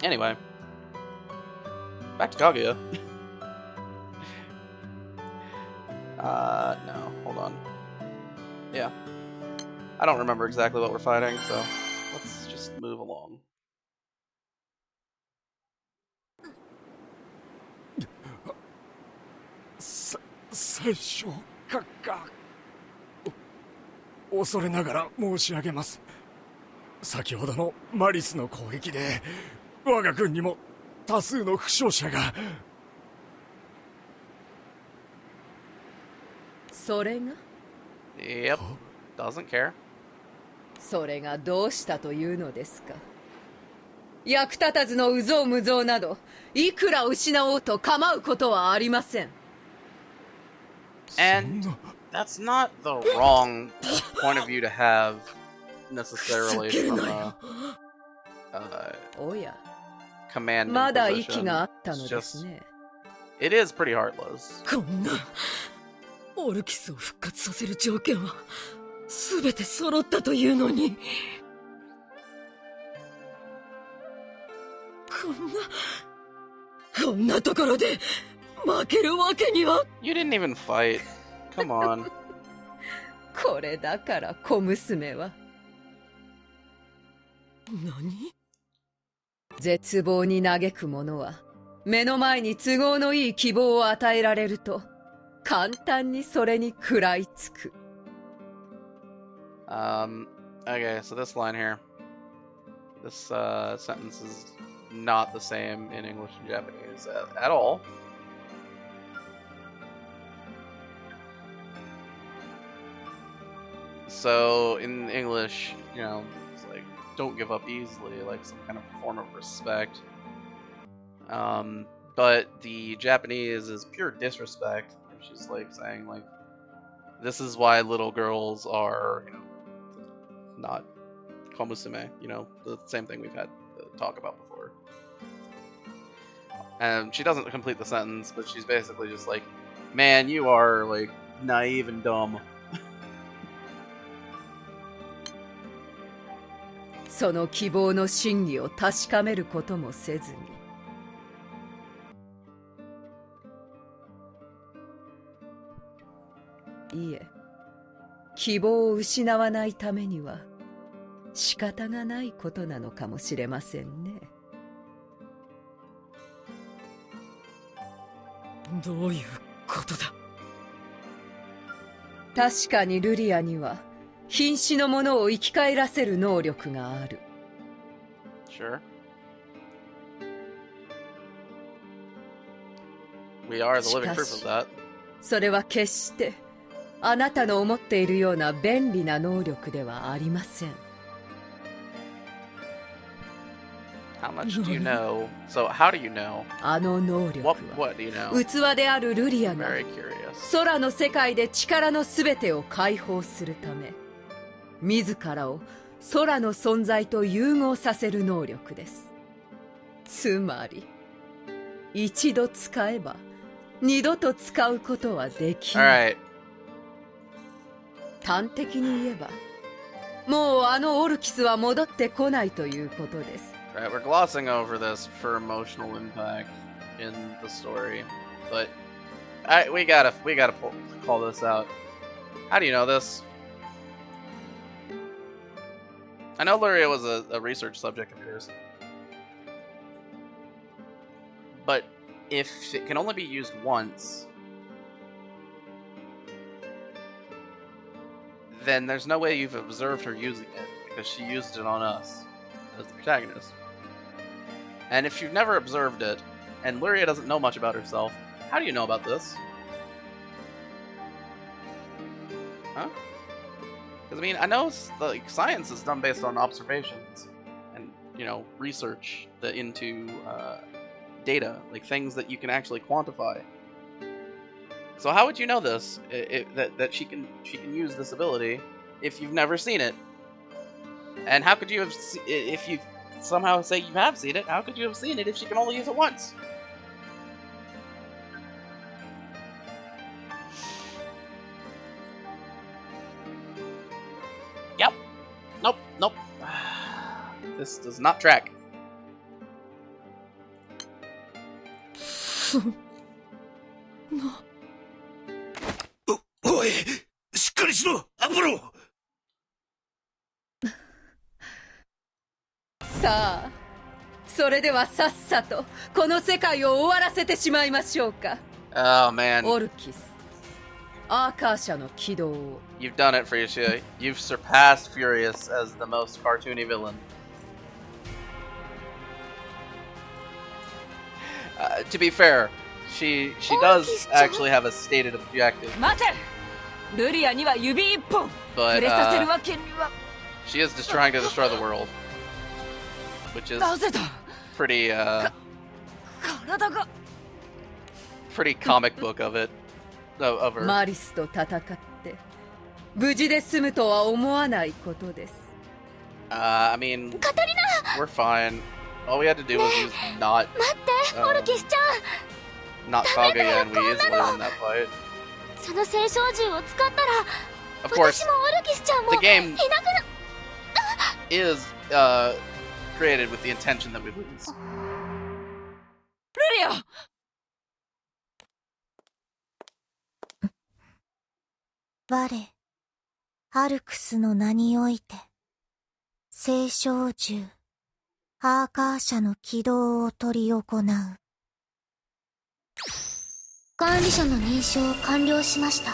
Anyway. Back to Kaguya. No, hold on. Yeah. I don't remember exactly what we're fighting, so let's just move along. 最初閣下、恐れながら申し上げます。先ほどのマリスの攻撃で我が軍にも多数の負傷者が。それが Yep. Doesn't care. それがどうしたというのですか。役立たずの有象無象などいくら失おうと構うことはありません。 And that's not the wrong point of view to have necessarily from a commanding まだ息 position. があったの It's で just すね。 it is pretty heartless. こんなオルキスを復活させる条件は全て揃ったというのに、こんなところで負けるわけには。 You didn't even fight. Come on. これだから小娘は。何？絶望に嘆く者は目の前に都合のいい希望を与えられると簡単にそれに食らいつく。Okay, so this line here. This sentence is not the same in English and Japanese at all. So in English, you know, it's like, don't give up easily, like some kind of form of respect. But the Japanese is pure disrespect. She's like saying, like, this is why little girls are, you know, not komusume, you know, the same thing we've had to talk about before. And she doesn't complete the sentence, but she's basically just like, man, you are, like, naive and dumb. その希望の真偽を確かめることもせずに。いえ、希望を失わないためには仕方がないことなのかもしれませんね。どういうことだ。確かにルリアには瀕死の者を生き返らせる能力がある。Sure. We are the living proof of that. それは決してあなたの思っているような便利な能力ではありません。How much do you know? So how do you know? あの能力は What do you know? 器であるルリアが Very curious. 空の世界で力のすべてを解放するため自らを空の存在と融合させる能力です。つまり一度使えば二度と使うことはできない。 Alright. 端的に言えばもうあのオルキスは戻ってこないということです。 Right, we're glossing over this for emotional impact in the story, but we gotta call this out. How do you know this? I know Luria was a research subject of yours, but if it can only be used once, then there's no way you've observed her using it, because she used it on us as the protagonist. And if you've never observed it, and Luria doesn't know much about herself, how do you know about this? Huh? Because I mean, I know like science is done based on observations and research into data, like things that you can actually quantify. So how would you know this? That she can use this ability if you've never seen it? And how could you have if you somehow say you have seen it? How could you have seen it if she can only use it once? Yep. Nope. This does not track. おい、しっかりしろ、アポロ。さあ、それではさっさとこの世界を終わらせてしまいましょうか。 Oh man. オルキス、アーカー社の起動を。 You've done it, Freesia. You've surpassed Furious as the most cartoony villain. To be fair, she does actually have a stated objective. 待て、ルリアには指一本 But 触れさせるわけには。 she is just trying to destroy the world, which is なぜだ。 pretty 体が。 pretty comic book of it, of her. マリスと戦って無事で済むとは思わないことです。 I mean, we're fine. All we had to do was use not 待って、オルキスちゃん。 not Kaguya, and we easily won that fight. その聖唱銃を使ったら、 Of course, 私もオルキスちゃんも the い game なくな。 is created with the intention that we lose. ルリア。我、アルクスの名において、聖唱銃、アーカー社の起動を執り行う。管理者の認証を完了しました。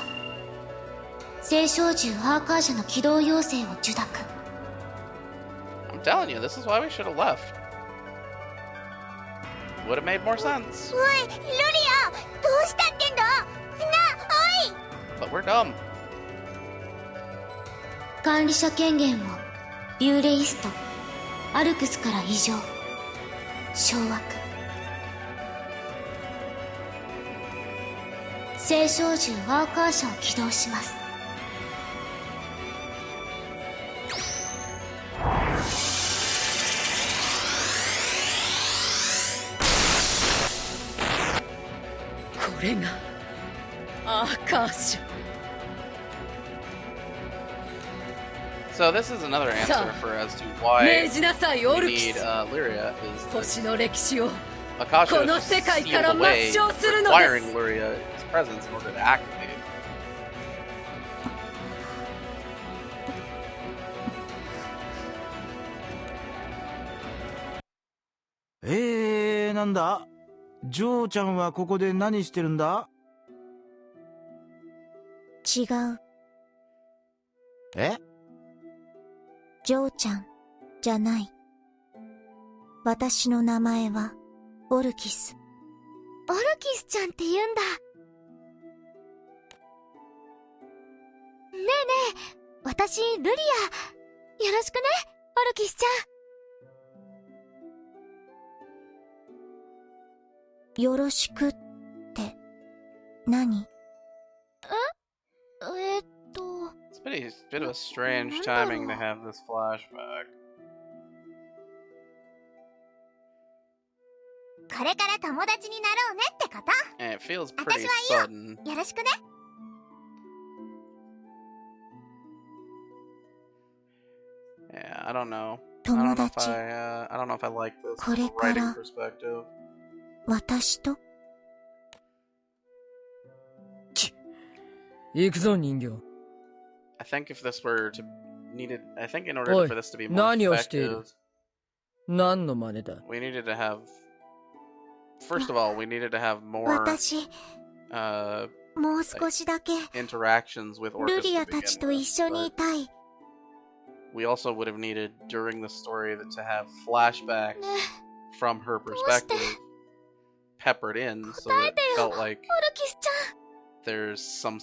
聖唱銃アーカー社の起動要請を受諾。I'm telling you, this is why we should have left. Would have made more sense. おい、ルリア、どうしたってんだ。な、おい。 But we're dumb. 管理者権限をビューレイスト、アルクスから移譲、掌握。聖唱銃アーカー社を起動します。これがアーカー社。 So this is another answer So, for as to 命 why じなさい、 we オルキ need ス。 Lyria is 星の歴史を Akasha この has 世界 sealed から away 抹消するのです。 requiring Lyria's presence in order to activate. なんだ、ジョーちゃんはここで何してるんだ？違う。え？ジョーちゃんじゃない。私の名前はオルキス。オルキスちゃんって言うんだ。ねえねえ、私ルリア。よろしくね、オルキスちゃん。よろしくって何？It's a bit of a strange timing to have this flashback. これから友達になろうねってこと。 And it feels 私 pretty は sudden. よろしくね。 Yeah, I don't know. I 友 don't know if 達、 I don't know if I like this これ from か a ら writing perspective. 私と行くぞ人形。 I think if this were to needed, I think in order おい、 for this to be more 何をしている？ effective, 何の真似だ？ we needed to have. First of all, we needed to have more 私、もう少しだけ interactions with ル Orcus リ to アたち begin と一 with, 緒にい but たい。 we also would have needed during the story that to have flashbacks ね、 from her どうして perspective peppered in, so 答 that え it てよ、 felt オル like キスちゃん。 there's some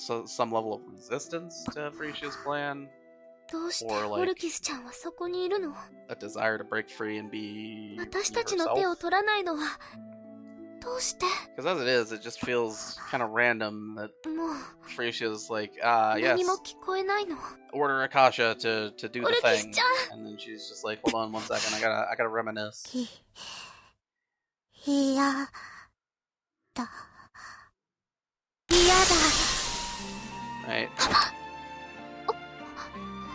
level of resistance to Freesia's plan. どうして Or オ like ルキスちゃんはそこにいるの？ a desire to break free and be 私たちの手を herself. 取らないのはどうして？ Because as it is, it just feels kind of random that もう Freesia's like, 何 yes, も聞こえないの。 order Akasha to do the Orikis thing. ちゃん。 And then she's just like, hold on 1 second, I gotta reminisce. いやだ。嫌だ。 Right?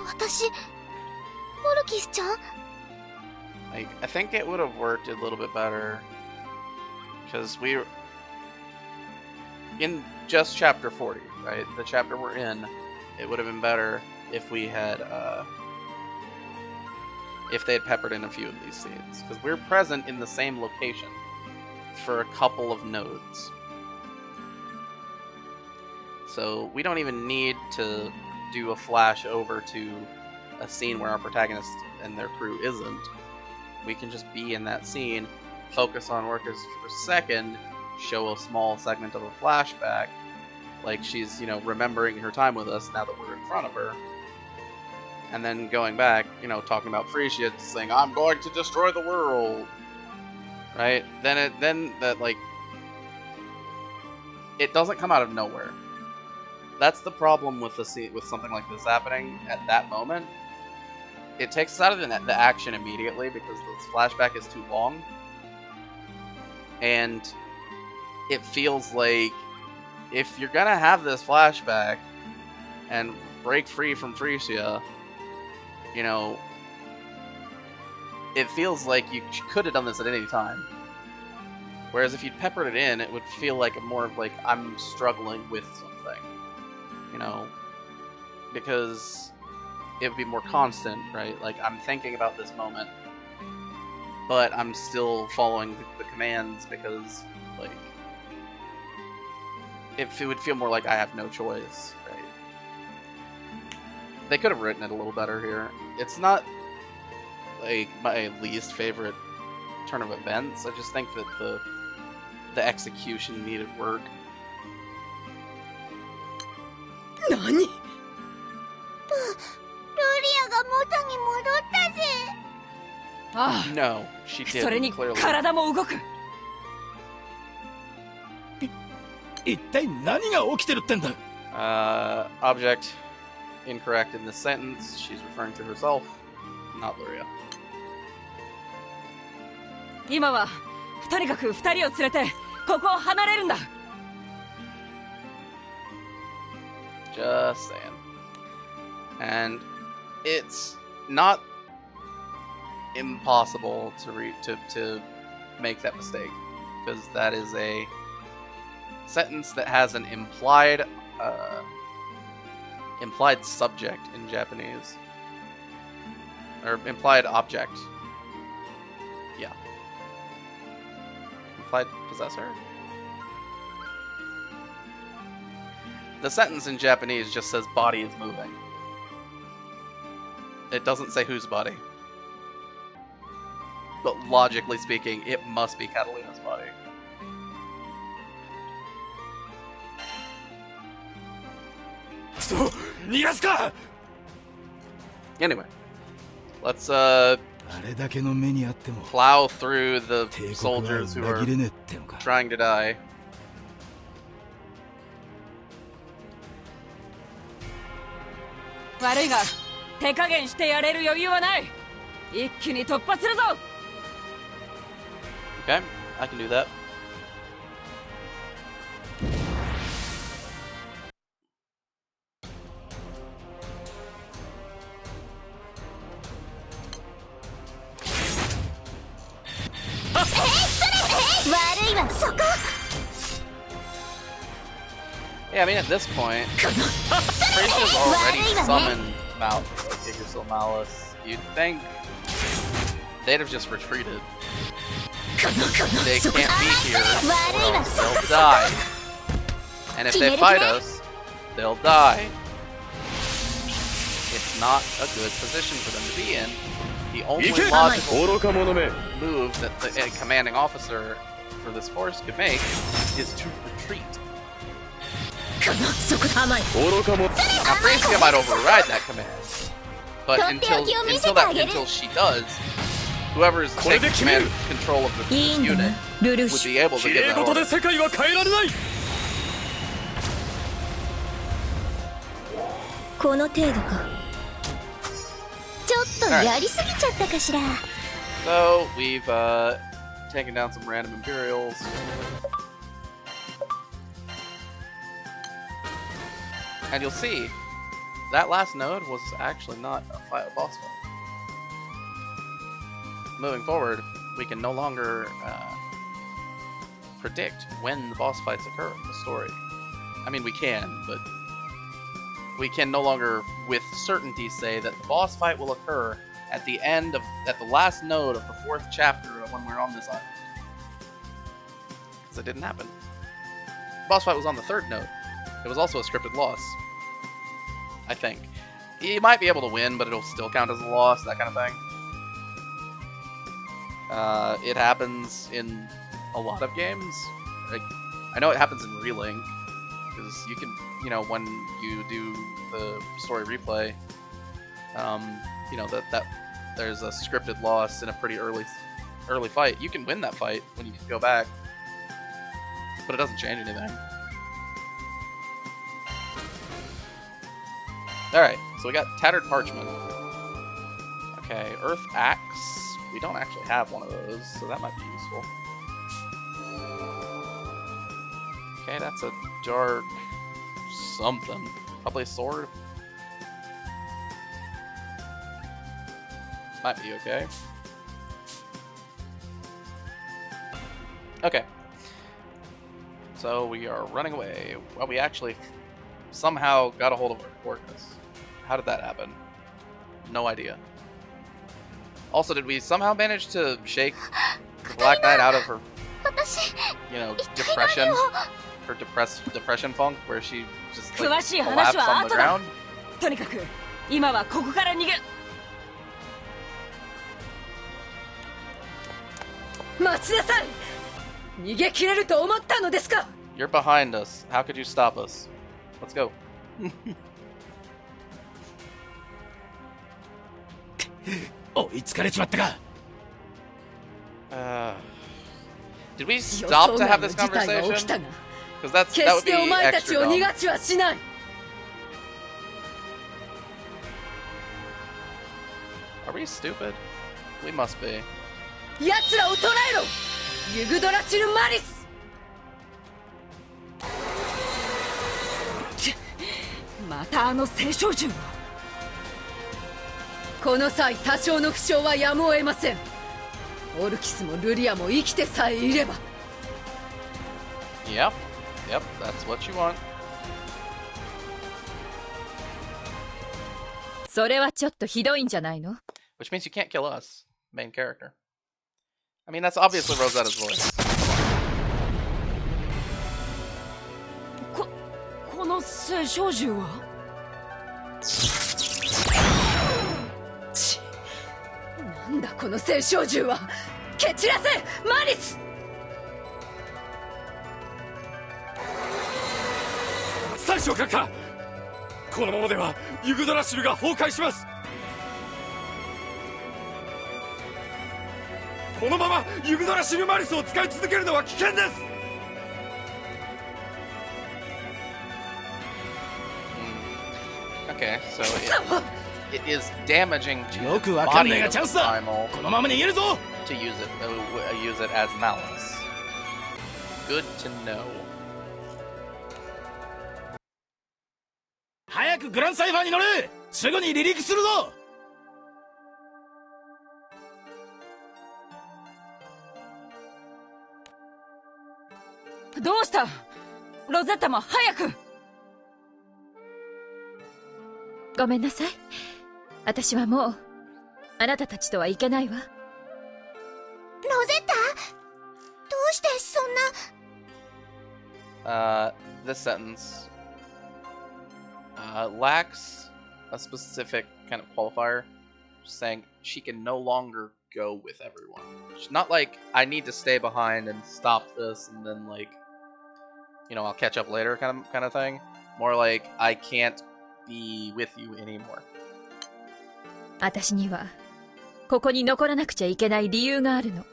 私、オルキスちゃん？ Like, I think it would have worked a little bit better. Because we're in just chapter 40, right? The chapter we're in, it would have been better if we had, if they had peppered in a few of these scenes. Because we're present in the same location for a couple of nodes. So we don't even need to do a flash over to a scene where our protagonist and their crew isn't. We can just be in that scene, focus on Orcus for a second, show a small segment of a flashback, like she's, you know, remembering her time with us now that we're in front of her. And then going back, you know, talking about Freesia saying, I'm going to destroy the world. Right? Then that, like, it doesn't come out of nowhere. That's the problem with the scene, with something like this happening at that moment. It takes us out of the action immediately because this flashback is too long. And it feels like if you're gonna have this flashback and break free from Freesia, you know, it feels like you could have done this at any time. Whereas if you'd peppered it in, it would feel like more of like, I'm struggling with something. You know? Because it would be more constant, right? Like, I'm thinking about this moment, but I'm still following the commands because, like, it would feel more like I have no choice, right? They could have written it a little better here. It's not, like, my least favorite turn of events. I just think that the execution needed work. NANI?ルリアが元に戻ったぜ。ああ、 No, she それ didn't, に clearly. 体も動く。一体何が起きてるってんだ。 Object incorrect in this sentence. She's referring to herself, not Luria. 今はとにかく二人を連れてここを離れるんだ。 Just saying. And it's not impossible to make that mistake, because that is a sentence that has an implied subject in Japanese, or implied object. Yeah. Implied possessor? The sentence in Japanese just says body is moving. It doesn't say whose body. But logically speaking, it must be Catalina's body. So, 逃がすか! Anyway, let's あれだけの目にあっても plow through the 帝国は soldiers who 裏 are 切れねえってのか。 trying to die. 悪いが手加減してやれる余裕はない。一気に突破するぞ。 Okay, I can do that. Yeah, I mean, at this point, Freesia's already summoned Gigasil Malice. You'd think they'd have just retreated. They can't be here, or else they'll die. And if they fight us, they'll die. It's not a good position for them to be in. The only logical move that the commanding officer for this force could make is to retreat. Now Freesia might override that command, But Don't until be a until she does, whoever's taking command control of this unit would be able to give that 事で order. 世界は変えられない。この程度か。ちょっとやりすぎちゃったかしら。 So we've taken down some random Imperials. And you'll see, that last node was actually not a boss fight. Moving forward, we can no longer predict when the boss fights occur in the story. I mean, we can, but we can no longer with certainty say that the boss fight will occur at the last node of the 4th chapter when we're on this island. Because it didn't happen. The boss fight was on the 3rd node. It was also a scripted loss. I think. You might be able to win, but it'll still count as a loss, that kind of thing. It happens in a lot of games. Like, I know it happens in Relink, because you can, when you do the story replay, that there's a scripted loss in a pretty early fight. You can win that fight when you go back, but it doesn't change anything. Alright, so we got Tattered Parchment. Okay, Earth Axe. We don't actually have one of those, so that might be useful. Okay, that's a dark something. Probably a sword. Might be okay. Okay. So we are running away. Well, we actually somehow got a hold of our coordinates. How did that happen? No idea. Also, did we somehow manage to shake the Black Knight out of her, depression? Her depression funk, where she just collapsed on the ground? とにかく今はここから逃げ。待ちなさい。逃げ切れると思ったのですか。 You're behind us. How could you stop us? Let's go. Did we stop to have this conversation? Because that would be extra dumb. Are we stupid? We must be. 奴らを捕らえろ。ユグドラチルマリス。またあの青少獣を。この際多少の負傷はやむを得ません。オルキスもルリアも生きてさえいれば。Yep, that's what you want. それはちょっとひどいんじゃないの？ Which means you can't kill us, main character. I mean, that's obviously Rosetta's voice. この青少獣は？なんだこの青少獣は。蹴散らせマリス。最初閣下、このままではユグドラシルが崩壊します。このままユグドラシルマリスを使い続けるのは危険です。Okay, so it is damaging to the body of the primal to use it as malice. Good to know. 早くグランサイファーに乗れ。すぐに離陸するぞ。どうした？ロゼッタも早く。ごめんなさい。私はもうあなたたちとは行けないわ。ロゼッタ？どうしてそんな。This sentence lacks a specific kind of qualifier, saying she can no longer go with everyone. It's not like I need to stay behind and stop this and then I'll catch up later kind of thing. More like I can't be with you anymore. 私にはここに残らなくちゃいけない理由があるの。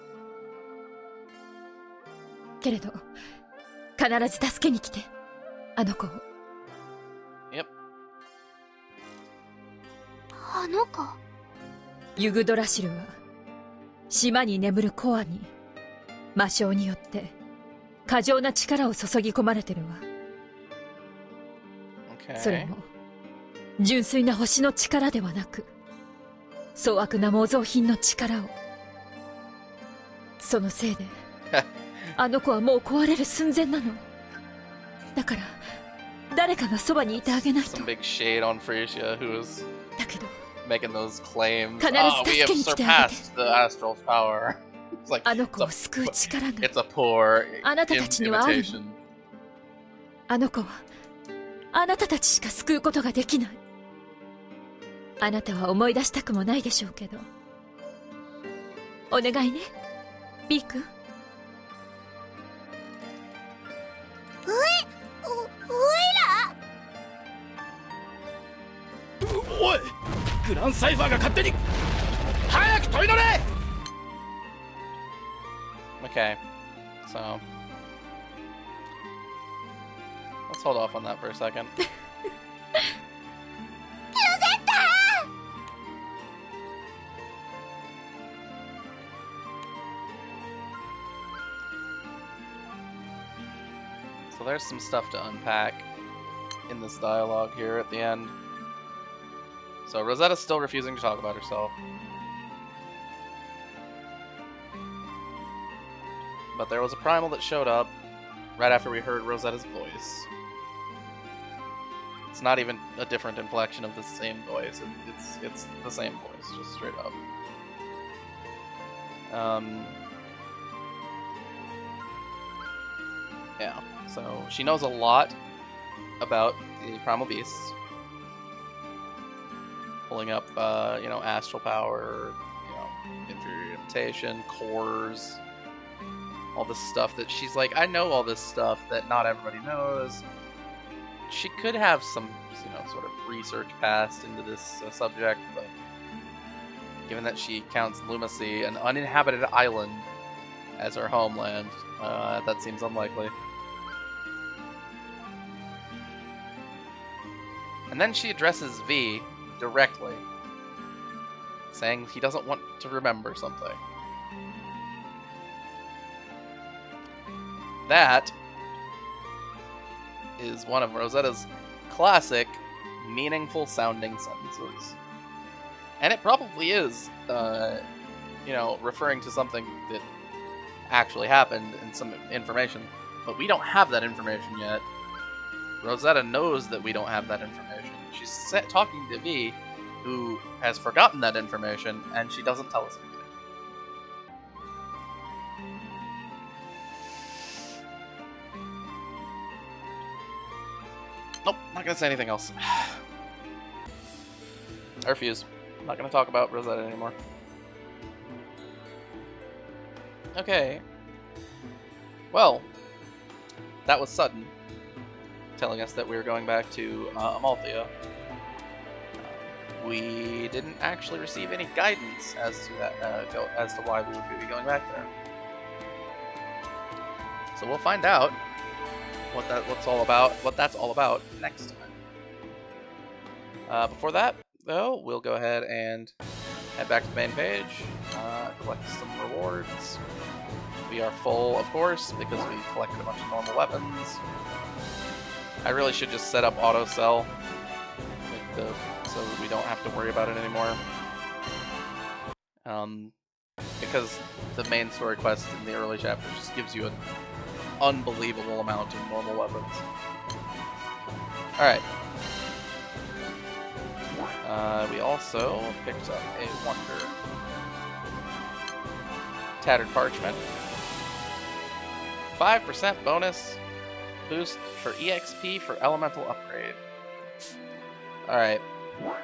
けれど必ず助けに来て、あの子を。Yep. あの子。ユグドラシルは島に眠るコアに魔性によって過剰な力を注ぎ込まれてるわ。Okay. それも純粋な星の力ではなく、粗悪な模造品の力を。そのせいであの子はもう壊れる寸前なの。だから誰かがそばにいてあげないと。 Some big shade on Freesia, who was だけど making those claims. 必ず We have 助けに来てあげて。 surpassed the astral power. It's like あの子を it's 救う力が。 a poor あなたたちにはあるの。 imitation. あの子はあなたたちしか救うことができない。あなたは思い出したくもないでしょうけど、お願いね、ビー君。おい、グランサイファーが勝手に早く問い乗れ。 Okay, so let's hold off on that for a second. So there's some stuff to unpack in this dialogue here at the end. So Rosetta's still refusing to talk about herself. But there was a primal that showed up right after we heard Rosetta's voice. It's not even a different inflection of the same voice. It's the same voice, just straight up. Yeah, so she knows a lot about the primal beasts. Pulling up, you know, astral power, you know, inferior imitation, cores, all this stuff that she's like, I know all this stuff that not everybody knows. She could have some, you know, sort of research past into this subject, but given that she counts Lumacie, an uninhabited island, as her homeland, that seems unlikely. And then she addresses V directly, saying he doesn't want to remember something. That is one of Rosetta's classic, meaningful sounding sentences. And it probably is, you know, referring to something that actually happened and some information. But we don't have that information yet. Rosetta knows that we don't have that information. She's talking to V, who has forgotten that information, and she doesn't tell us anything. Nope, not gonna say anything else. I refuse. I'm not gonna talk about Rosetta anymore. Okay. Well, that was sudden, telling us that we were going back to Amalthea. We didn't actually receive any guidance as to that, as to why we would be going back there. So we'll find out what that's all about next time. Before that, though, we'll go ahead and head back to the main page, collect some rewards. We are full, of course, because we collected a bunch of normal weapons. I really should just set up auto sell, so we don't have to worry about it anymore. Because the main story quest in the early chapters just gives you an unbelievable amount of normal weapons. Alright. We also picked up a wonder. Tattered Parchment. 5% bonus boost for EXP for elemental upgrade. Alright.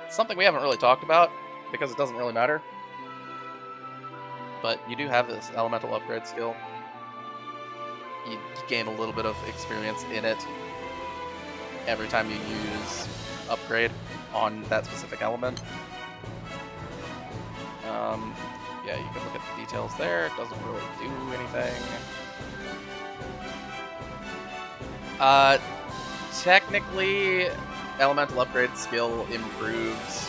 Something we haven't really talked about, because it doesn't really matter. But you do have this elemental upgrade skill. You gain a little bit of experience in it every time you use upgrade on that specific element. Yeah, you can look at the details there. It doesn't really do anything. Technically, elemental upgrade skill improves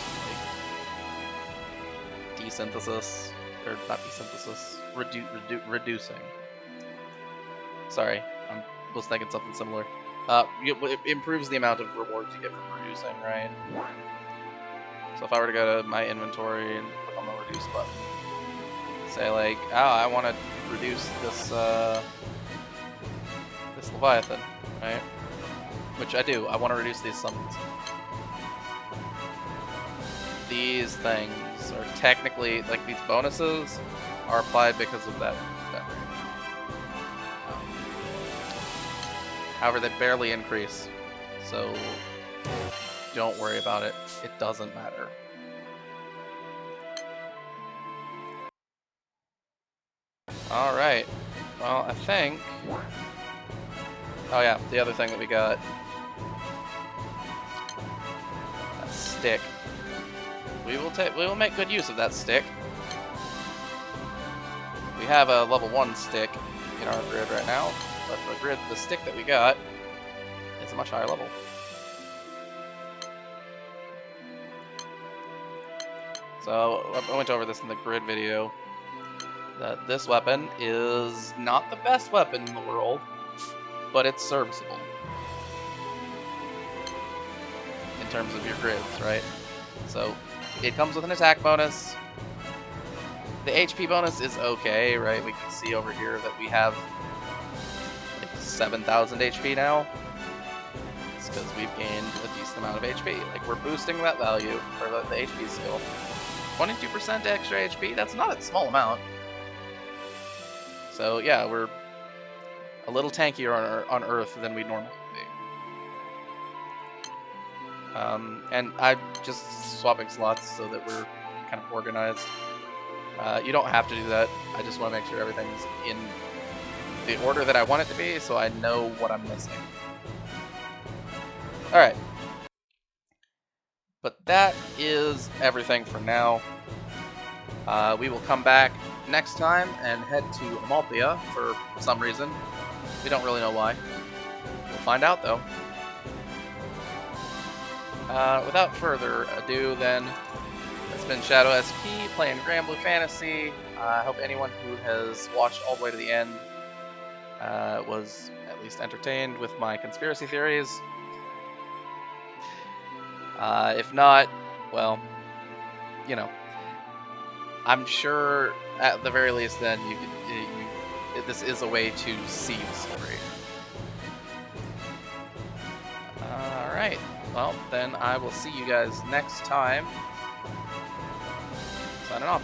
like, desynthesis, or not desynthesis, reducing. Sorry, I was thinking something similar. It improves the amount of rewards you get from reducing, right? So if I were to go to my inventory and click on the reduce button, say like, oh, I want to reduce this this Leviathan, right? Which I do. I want to reduce these summons. These things are technically, like these bonuses are applied because of that rate. However, they barely increase, so don't worry about it. It doesn't matter. Alright. Well, I think... Oh yeah, the other thing that we got. That stick. We will make good use of that stick. We have a level 1 stick in our grid right now, but the stick that we got is a much higher level. So I went over this in the grid video. That this weapon is not the best weapon in the world, but it's serviceable in terms of your grids, right? So it comes with an attack bonus. The HP bonus is okay, right? We can see over here that we have like 7,000 HP now. It's because we've gained a decent amount of HP. Like, we're boosting that value for the HP skill. 22% extra HP, that's not a small amount. So yeah, we're a little tankier on Earth than we normally be. And I'm just swapping slots so that we're kind of organized. You don't have to do that. I just want to make sure everything's in the order that I want it to be, so I know what I'm missing. Alright. But that is everything for now. We will come back next time and head to Amalthea for some reason. We don't really know why. We'll find out, though. Without further ado, then, it's been Shadow SP playing Granblue Fantasy. I hope anyone who has watched all the way to the end was at least entertained with my conspiracy theories. If not, well, you know, I'm sure at the very least then this is a way to see the story. Alright, well then I will see you guys next time. Signing off.